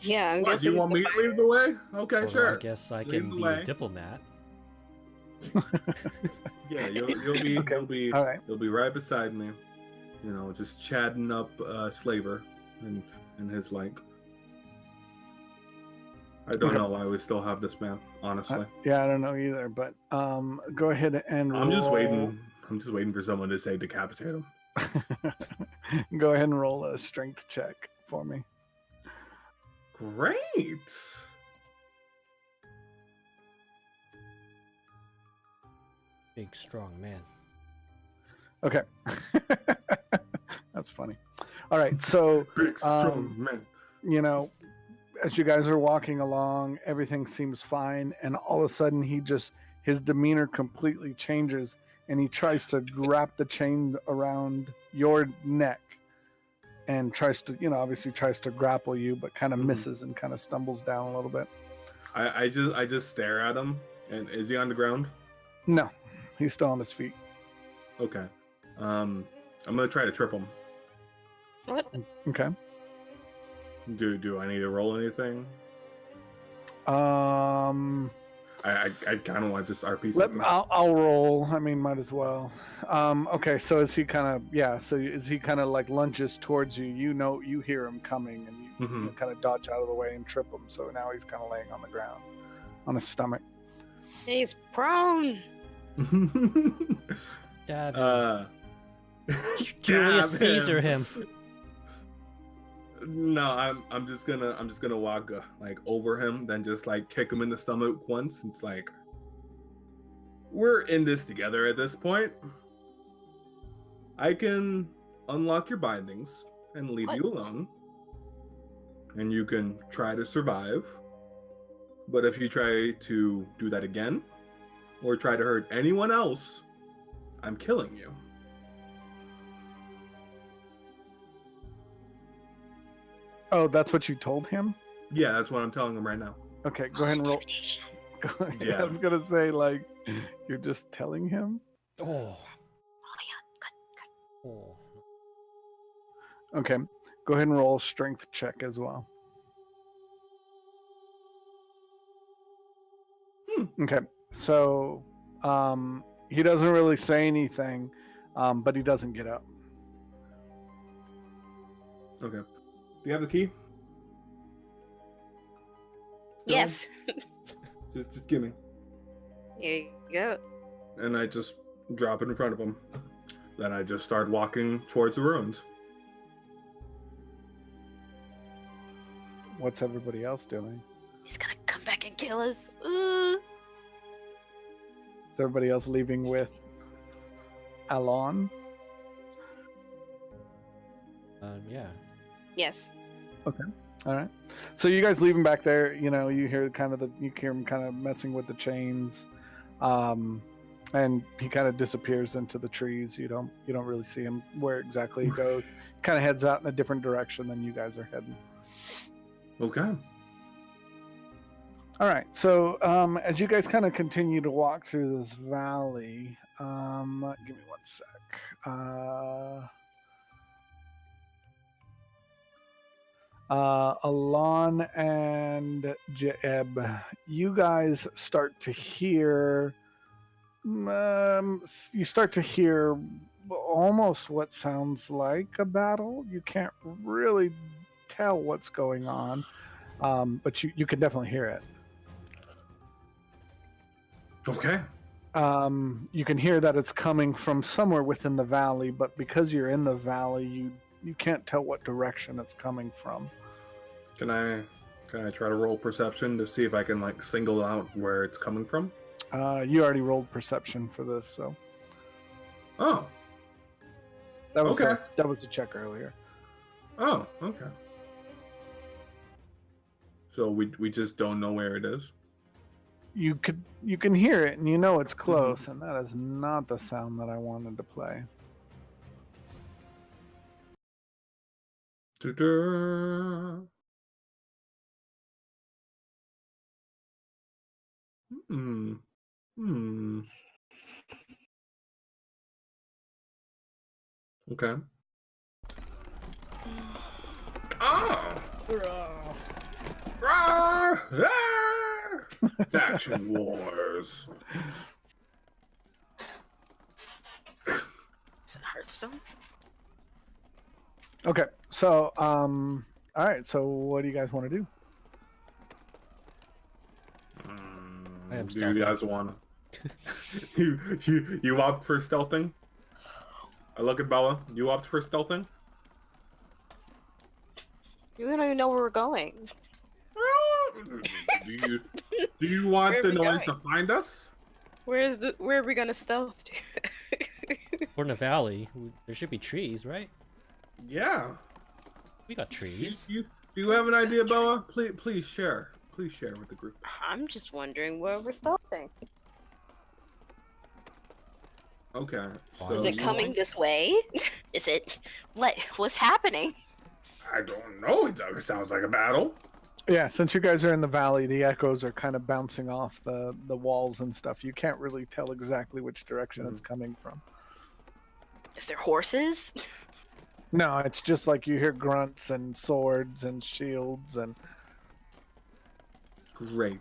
Yeah, I'm What, do guessing. you want me to lead the way? Okay, Although sure. I guess I Lead can the be way. a diplomat. Yeah, you'll be Okay. you'll be All right. you'll be right beside me. You know, just chatting up Slaver and his like. I don't Okay. know why we still have this man, honestly. Yeah, I don't know either, but go ahead and I'm just roll- waiting. I'm just waiting for someone to say decapitate him. Go ahead and roll a strength check for me. Great. Big, strong man. Okay. That's funny. All right, so Big strong man. you know, as you guys are walking along, everything seems fine, and all of a sudden his demeanor completely changes, and he tries to wrap the chain around your neck and tries to, obviously tries to grapple you, but kind of Mhm. misses and kind of stumbles down a little bit. I just stare at him. And is he on the ground? No, he's still on his feet. Okay. I'm gonna try to trip him. What? Okay. Do I need to roll anything? I kind of want to just RP something. I'll roll. I mean, might as well. Okay, so is he kind of So is he kind of like lunges towards you? You hear him coming, and you kind of dodge out of the way and trip him. So now he's kind of laying on the ground, on his stomach. He's prone. Stab him. Julius Julius Caesar him. No, I'm just gonna walk like over him, then just like kick him in the stomach once. It's like we're in this together at this point. I can unlock your bindings and leave you alone, and you can try to survive. But if you try to do that again, or try to hurt anyone else, I'm killing you. Oh, that's what you told him? Yeah, that's what I'm telling him right now. Okay, go ahead and roll. Yeah. I was gonna say, like, you're just telling him. Oh. yeah, Oh. Okay, go ahead and roll a strength check as well. Okay, so he doesn't really say anything, but he doesn't get up. Okay. Do you have the key? Still? Yes. Just give me. Here you go. And I just drop it in front of him. Then I just start walking towards the ruins. What's everybody else doing? He's gonna come back and kill us. Is everybody else leaving with Alon? Yeah. Yes. All right. So you guys leave him back there. You know, you hear him kind of messing with the chains, and he kind of disappears into the trees. You don't really see him where exactly he goes. Kind of heads out in a different direction than you guys are heading. Okay. All right. So as you guys kind of continue to walk through this valley, give me one sec. Alon and Jeb, you guys start to hear. You start to hear almost what sounds like a battle. You can't really tell what's going on, but you can definitely hear it. Okay. You can hear that it's coming from somewhere within the valley, but because you're in the valley, you can't tell what direction it's coming from. Can I try to roll perception to see if I can like single out where it's coming from? You already rolled perception for this, so Oh. that was Okay. that was a check earlier. Oh. Okay. So we just don't know where it is. You can hear it and you know it's close, and that is not the sound that I wanted to play. Ta-da. Okay. Oh! Faction wars. Is it Hearthstone? Okay, so all right. So what do you guys want to do? I am Do you guys want you opt for stealthing? I look at Bella. You opt for stealthing? We don't even know where we're going. Do you want Where the are we noise going? to find us? Where are we gonna stealth to? We're in a valley. There should be trees, right? Yeah. We got trees. Do you have an idea, Bella? Please share. Please share with the group. I'm just wondering where we're stealthing. Okay. Is So Is it coming this way? Is it what's happening? I don't know. It sounds like a battle. Yeah, since you guys are in the valley, the echoes are kind of bouncing off the walls and stuff. You can't really tell exactly which direction it's coming from. Is there horses? No, it's just like you hear grunts and swords and shields and. Great.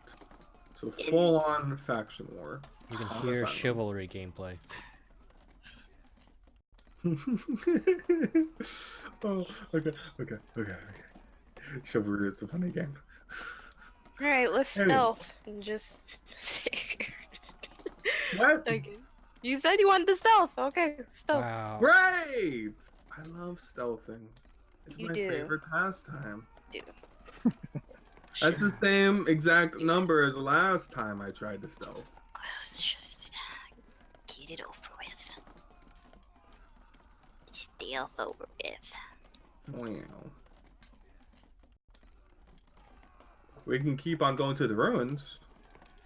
So full on faction war. You can How hear does that chivalry gameplay. Oh, okay. Chivalry is a funny game. All right, let's Anyway. stealth and just. What? Okay. You said you wanted to stealth. Okay, stealth. Wow. Great! I love stealthing. It's You my do. favorite pastime. Do. That's the same exact number as the last time I tried to stealth. Let's just get it over with. Stealth over with. Wow. We can keep on going to the ruins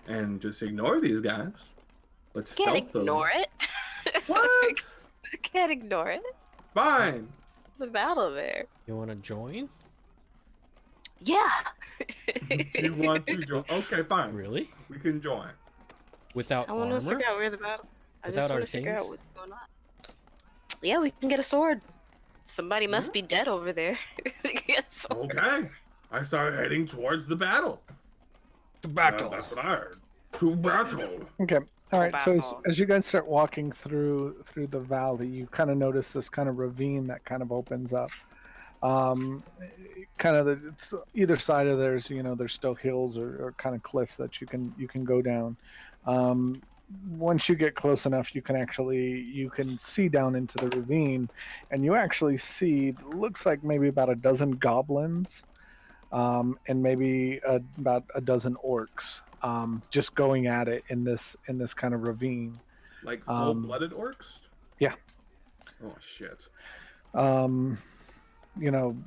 and just ignore these guys. Let's Can't stealth them. ignore it. What? Can't ignore it. Fine. There's a battle there. You want to join? Yeah. You want to join? Okay, fine. Really? We can join. Without I want to armor? figure out where the battle. I Without just our want to figure out things? what's going on. Yeah, we can get a sword. Somebody must be dead over there. Get a sword. Okay. I started heading towards the battle. To That's what I heard. To battle. Okay. All right. So battle. as you guys start walking through the valley, you kind of notice this kind of ravine that kind of opens up. It's either side of there's still hills or kind of cliffs that you can go down. Once you get close enough, you can see down into the ravine, and you actually see looks like maybe about a dozen goblins and maybe about a dozen orcs, just going at it in this kind of ravine. Like full-blooded orcs? Yeah. Oh shit. You know,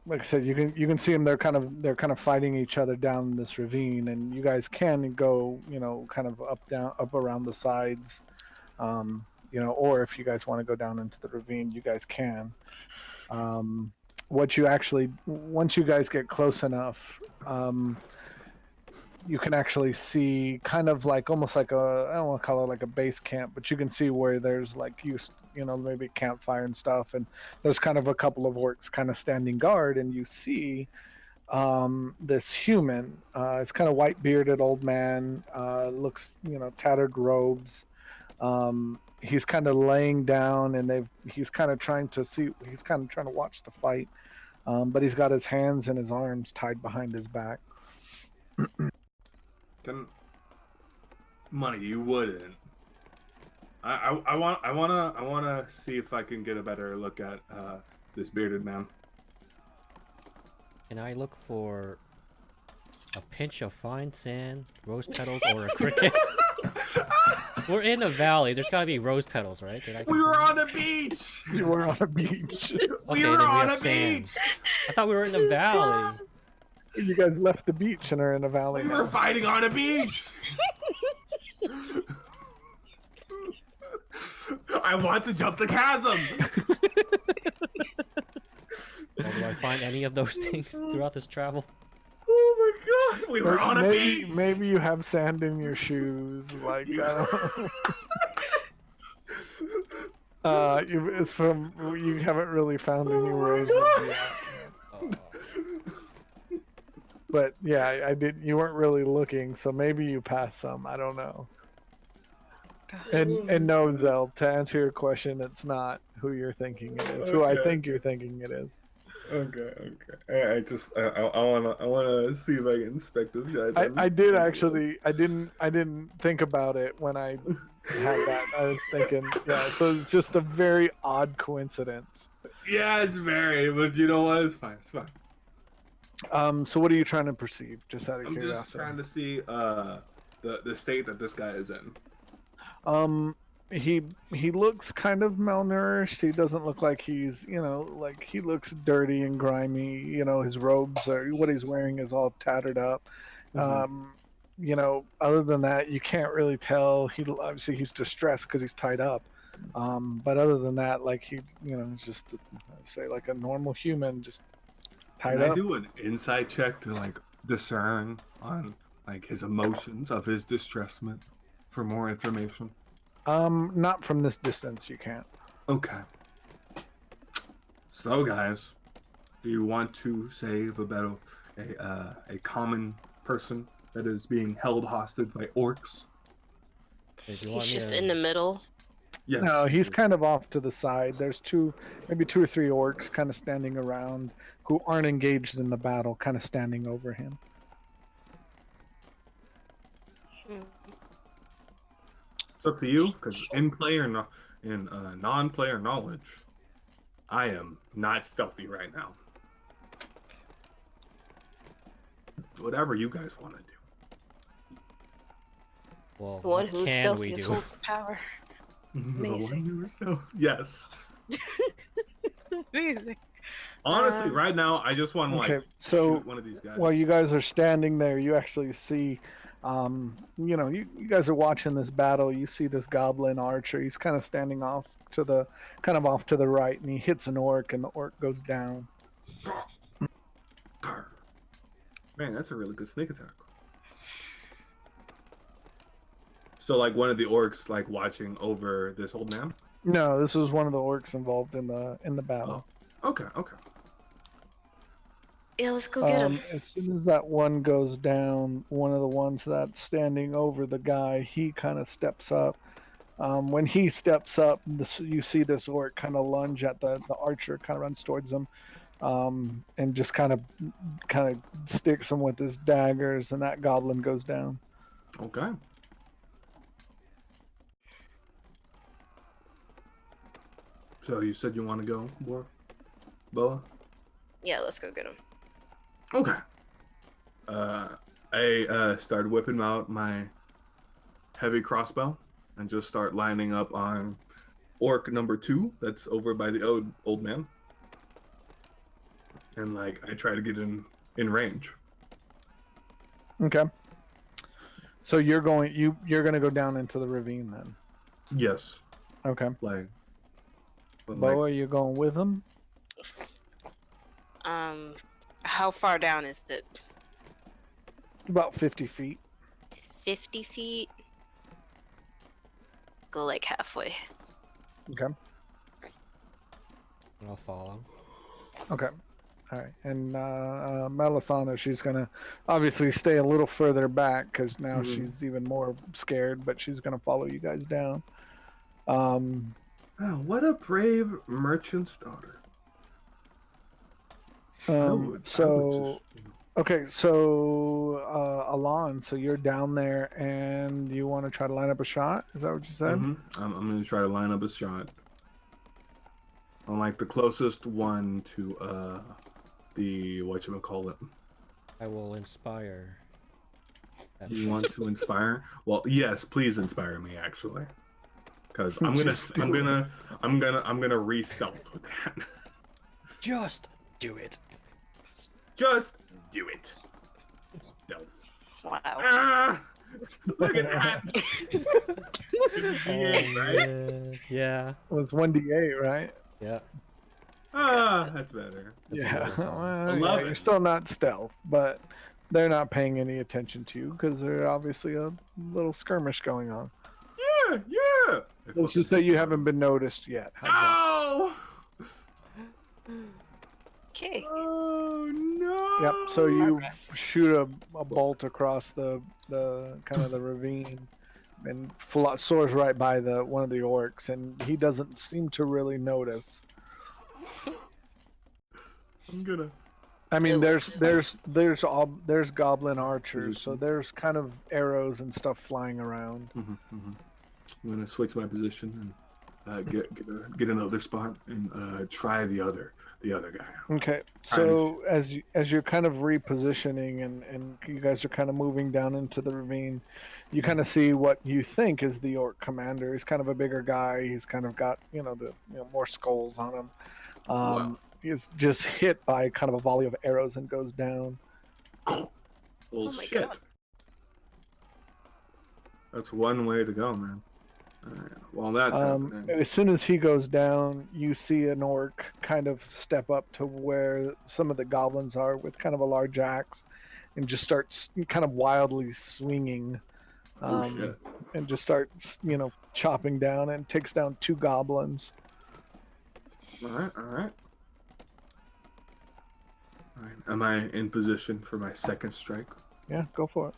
like I said, you can see them. They're kind of fighting each other down this ravine, and you guys can go, kind of up around the sides, or if you guys want to go down into the ravine, you guys can. Once you guys get close enough, you can actually see kind of like almost like I don't want to call it like a base camp, but you can see where there's like maybe campfire and stuff, and there's kind of a couple of orcs kind of standing guard, and you see this human. It's kind of white bearded old man, looks tattered robes. He's kind of laying down, and he's kind of trying to watch the fight, but he's got his hands and his arms tied behind his back. Money, you wouldn't. I wanna see if I can get a better look at this bearded man. Can I look for a pinch of fine sand, rose petals, or a cricket? We're in a valley. There's gotta be rose petals, right? We were on a beach. You were on a beach. We Okay, were then on have a sand. beach. I thought we were in a valley. You guys left the beach and are in a valley We now. were fighting on a beach. I want to jump the chasm. Well, do I find any of those things throughout this travel? Oh my god, we were on a beach. Maybe you have sand in your shoes. Like I don't know. You haven't really found any roses yet. But yeah, I did. You weren't really looking, so maybe you passed some. I don't know. And no, Zell, to answer your question, it's not who you're thinking it is. Who I think you're thinking it is. Okay. I wanna see if I can inspect this guy. I didn't think about it when I had that. I was thinking, yeah. So it's just a very odd coincidence. Yeah, it's very. But you know what? It's fine. It's fine. So what are you trying to perceive? Just out of I'm curiosity. just trying to see the state that this guy is in. He looks kind of malnourished. He doesn't look like he's, like he looks dirty and grimy. His robes what he's wearing is all tattered up. Other than that, you can't really tell. Obviously he's distressed because he's tied up. But other than that, like he's just say like a normal human, just tied Can up. I do an insight check to like discern on like his emotions of his distressment for more information? Not from this distance. You can't. Okay. So, guys, do you want to save a common person that is being held hostage by orcs? He's just in the middle. Yes. No, he's kind of off to the side. There's maybe two or three orcs kind of standing around who aren't engaged in the battle, kind of standing over him. It's up to you, because in non-player knowledge, I am not stealthy right now. Whatever you guys want to do. Well, The one what who's can stealthy we is do? holds the power. Amazing. Yes. Amazing. Honestly, right now, I just want to Okay, like so shoot one of these guys. while you guys are standing there, you actually see, you guys are watching this battle. You see this goblin archer. He's kind of standing off to the right, and he hits an orc, and the orc goes down. Man, that's a really good sneak attack. So, like one of the orcs, like watching over this old man. No, this was one of the orcs involved in the battle. Oh, okay. Yeah, let's go get him. As soon as that one goes down, one of the ones that's standing over the guy, he kind of steps up. When he steps up, you see this orc kind of lunge at the archer, kind of runs towards him, and just kind of sticks him with his daggers, and that goblin goes down. Okay. So you said you want to go, Boa? Yeah, let's go get him. Okay. I started whipping out my heavy crossbow and just start lining up on orc number 2 that's over by the old man. And like I try to get in range. Okay. So you're going to go down into the ravine then. Yes. Okay. Like. Bo, are you going with him? How far down is it? About 50 feet. 50 feet? Go like halfway. Okay. I'll follow. Okay. All right. And Melisana, she's going to obviously stay a little further back because now she's even more scared, but she's going to follow you guys down. Oh, what a brave merchant's daughter. Okay, so Alon, so you're down there and you want to try to line up a shot? Is that what you said? I'm going to try to line up a shot. On like the closest one to the whatchamacallit. I will inspire. You want to inspire? Well, yes, please inspire me actually. Cuz I'm going to re-stealth with that. Just do it. Just do it. Stealth. Wow. Ah! Look at that. Oh, yeah. It was 1d8, right? Yeah. That's better. That's Yeah. really fun. Well, I love you're it. still not stealth, but they're not paying any attention to you because there's obviously a little skirmish going on. Yeah. It's just that you haven't been noticed yet. No! Okay. Oh no! Yep. So you Progress. shoot a bolt across the kind of the ravine, and soars right by one of the orcs, and he doesn't seem to really notice. I'm gonna. I mean, It was- there's goblin archers, so there's kind of arrows and stuff flying around. I'm gonna switch my position and get another spot and try the other guy. Okay, so as you're kind of repositioning and you guys are kind of moving down into the ravine, you kind of see what you think is the orc commander. He's kind of a bigger guy. He's kind of got more skulls on him. Wow. He's just hit by kind of a volley of arrows and goes down. Well, Oh my shit. God. That's one way to go, man. Well, that's happening. As soon as he goes down, you see an orc kind of step up to where some of the goblins are with kind of a large axe and just starts kind of wildly swinging Shit. and just start chopping down and takes down 2 goblins. All right. Am I in position for my second strike? Yeah, go for it.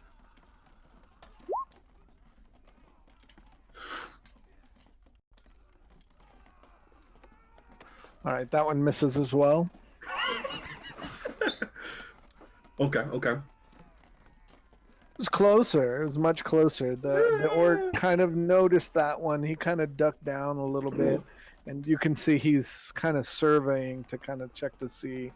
All right, that one misses as well. Okay. It was closer. It was much closer. The orc kind of noticed that one. He kind of ducked down a little bit, and you can see he's kind of surveying to kind of check to see,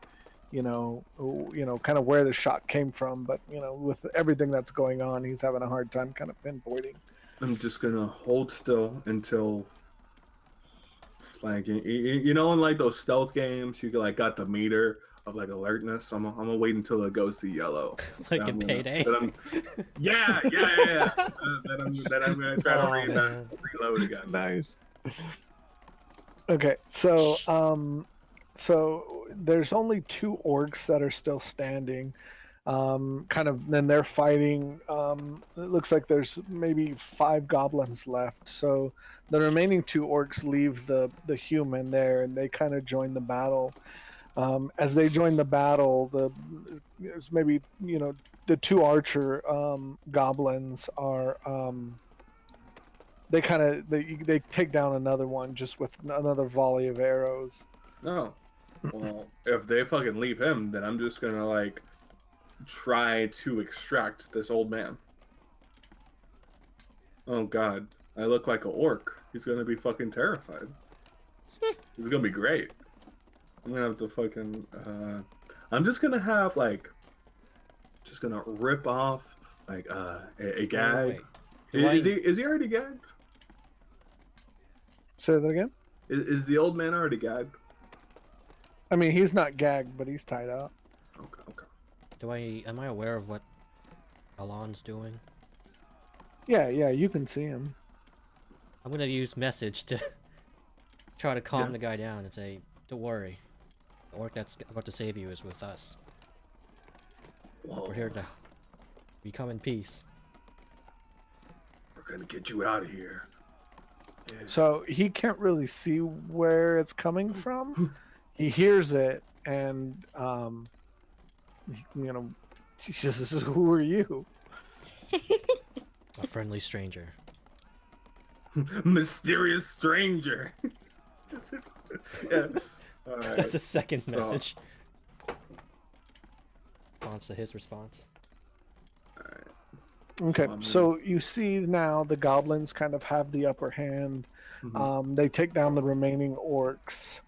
kind of where the shot came from. But with everything that's going on, he's having a hard time kind of pinpointing. I'm just gonna hold still until, like, in like those stealth games, you got the meter of like alertness. I'm gonna wait until it goes to yellow. Like in Payday. Yeah. Then I'm gonna try to reload again. Nice. Okay, so there's only 2 orcs that are still standing. Then they're fighting. It looks like there's maybe 5 goblins left. So the remaining 2 orcs leave the human there, and they kind of join the battle. As they join the battle, there's maybe the 2 archer goblins are they take down another one just with another volley of arrows. No. Well, if they fucking leave him, then I'm just gonna try to extract this old man. Oh god, I look like an orc. He's gonna be fucking terrified. This is gonna be great. I'm gonna have to fucking I'm just gonna have just gonna rip off like a gag. Wait. Do Is he already gagged? Say that again. Is the old man already gagged? I mean, he's not gagged, but he's tied up. Okay. Am I aware of what Alon's doing? Yeah, you can see him. I'm gonna use message to try to calm the guy down and say, "Don't worry, the orc that's about to save you is with us. Whoa. We're here to become in peace." We're gonna get you out of here. Yeah. So he can't really see where it's coming from. He hears it, and you know, he says, "Who are you?" A friendly stranger. Mysterious stranger. Just, yeah. That's a second message. Response to his response. Okay, so you see now the goblins kind of have the upper hand. They take down the remaining orcs.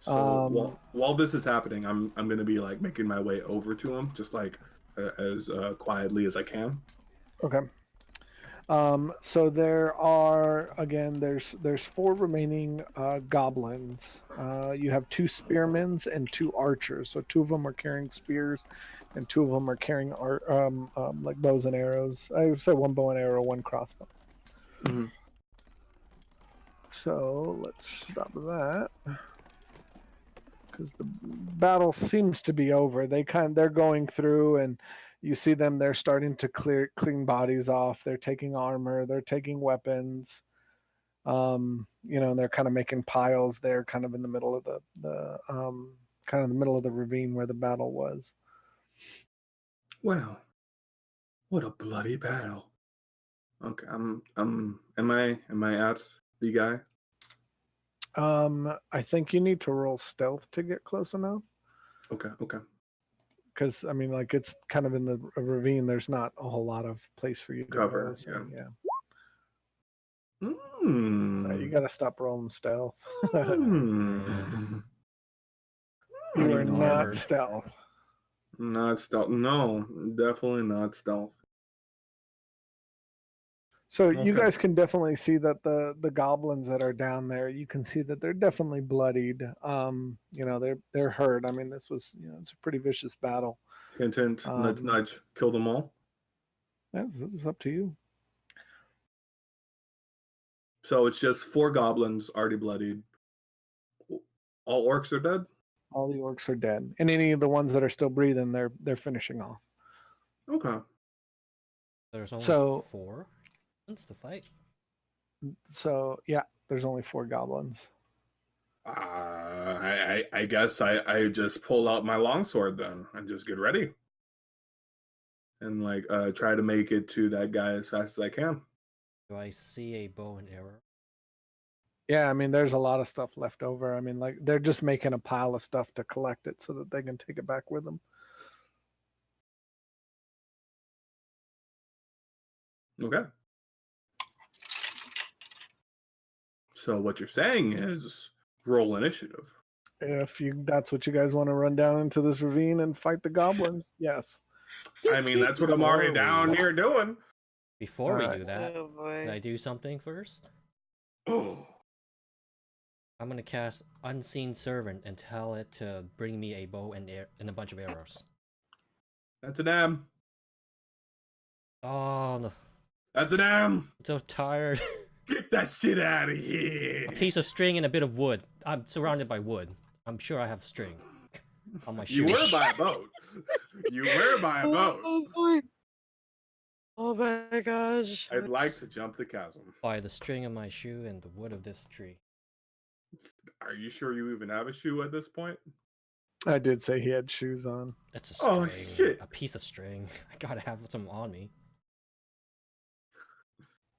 So while this is happening, I'm gonna be like making my way over to him, just like as quietly as I can. Okay. So there are there's 4 remaining goblins. You have 2 spearmen and 2 archers. So 2 of them are carrying spears, and 2 of them are carrying like bows and arrows. I would say 1 bow and arrow, 1 crossbow. Mm-hmm. So let's stop that, because the battle seems to be over. They're going through, and you see them. They're starting to clean bodies off. They're taking armor. They're taking weapons. They're kind of making piles there, kind of in the middle of the ravine where the battle was. Wow, what a bloody battle. Okay, am I at the guy? I think you need to roll stealth to get close enough. Okay. Because I mean, like, it's kind of in the ravine. There's not a whole lot of place for you to Cover. go, so, yeah. You got to stop rolling stealth. You are not stealth. Not stealth. No, definitely not stealth. So you guys can definitely see that the goblins that are down there, you can see that they're definitely bloodied. They're hurt. I mean, this was, it's a pretty vicious battle. Hint, nudge. Kill them all. Yeah, it's up to you. So it's just 4 goblins already bloodied. All orcs are dead? All the orcs are dead. And any of the ones that are still breathing, they're finishing off. Okay. There's only 4 to fight. So yeah, there's only 4 goblins. I guess I just pull out my longsword then and just get ready. And like try to make it to that guy as fast as I can. Do I see a bow and arrow? Yeah, I mean, there's a lot of stuff left over. I mean, like, they're just making a pile of stuff to collect it so that they can take it back with them. Okay. So what you're saying is roll initiative. If that's what you guys want to run down into this ravine and fight the goblins, yes. I mean, that's what I'm already down here doing. Before we do that, can I do something first? Oh. I'm gonna cast Unseen Servant and tell it to bring me a bow and a bunch of arrows. That's an M. Oh no. That's an M. I'm so tired. Get that shit out of here. A piece of string and a bit of wood. I'm surrounded by wood. I'm sure I have string on my shoe. You were by a boat. You were by a boat. Oh my gosh. I'd like to jump the chasm. By the string of my shoe and the wood of this tree. Are you sure you even have a shoe at this point? I did say he had shoes on. That's a string. Oh, shit. A piece of string. I gotta have some on me.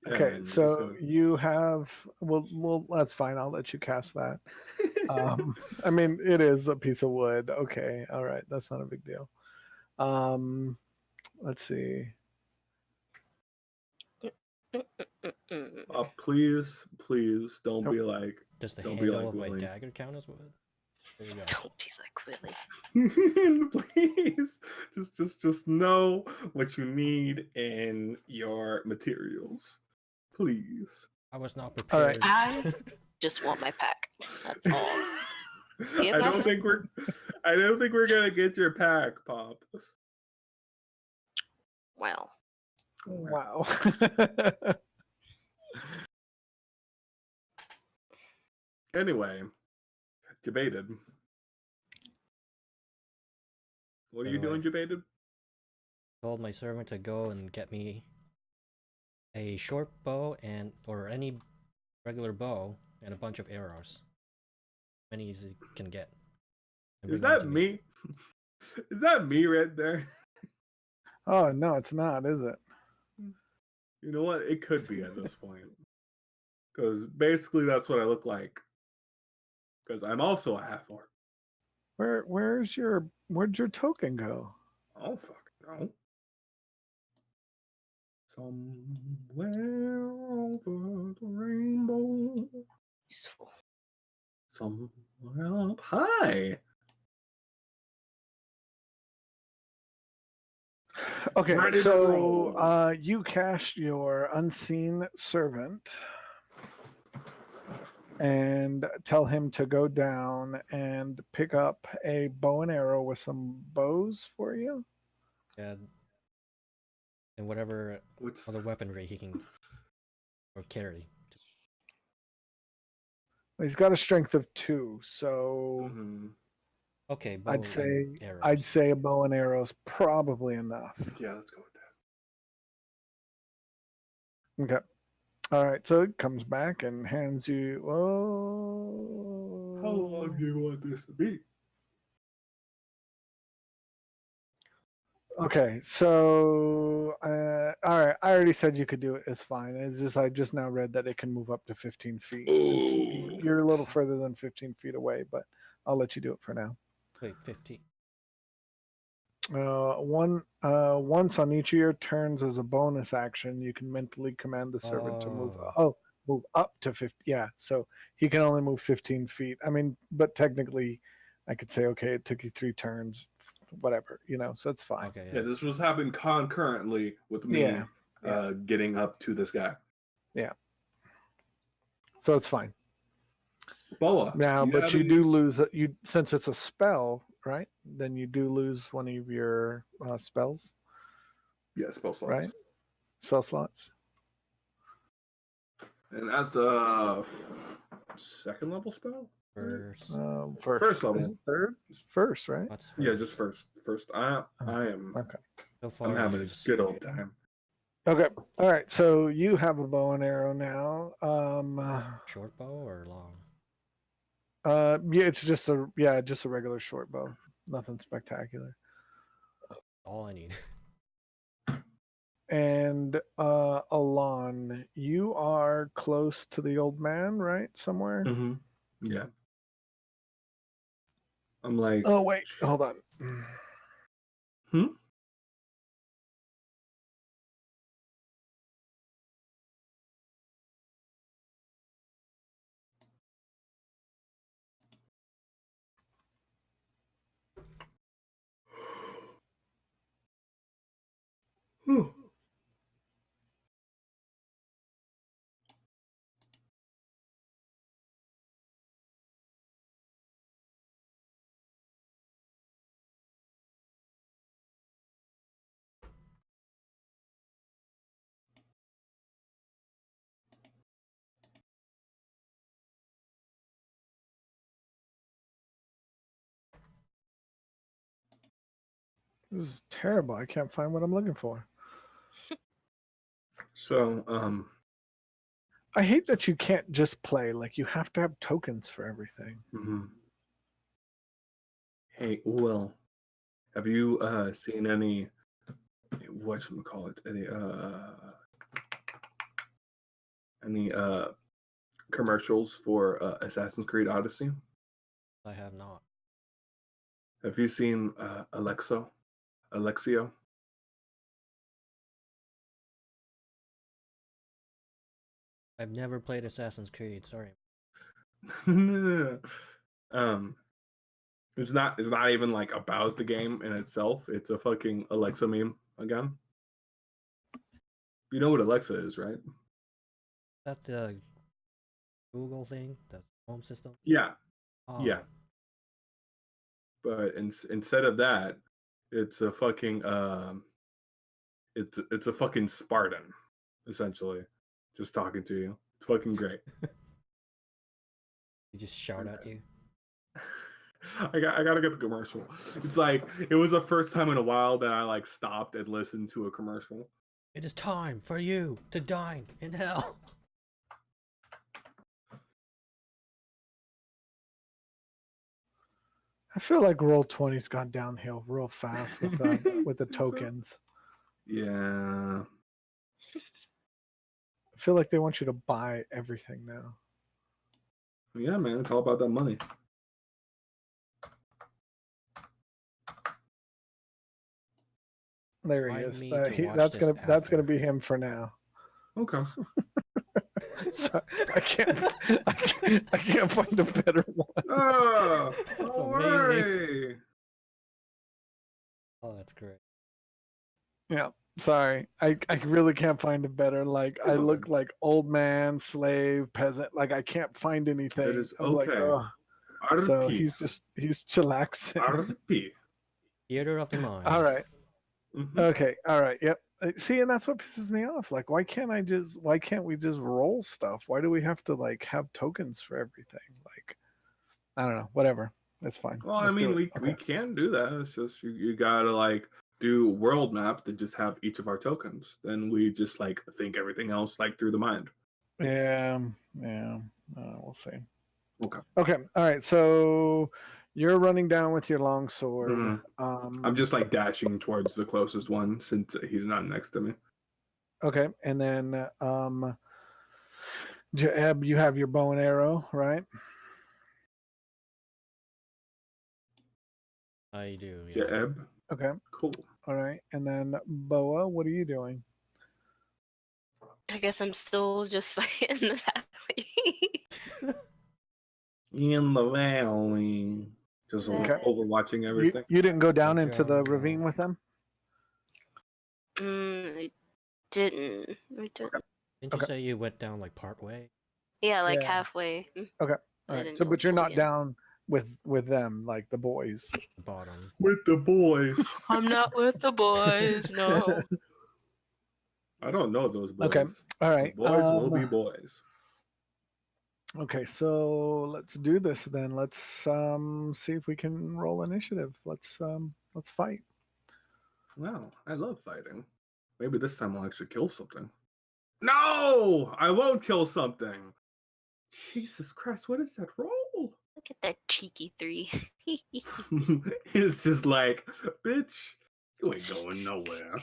Okay, man, so you have well that's fine. I'll let you cast that. I mean, it is a piece of wood. Okay, all right, that's not a big deal. Let's see. Please don't be like. Does the don't be handle like of my Willie. dagger count as wood? There you go. Don't be like Willie. Please, just know what you need in your materials, please. I was not All right. prepared. I just want my pack. That's all. See you I guys. don't think we're gonna get your pack, Pop. Wow. Wow. Anyway, Jebaited. What are you So doing, Jebaited? Told my servant to go and get me a short bow or any regular bow and a bunch of arrows. Many as he can get. And Is bring them to that me? Is that me right there? Oh no, it's not, is it? You know what? It could be at this point. Because basically that's what I look like. Because I'm also a half orc. Where'd your token go? Oh fuck no. Somewhere over the rainbow. Useful. Somewhere up high. Okay, Ready to so roll. you cast your unseen servant and tell him to go down and pick up a bow and arrow with some bows for you. and whatever What's other weaponry he can or carry. He's got a strength of 2, so Mhm. Okay, bow I'd say and arrows. I'd say a bow and arrow is probably enough. Yeah, let's go with that. Okay. All right, so it comes back and hands you. Oh. How long do you want this to be? Okay, so all right. I already said you could do it. It's fine. It's just I just now read that it can move up to 15 feet. You're a little further than 15 feet away, but I'll let you do it for now. Wait, 15. Once on each of your turns as a bonus action, you can mentally command the servant to move. Move up to 50. Yeah, so he can only move 15 feet. I mean, but technically, I could say, okay, it took you 3 turns, whatever, so it's fine. Okay, Yeah, this was happening concurrently with me Yeah. getting up to this guy. Yeah. So it's fine. Boa. Now, but you do lose since it's a spell, right? Then you do lose one of your spells. Yeah, spell slots. Right? Spell slots. And that's a second level spell? First level. Is it third? First, right? That's first. Yeah, just first. I am. Okay. So far, I'm having a good old time. Okay. All right. So you have a bow and arrow now. Short bow or long? Yeah, it's just a regular short bow. Nothing spectacular. All I need. And Alon, you are close to the old man, right? Somewhere. Mm-hmm. Yeah. I'm like. Oh wait, hold on. Hmm. This is terrible. I can't find what I'm looking for. So, I hate that you can't just play. Like, you have to have tokens for everything. Mm-hmm. Hey, Will, have you seen any, whatchamacallit, any commercials for Assassin's Creed Odyssey? I have not. Have you seen Alexio? I've never played Assassin's Creed. Sorry. No. It's not even like about the game in itself. It's a fucking Alexa meme again. You know what Alexa is, right? That the Google thing, the home system. Yeah. Oh, Yeah. But instead of that, it's a fucking it's a fucking Spartan, essentially, just talking to you. It's fucking great. He just shout at you. I gotta get the commercial. It's like it was the first time in a while that I like stopped and listened to a commercial. It is time for you to dine in hell. I feel like Roll20's gone downhill real fast with the tokens. Yeah. I feel like they want you to buy everything now. Yeah, man, it's all about that money. There he Remind is. me to watch That's this gonna after. be him for now. Okay. So I can't find a better one. Oh, That's no amazing. way. Oh, that's great. Yeah, sorry. I really can't find a better. Like I It's look okay. like old man, slave, peasant. Like I can't find anything. It is I'm like, okay. oh. So RP. he's chillaxing. RP. Theater of the mind. All right. Mhm. Okay. All right. Yep. See, and that's what pisses me off. Like, why can't we just roll stuff? Why do we have to like have tokens for everything? Like, I don't know. Whatever. That's fine. Well, I Let's do mean, it. we Okay. can do that. It's just you gotta like do world map that just have each of our tokens. Then we just like think everything else like through the mind. Yeah. Yeah. We'll see. Okay. Okay. All right. So you're running down with your long sword. Mhm. I'm just like dashing towards the closest one since he's not next to me. Okay. And then Jeb, you have your bow and arrow, right? I do, yeah. Jeb. Okay. Cool. All right. And then Boa, what are you doing? I guess I'm still just like in the valley. In the valley. Just Okay. overwatching everything. You didn't go down Good into the job. ravine with them? I didn't. I didn't. Didn't you Okay. say you went down like part way? Yeah, like Yeah. halfway. All I right. didn't So, go but you're fully not in. down with them, like the boys. The bottom. With the boys. I'm not with the boys, no. I don't know those boys. Okay. All right. The boys will be boys. Okay, so let's do this then. Let's see if we can roll initiative. Let's fight. Wow, I love fighting. Maybe this time I'll actually kill something. No! I won't kill something! Jesus Christ, what is that roll? Look at that cheeky 3. It's just like, bitch, you ain't going nowhere.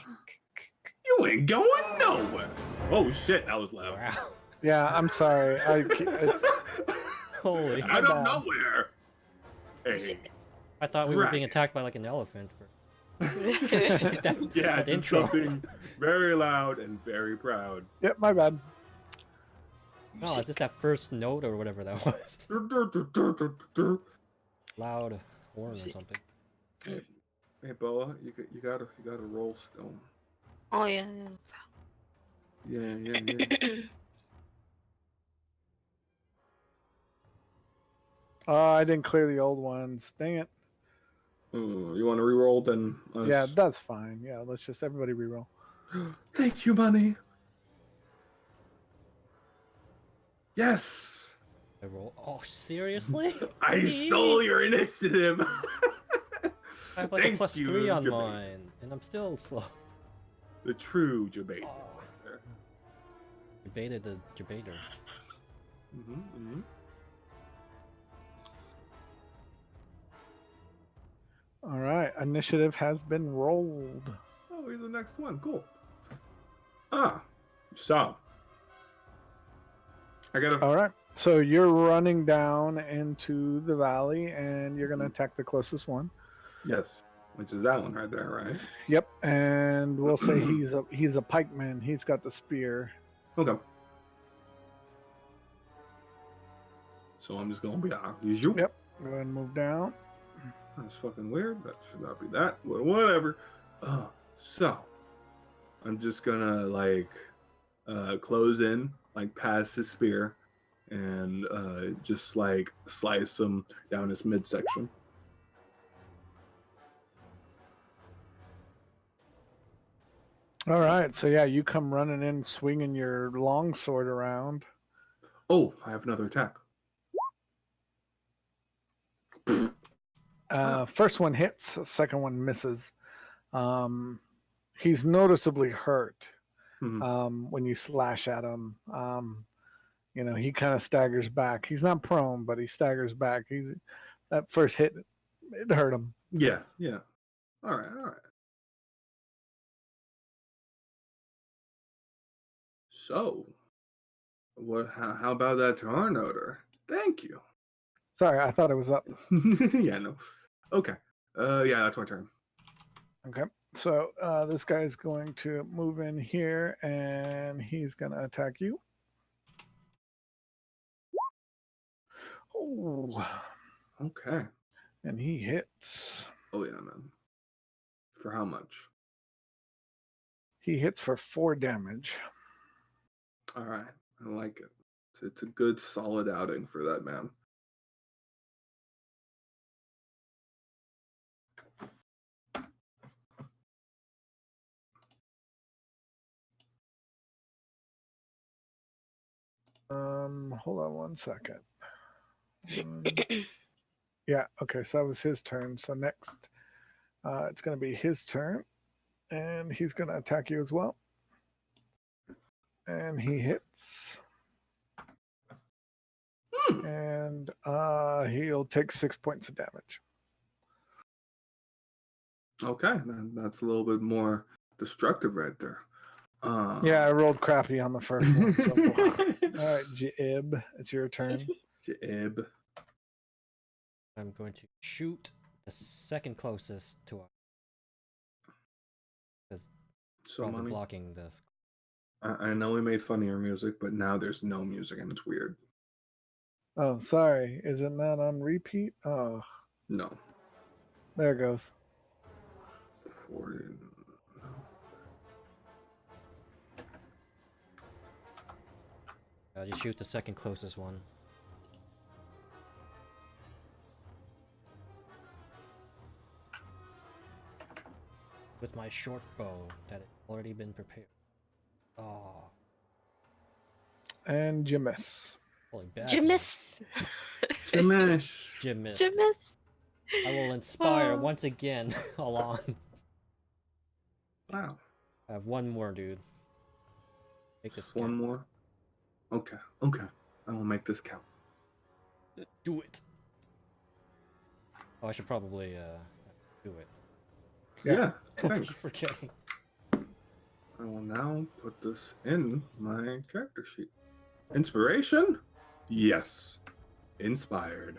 You ain't going nowhere. Oh shit, that was loud. Wow. Yeah, I'm sorry. It's, Holy. Out of bad. nowhere. Hey. Sick. I thought we were being Right. attacked by like an elephant for Yeah, that just intro. something very loud and very proud. yep, my bad. Oh, it's just that first note or whatever that was. Loud horn or Music. something. Hey Boa, you gotta roll still. Oh yeah. Yeah. Oh, I didn't clear the old ones. Dang it. You want to re-roll then? Yeah, that's fine. Yeah, let's just everybody reroll. Thank you, money. Yes, I roll. Oh, seriously? I stole your initiative. I have like Thank a plus you, 3 on Jebaited. mine, and I'm still slow. The true Jebaited. Oh. Jebaited the Jebaiter. Mm-hmm. All right, initiative has been rolled. Oh, here's the next one. Cool. So I gotta. All right, so you're running down into the valley, and you're gonna attack the closest one. Yes, which is that one right there, right? Yep, and we'll say he's a pikeman. He's got the spear. Okay. So I'm just gonna be use you. Yep. Go ahead and move down. That's fucking weird. That should not be that. But whatever. So I'm just gonna like close in, like past his spear, and just like slice him down his midsection. All right, so yeah, you come running in, swinging your long sword around. Oh, I have another attack. First one hits, second one misses. He's noticeably hurt when you slash at him. You know, he kind of staggers back. He's not prone, but he staggers back. That first hit, it hurt him. Yeah. All right. So, what? How about that turn order? Thank you. Sorry, I thought it was up. Yeah, no. Okay. Yeah, that's my turn. Okay, so this guy's going to move in here, and he's going to attack you. Oh, Okay. and he hits. Oh yeah, man. For how much? He hits for 4 damage. All right. I like it. It's a good, solid outing for that man. Hold on one second. Yeah, okay, so that was his turn. So next, it's going to be his turn, and he's going to attack you as well. And he hits. And he'll take 6 points of damage. Okay, that's a little bit more destructive right there. Yeah, I rolled crappy on the first one. So. All right, Jib, it's your turn. Jib. I'm going to shoot the second closest to us. So money. Blocking the. I know we made fun of your music, but now there's no music and it's weird. Oh, sorry. Is it not on repeat? Oh. No. There it goes. 40. I'll just shoot the second closest one. With my short bow that had already been prepared. Oh. And you miss. Holy bad. Jimis. Jimis. Jimis. I will inspire once again along. Wow. I have one more, dude. Make this one count. more. Okay. I will make this count. Do it. Oh, I should probably do it. Yeah. I Thanks. keep forgetting. I will now put this in my character sheet. Inspiration? Yes. Inspired.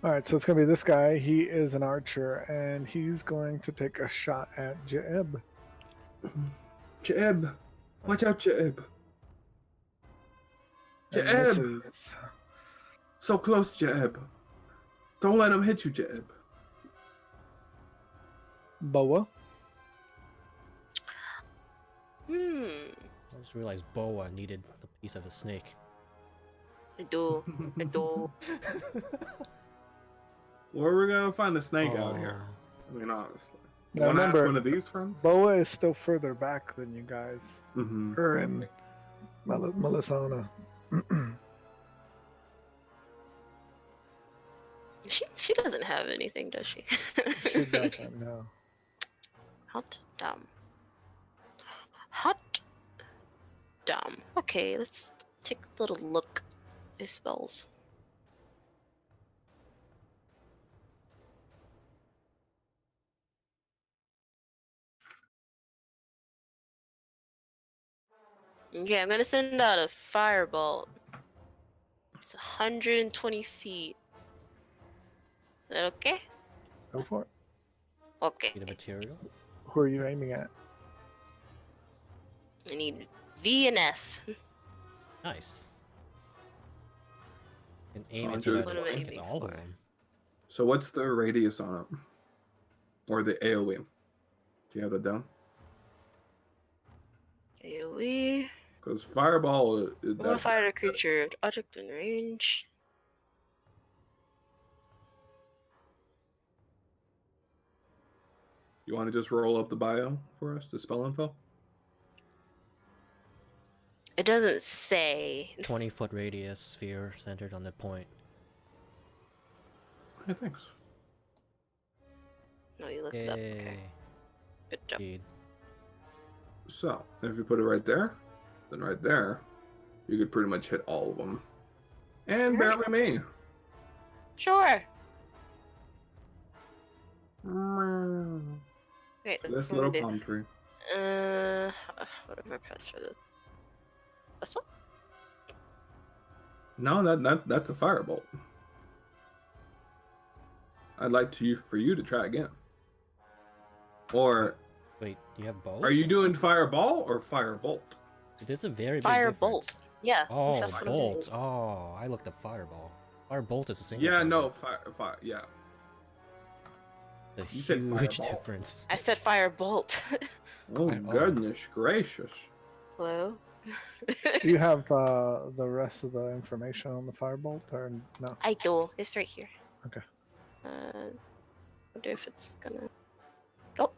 All right, so it's going to be this guy. He is an archer, and he's going to take a shot at Jeb. Jeb. Watch out, Jeb. And Jeb. misses. So close, Jeb. Don't let him hit you, Jeb. Boa. I just realized Boa needed a piece of a snake. I do. Where are we gonna find a snake out here? I mean, honestly. Now Wanna ask remember, one of these friends? Boa is still further back than you guys. Mm-hmm. Her and Melisana. She doesn't have anything, does she? She doesn't, no. Hot damn. Hot damn. Okay, let's take a little look at spells. Okay, I'm gonna send out a firebolt. It's 120 feet. Is that okay? Go for it. Okay. Need a material? Who are you aiming at? I need V and S. Nice. And aim it Sounds so good. that What am I I think it's aiming all of for? them. So what's the radius on it? Or the AoE? Do you have that down? AoE. Because fireball is I want to fire at a creature. Object in range. You want to just roll up the bio for us, the spell info? It doesn't say. 20-foot radius sphere centered on the point. Hey, thanks. No, you looked it up. Okay. Yay. Good job. Indeed. So, if you put it right there, then right there, you could pretty much hit all of them. And barely me. Sure. Mm. Wait, This what do little we do? palm tree. What do I press for this? This one? No, that's a firebolt. I'd like for you to try again. Or Wait, do you have both? are you doing fireball or firebolt? There's a very big Firebolt. difference. Yeah. Oh, that's what I'm bolt. doing. Oh, I looked at fireball. Firebolt is a single. Yeah, target. no, fire, yeah. The You said huge fireball. difference. I said firebolt. Oh, goodness gracious. Hello? Do you have the rest of the information on the firebolt or no? I do. It's right here. Okay. Wonder if it's gonna. Oh.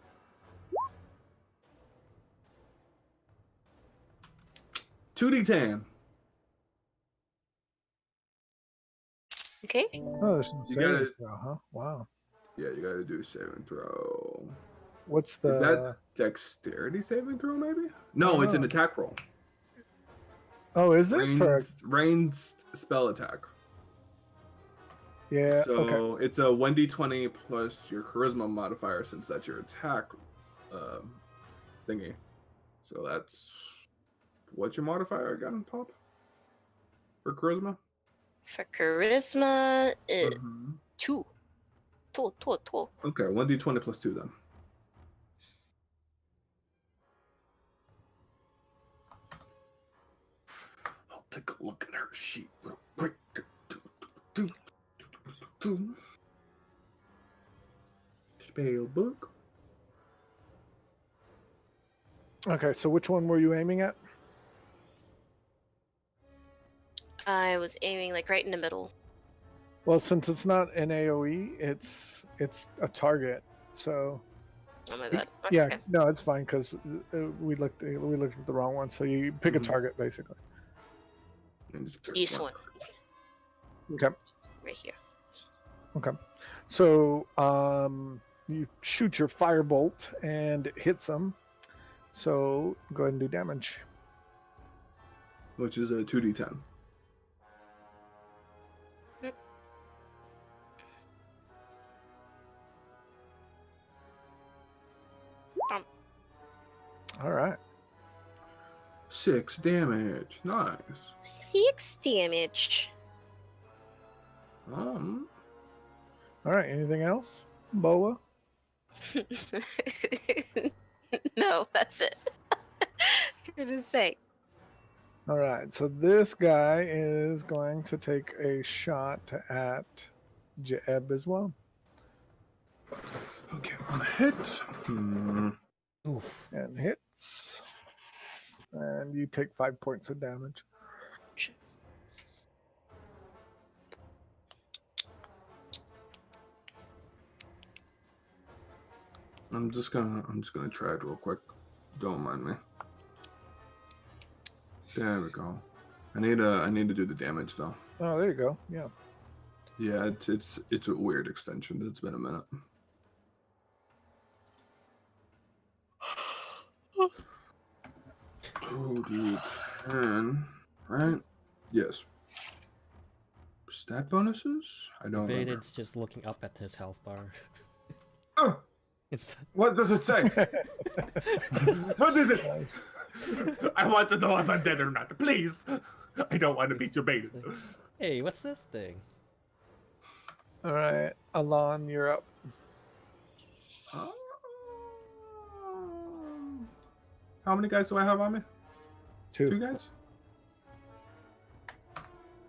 2d10. Okay. Oh, there's no You saving gotta- throw, huh? Wow. Yeah, you gotta do a saving throw. What's the? Is that dexterity saving throw, maybe? No, it's an Oh. attack roll. Oh, is it for? Ranged spell attack. Yeah. So Okay. it's a 1d20 plus your charisma modifier, since that's your attack thingy. So that's what's your modifier again, Pop? For charisma? For charisma, Mhm. 2. 2. Okay, 1d20 plus 2 then. I'll take a look at her sheet real quick. Spell book. Okay. So which one were you aiming at? I was aiming like right in the middle. Well, since it's not an AOE, it's a target. So Oh my bad. Okay. yeah, no, it's fine because we looked at the wrong one. So you pick a target basically. And just pick This one. Okay. Right here. Okay. So you shoot your firebolt and it hits them. So go ahead and do damage. Which is a 2d10. All right. 6 damage. Nice. 6 damage. All right. Anything else, Boa? No, that's it. Goodness sake. All right. So this guy is going to take a shot at Jeb as well. Okay, on a hit. Oof. And hits. And you take 5 points of damage. I'm just gonna try it real quick. Don't mind me. There we go. I need to do the damage though. Oh, there you go. Yeah. Yeah, it's a weird extension. It's been a minute. Oh, dude. 10, right? Yes. Stat bonuses? I don't remember. Jebaited's just looking up at his health bar. It's What does it say? What is it? Nice. I want to know if I'm dead or not. Please. I don't want to be Jebaited. hey, what's this thing? All right. Alon, you're up. How many guys do I have on me? 2. 2 guys?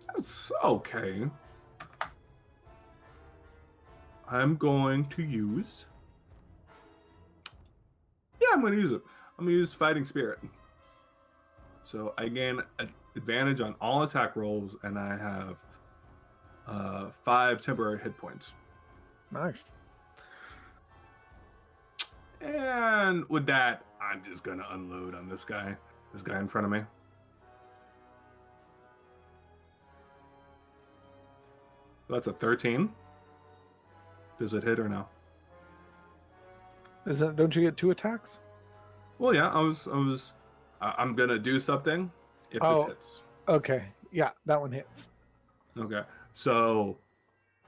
That's okay. I'm going to use. Yeah, I'm going to use it. I'm going to use Fighting Spirit. So I gain advantage on all attack rolls, and I have 5 temporary hit points. Nice. And with that, I'm just going to unload on this guy in front of me. That's a 13. Does it hit or no? Don't you get 2 attacks? Well, yeah, I'm gonna do something if this hits. Okay. Yeah, that one hits. Okay, so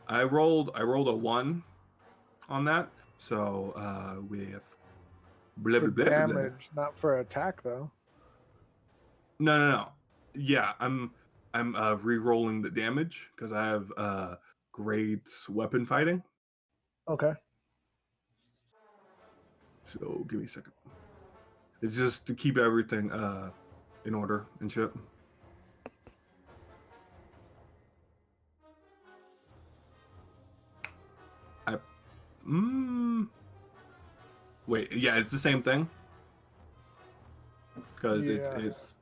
I rolled a 1 on that. So with blah, For blah, blah, blah, blah. damage, not for attack though. No. Yeah, I'm re-rolling the damage because I have great weapon fighting. Okay. So give me a second. It's just to keep everything in order and shit. Wait, yeah, it's the same thing. Because Yes.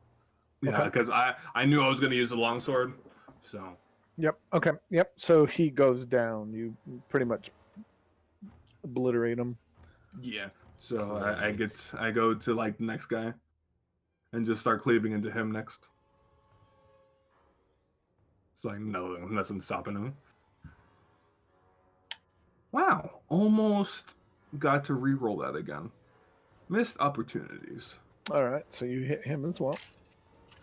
yeah, because I knew I was gonna use a longsword, so. Yep. Okay. Yep. So he goes down. You pretty much obliterate him. Yeah. So I go to like the next guy, and just start cleaving into him next. It's like nothing's stopping him. Wow, almost got to re-roll that again. Missed opportunities. All right. So you hit him as well.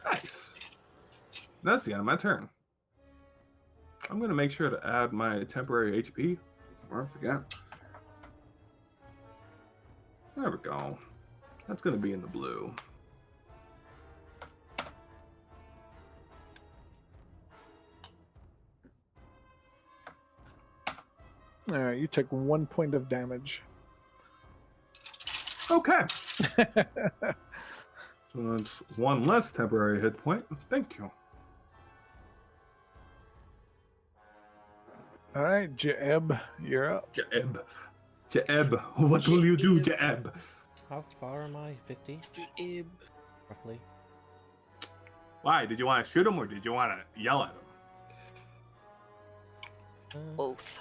Nice. That's the end of my turn. I'm gonna make sure to add my temporary HP before I forget. There we go. That's gonna be in the blue. All right. You take 1 point of damage. Okay. So that's 1 less temporary hit point. Thank you. All right, Jeb, you're up. Jeb, what will you do, Jeb? How far am I? 50? Roughly. Why? Did you want to shoot him or did you want to yell at him? Both.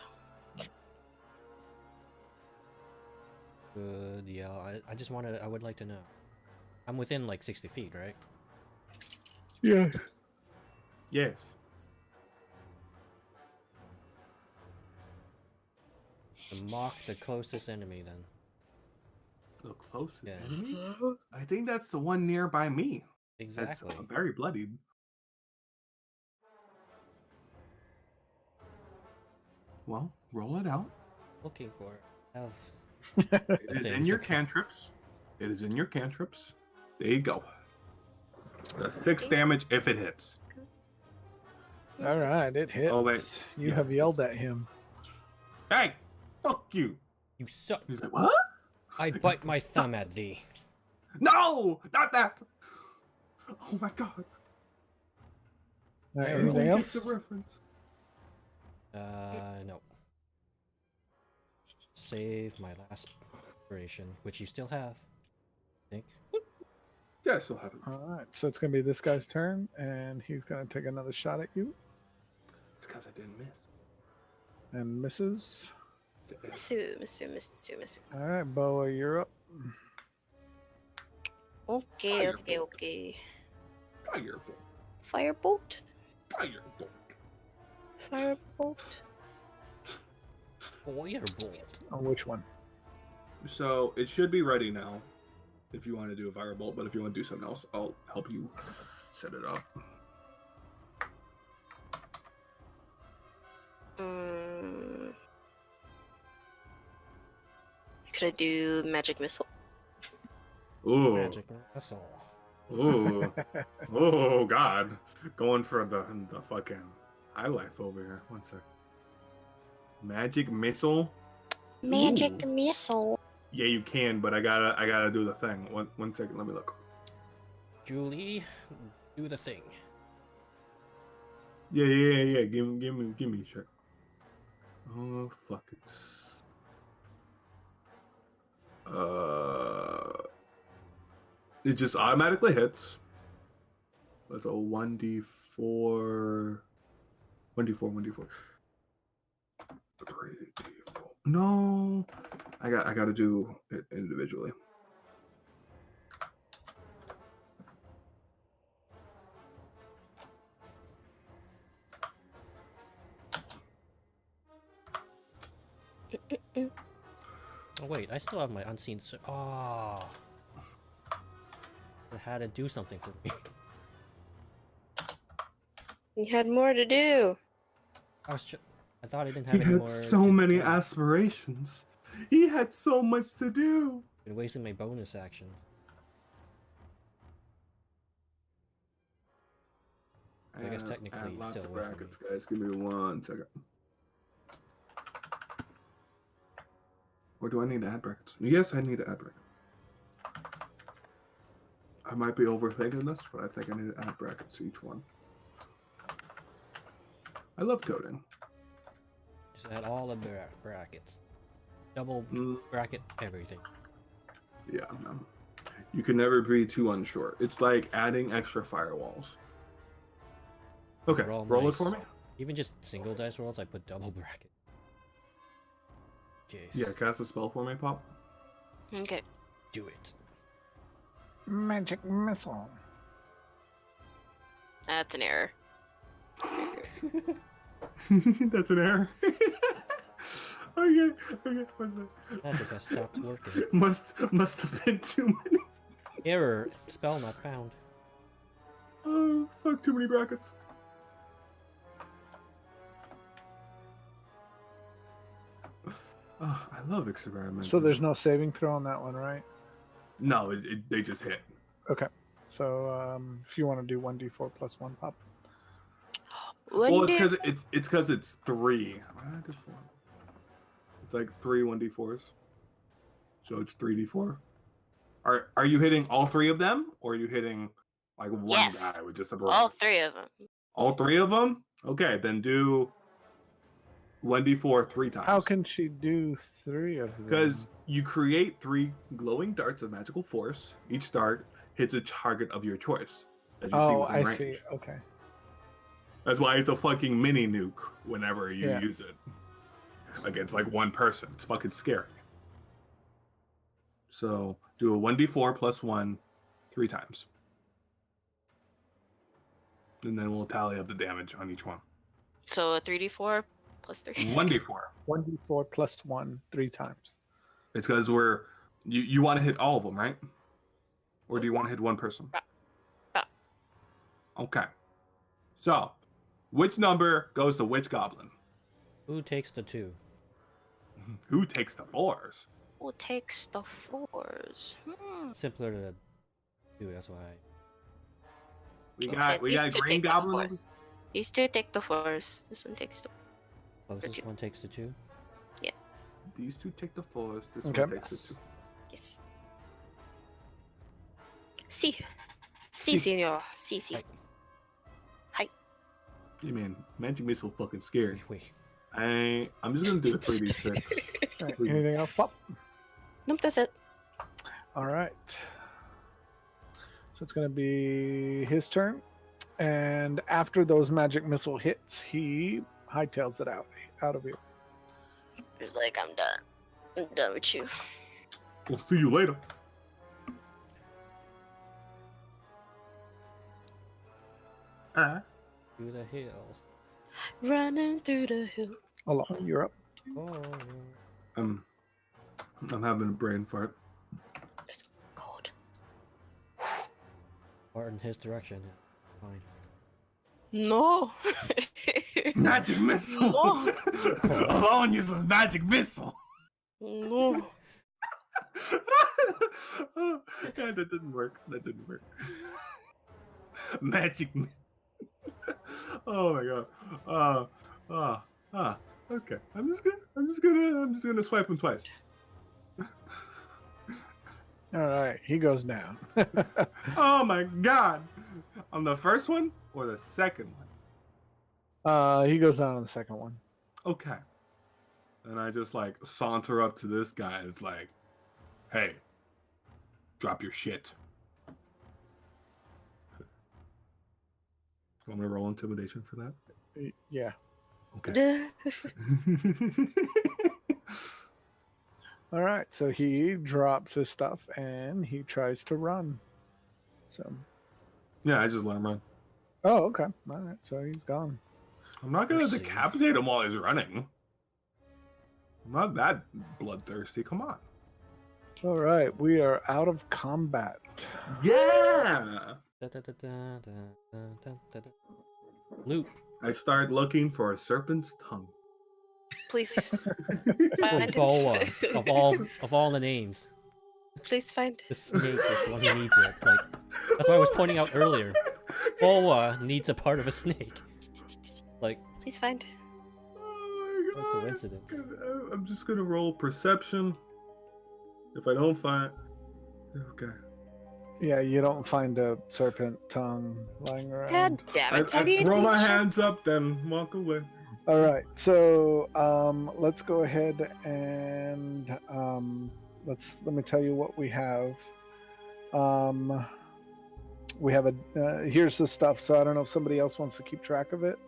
Good, yeah. I just wanted. I would like to know. I'm within like 60 feet, right? Yeah. Yes. To mock the closest enemy, then. The closest Yeah. enemy? I think that's the one nearby me. Exactly. That's very bloodied. Well, roll it out. Looking for it. Have. It is in your cantrips. It is in your cantrips. There you go. Does 6 damage if it hits. All right, it hits. Oh, wait. You Yeah. have yelled at him. Hey, fuck you. You suck. He's like, what? I bite my thumb at thee. No, not that. Oh my god. All right, Yeah, anything Who gets else? the reference? No. Save my last inspiration, which you still have. I think. Yeah, I still have it. All right, so it's gonna be this guy's turn, and he's gonna take another shot at you, It's because I didn't miss. and misses. Missu. All right, Boa, you're up. Okay. Firebolt. Firebolt. Firebolt. Firebolt. Firebolt. On which one? So it should be ready now if you want to do a firebolt, but if you want to do something else, I'll help you set it up. Could I do magic missile? Ooh. Magic missile. Ooh. Oh god. Going for the fucking high life over here. One sec. Magic missile. Magic Ooh. missile. Yeah, you can, but I gotta do the thing. One second, let me look. Julie, do the thing. Yeah. Give me a check. Oh fuck it. It just automatically hits. That's a 1d4. 1d4. 3d4. No, I got to do it individually. Oh wait, I still have my unseen. Oh, it had to do something for me. You had more to do. I thought I didn't He have any more. had so many aspirations. He had so much to do. Been wasting my bonus actions. I guess technically lots still of worth brackets, guys. Give me 1 second. Or do I need to add brackets? Yes, I need to add brackets. I might be overthinking this, but I think I need to add brackets to each one. I love coding. Just add all the brackets. Double bracket everything. Yeah, no. You can never be too unsure. It's like adding extra firewalls. Okay, roll it for me. Even just single dice rolls, I put double bracket. Case. Yeah, cast a spell for me, Pop. Okay. Do it. Magic missile. That's an error. That's an error. Okay. What's that? Magic has stopped working. Must have been too many. Error. Spell not found. Oh, fuck, too many brackets. Oh, I love experiments. So there's no saving throw on that one, right? No, they just hit. Okay. So if you want to do 1d4 plus 1 pop. Well, it's because it's 3. Why did I do 4? It's like 3 1d4s. So it's 3d4. Are you hitting all 3 of them, or are you hitting like one Yes. guy with just a barrage? All 3 of them. All 3 of them? Okay, then do 1d4 3 times. How can she do 3 of them? Because you create 3 glowing darts of magical force. Each dart hits a target of your choice. As you see within range. See. Okay. That's why it's a fucking mini nuke whenever you use it. Against like one person. It's fucking scary. So do a 1d4 plus 1 3 times. And then we'll tally up the damage on each one. So a 3d4 plus 3. 1d4. 1d4 plus 1 3 times. It's because you want to hit all of them, right? Or do you want to hit one person? Okay. So, which number goes to which goblin? Who takes the 2? Who takes the 4s? Who takes the 4s? Simpler to do, that's why. We got green goblins. These 2 take the 4s. This one takes the Closest one takes the 2. Yeah. These 2 take the 4s. This Okay. one takes the 2. Yes. Si, senor. Si. Hi. Yeah, man, magic missile fucking scary. Wait. I'm just gonna do the 3d6. All right, anything else, Pop? Nope, that's it. All right. So it's going to be his turn. And after those magic missile hits, he hightails it out of here. He's like, I'm done. I'm done with you. We'll see you later. Through the hills. Running through the hill. Alon, you're up. Oh. I'm having a brain fart. It's cold. Or in his direction. Fine. No. Magic missile. No. Alone uses magic missile. No. Yeah, that didn't work. Magic. Oh my god. Okay. I'm just gonna swipe him twice. All right, he goes down. Oh my god. On the first one or the second one? He goes down on the second one. Okay. And I just like saunter up to this guy. It's like, hey, drop your shit. Want me to roll intimidation for that? Yeah. Okay. All right. So he drops his stuff and he tries to run. So. Yeah, I just let him run. Oh, okay. All right. So he's gone. I'm not gonna Mercy. decapitate him while he's running. I'm not that bloodthirsty. Come on. All right. We are out of combat. Yeah. Loot. I start looking for a serpent's tongue. Please Or find boa. it. Of all the names. Please find. The snake is the one who needs it. Like, that's what I was pointing out earlier. Boa needs a part of a snake. Like, Please find. Oh my no god. coincidence. I'm just gonna roll perception. If I don't find, okay. Yeah, you don't find a serpent tongue lying God around. damn I it! Teddy, throw my shut- hands up, then walk away. All right. So let's go ahead and let me tell you what we have. We have a here's the stuff. So I don't know if somebody else wants to keep track of it.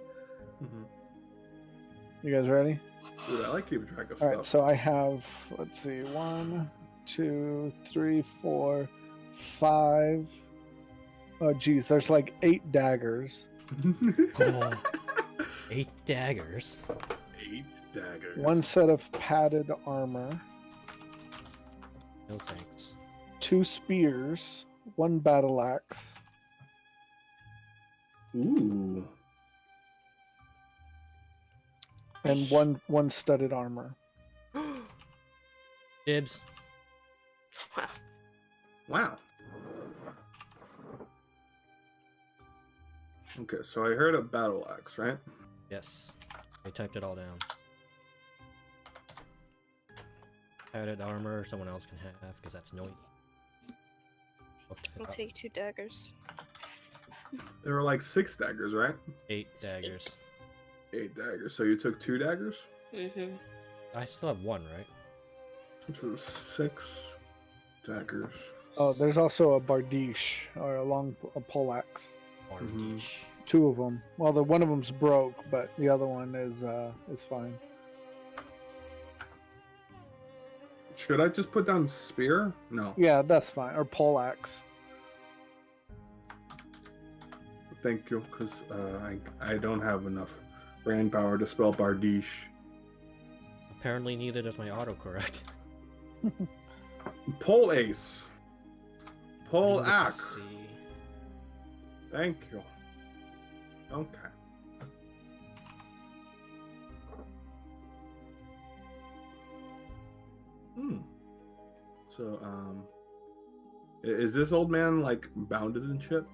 You guys ready? Dude, I like keeping track of All stuff. right. So I have, let's see, 1, 2, 3, 4, 5. Oh, geez, there's like 8 daggers. Oh, 8 daggers. 8 daggers. 1 set of padded armor. No thanks. 2 spears. 1 battle axe. Ooh. And one studded armor. Dibs. Wow. Wow. Okay, so I heard a battle axe, right? Yes. I typed it all down. Padded armor, someone else can have, because that's noise. I'll take 2 daggers. There were like 6 daggers, right? 8 daggers. 8 daggers. So you took 2 daggers? Mm-hmm. I still have 1, right? So 6 daggers. Oh, there's also a bardiche, or a poleaxe. Bardiche. 2 of them. Well, the one of them's broke, but the other one is fine. Should I just put down spear? No. Yeah, that's fine. Or poleaxe. Thank you, because I don't have enough brain power to spell bardiche. Apparently neither does my autocorrect. Pole ace. Pole Let's axe. see. Thank you. Okay. So, is this old man like bounded and shit?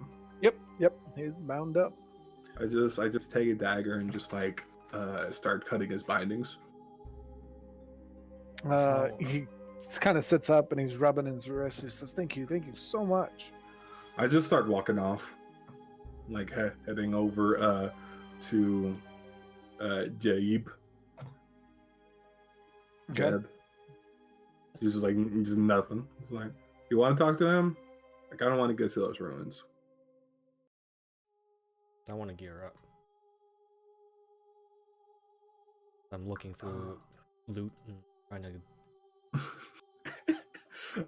Yep, he's bound up. I just take a dagger and just like start cutting his bindings. He kind of sits up and he's rubbing his wrist. He says, thank you so much. I just start walking off, like heading over to Jaib. Okay. Jeb. He's just like just nothing. He's like, you want to talk to him? Like I don't want to get to those ruins. I want to gear up. I'm looking through loot and trying to.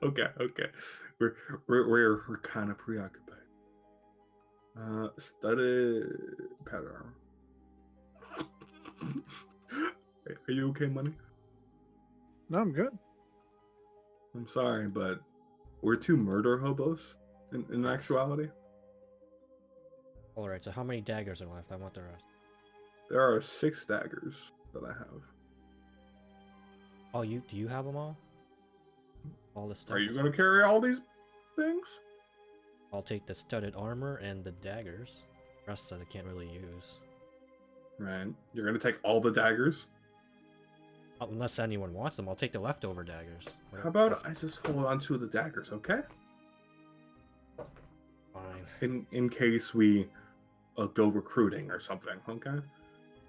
Okay. We're kind of preoccupied. Studded pattern. Are you okay, Money? No, I'm good. I'm sorry, but we're 2 murder hobos in actuality. Alright, so how many daggers are left? I want the rest. There are 6 daggers that I have. Oh, do you have them all? All the stuff? Are you gonna carry all these things? I'll take the studded armor and the daggers. The rest that I can't really use. Right. You're gonna take all the daggers? Unless anyone wants them, I'll take the leftover daggers. How about I just hold on to the daggers, okay? Fine. In case we go recruiting or something, okay?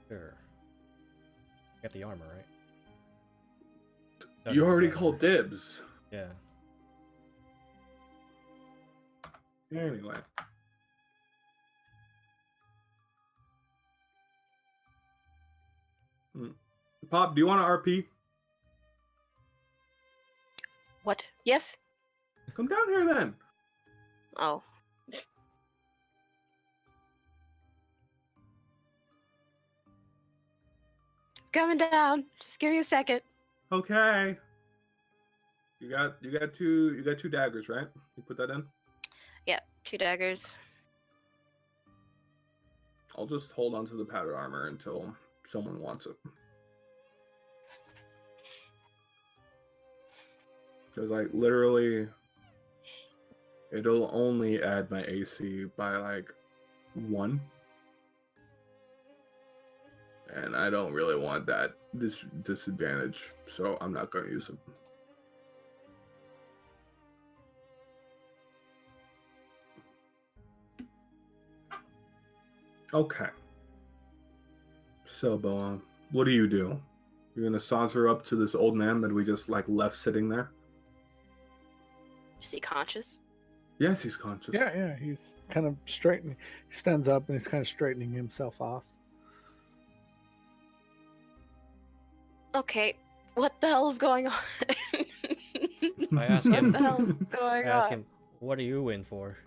Sure. Get the armor, right? You already Better. called dibs. Yeah. Anyway. Pop, do you want an RP? What? Yes? Come down here then. Oh. Coming down. Just give me a second. Okay. You got two daggers, right? You put that in? Yeah, 2 daggers. I'll just hold on to the powder armor until someone wants it. Because like literally it'll only add my AC by like 1. And I don't really want that disadvantage, so I'm not going to use it. Okay. So, Boa, what do? You're going to saunter up to this old man that we just like left sitting there? Is he conscious? Yes, he's conscious. Yeah, he's kind of straightening. He stands up and he's kind of straightening himself off. Okay, what the hell is going on? I ask What him. the hell is I going ask on? him, "What are you in for?"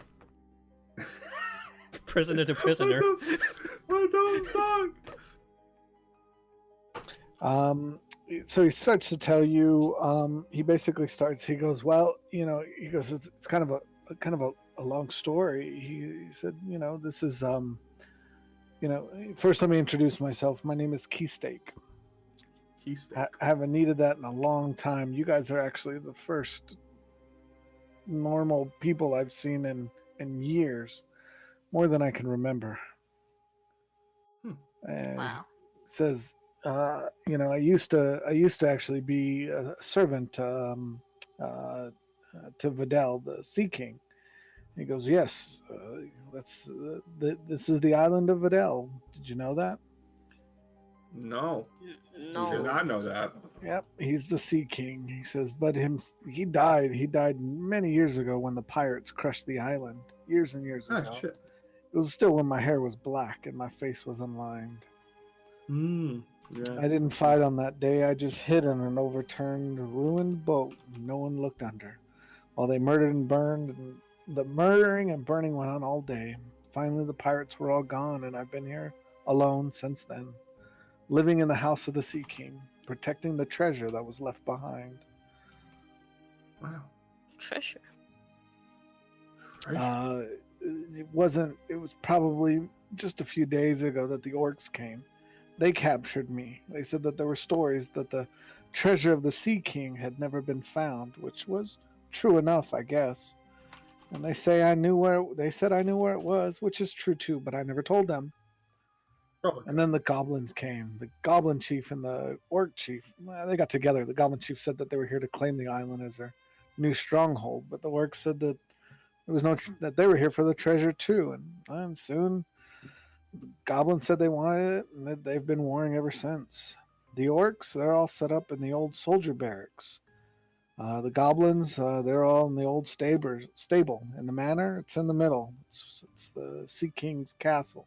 Prisoner to prisoner. What the fuck? So he starts to tell you. He basically starts. He goes, "Well, he goes. It's kind of a long story." He said, "This is First, let me introduce myself. My name is Keysteak. I haven't needed that in a long time. You guys are actually the first normal people I've seen in years, more than I can remember." And Wow. says, I used to actually be a servant to Videl, the Sea King. He goes, "Yes, this is the island of Videl. Did you know that?" No. No. I did not know that. Yep, he's the Sea King. He says, but he died. He died many years ago when the pirates crushed the island. Years and years ago. Shit. It was still when my hair was black and my face was unlined. Yeah. I didn't fight on that day. I just hid in an overturned, ruined boat. No one looked under. While they murdered and burned, and the murdering and burning went on all day. Finally, the pirates were all gone, and I've been here alone since then, living in the house of the Sea King, protecting the treasure that was left behind. Wow. Treasure. It was probably just a few days ago that the orcs came. They captured me. They said that there were stories that the treasure of the Sea King had never been found, which was true enough, I guess. And they said I knew where it was, which is true too, but I never told them. Probably. And then the goblins came. The goblin chief and the orc chief, they got together. The goblin chief said that they were here to claim the island as their new stronghold, but the orcs said that that they were here for the treasure too. And soon the goblins said they wanted it, and they've been warring ever since. The orcs, they're all set up in the old soldier barracks. The goblins, they're all in the old stable. In the manor, it's in the middle. It's the Sea King's castle.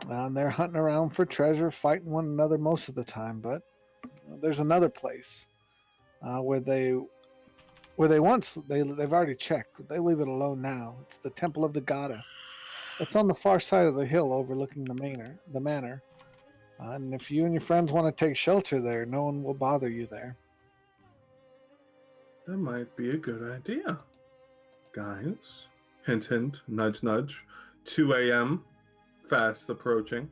And they're hunting around for treasure, fighting one another most of the time. But there's another place where they've already checked. They leave it alone now. It's the Temple of the Goddess. It's on the far side of the hill overlooking the manor. And if you and your friends want to take shelter there, no one will bother you there. That might be a good idea. Guys. Hint, hint. Nudge, nudge. 2 a.m. Fast approaching.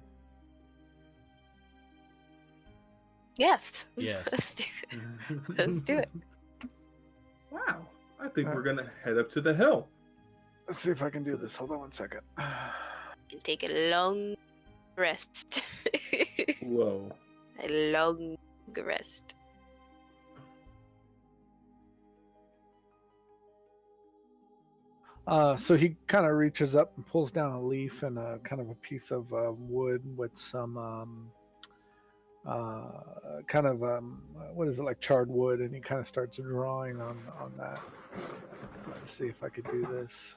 Yes. Yes. Let's do it. Let's do it. Wow. I think we're going to head up to the hill. Let's see if I can do this. Hold on one second. And take a long rest. Whoa. A long rest. So he kind of reaches up and pulls down a leaf and a kind of a piece of wood with some kind of what is it, like charred wood, and he kind of starts drawing on that. Let's see if I could do this.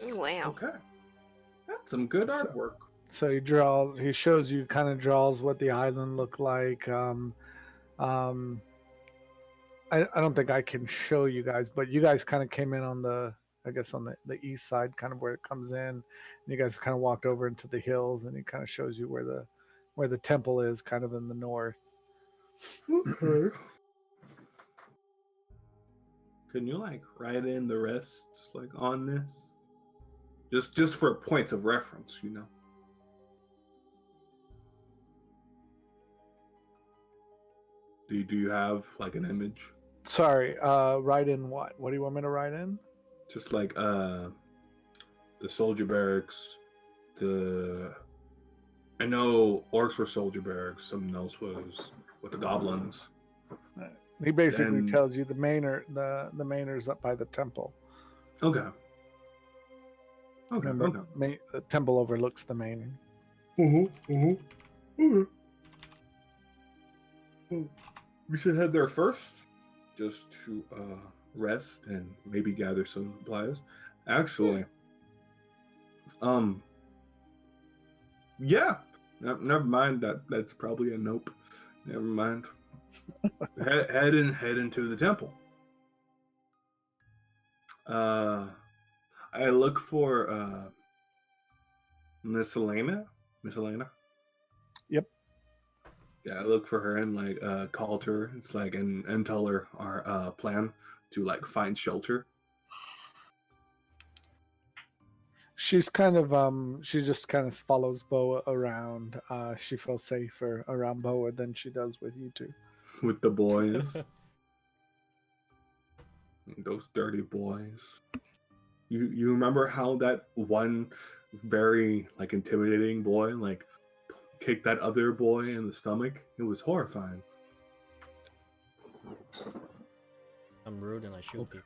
Wow. Okay. That's some good So- artwork. So he shows you, kind of draws what the island looked like. I don't think I can show you guys, but you guys kind of came in on I guess on the east side, kind of where it comes in. And you guys kind of walked over into the hills, and he kind of shows you where the temple is, kind of in the north. Okay. Can you like write in the rest like on this? Just for points of reference, you know. Do you have like an image? Sorry, write in what? What do you want me to write in? Just like the soldier barracks, I know orcs were soldier barracks, something else was with the goblins. He basically Then- tells you the manor's up by the temple. Okay. Okay. Remember, Okay. the temple overlooks the manor. Okay. We should head there first, just to rest and maybe gather some supplies. Actually, yeah. Never mind. That's probably a nope. Never mind. head into the temple. I look for Miss Elena. Miss Elena. Yep. Yeah, I look for her and like call to her. It's like and tell her our plan to like find shelter. She's kind of she just kind of follows Boa around. She feels safer around Boa than she does with you two. With the boys. Those dirty boys. You remember how that one very like intimidating boy like kicked that other boy in the stomach? It was horrifying. I'm rude and I shoot people.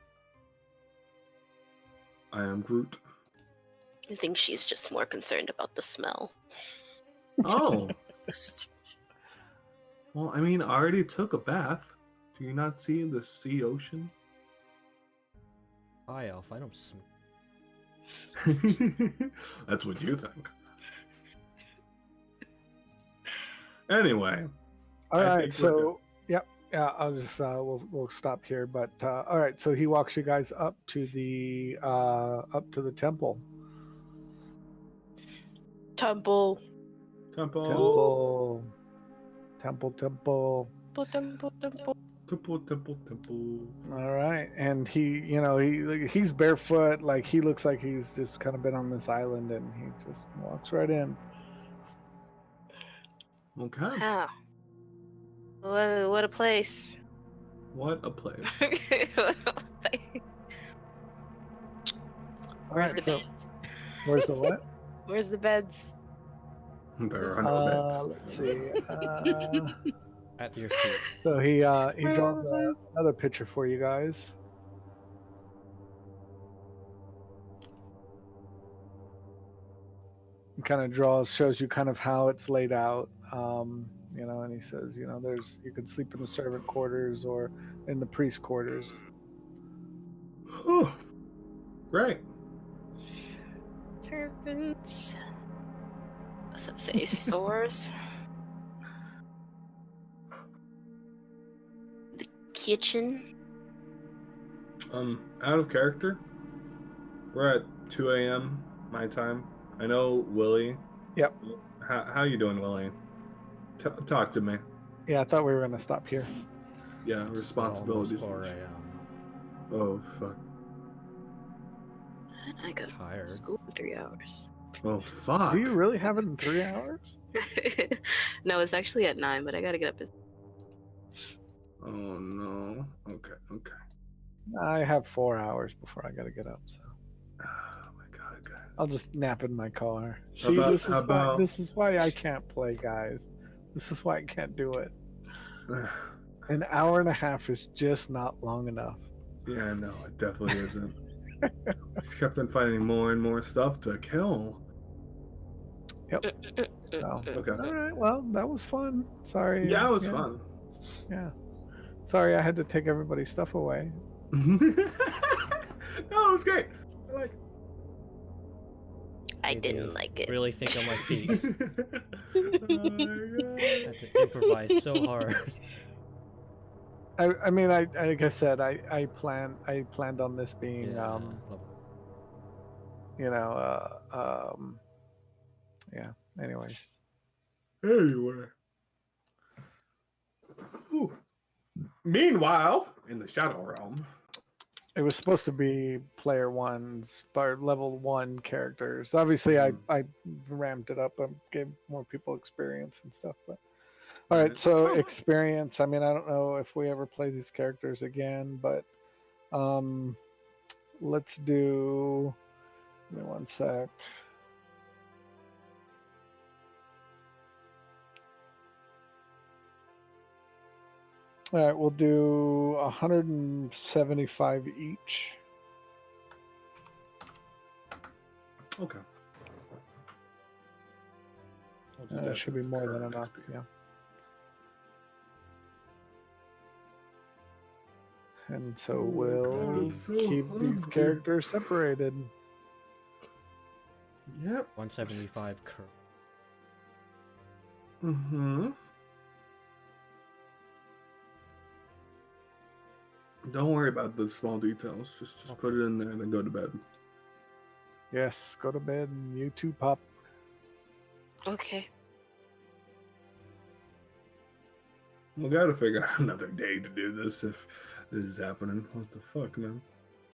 I am Groot. I think she's just more concerned about the smell. Oh. Well, I mean, I already took a bath. Do you not see the sea ocean? Hi, Elf. I don't smell. That's what you think. Anyway. All I right, think we're so yeah, I'll just we'll stop here. But all right, so he walks you guys up to the temple. Temple. Temple. Temple. Temple. All right, and he's barefoot, like he looks like he's just kind of been on this island, and he just walks right in. Okay. Wow. What a place. What a place. What a place. All Where's right, the so beds? where's the what? Where's the beds? There are no beds. Let's see. At your feet. So he draws another picture for you guys. He kind of shows you kind of how it's laid out. And he says, you could sleep in the servant quarters or in the priest quarters. Oh, great. Servants. What's that say? Stores. The kitchen. Out of character. We're at 2 a.m. my time. I know Willie. Yep. How you doing, Willie? Talk to me. Yeah, I thought we were gonna stop here. Yeah, responsibilities. 4 a.m. Oh fuck. I got Tired. school in 3 hours. Oh fuck. Do you really have it in 3 hours? No, it's actually at 9, but I gotta get up at Oh no. Okay. I have 4 hours before I gotta get up, so Oh my god, guys. I'll just nap in my car. How See, about- this is why I can't play, guys. This is why I can't do it. An hour and a half is just not long enough. Yeah, no, it definitely isn't. Just kept on finding more and more stuff to kill. So Okay. all right, well, that was fun. Sorry. Yeah, it was fun. Yeah. Sorry, I had to take everybody's stuff away. No, it was great. I like I Made me didn't like it. Really think on my feet. it. Oh my Had to improvise so hard. I mean, like I said, I planned on this being Yeah, level. you know yeah. Anyways, God. Anyway. Whew. Meanwhile, in the Shadow Realm. it was supposed to be player ones, but level 1 characters. Obviously, I ramped it up and gave more people experience and stuff. But all right, Right. so That's fine. experience. I mean, I don't know if we ever play these characters again, but let's do. Give me one sec. All right, we'll do 175 each. Okay. I'll just That add should to be the more than current enough. XP. Yeah. And so Oh my we'll God, I'm so keep these hungry. characters separated. Yep. 175 curl. Mm-hmm. Don't worry about the small details. Just put it in there and then go to bed. Yes, go to bed and you too, Pop. Okay. We gotta figure out another day to do this if this is happening. What the fuck, man?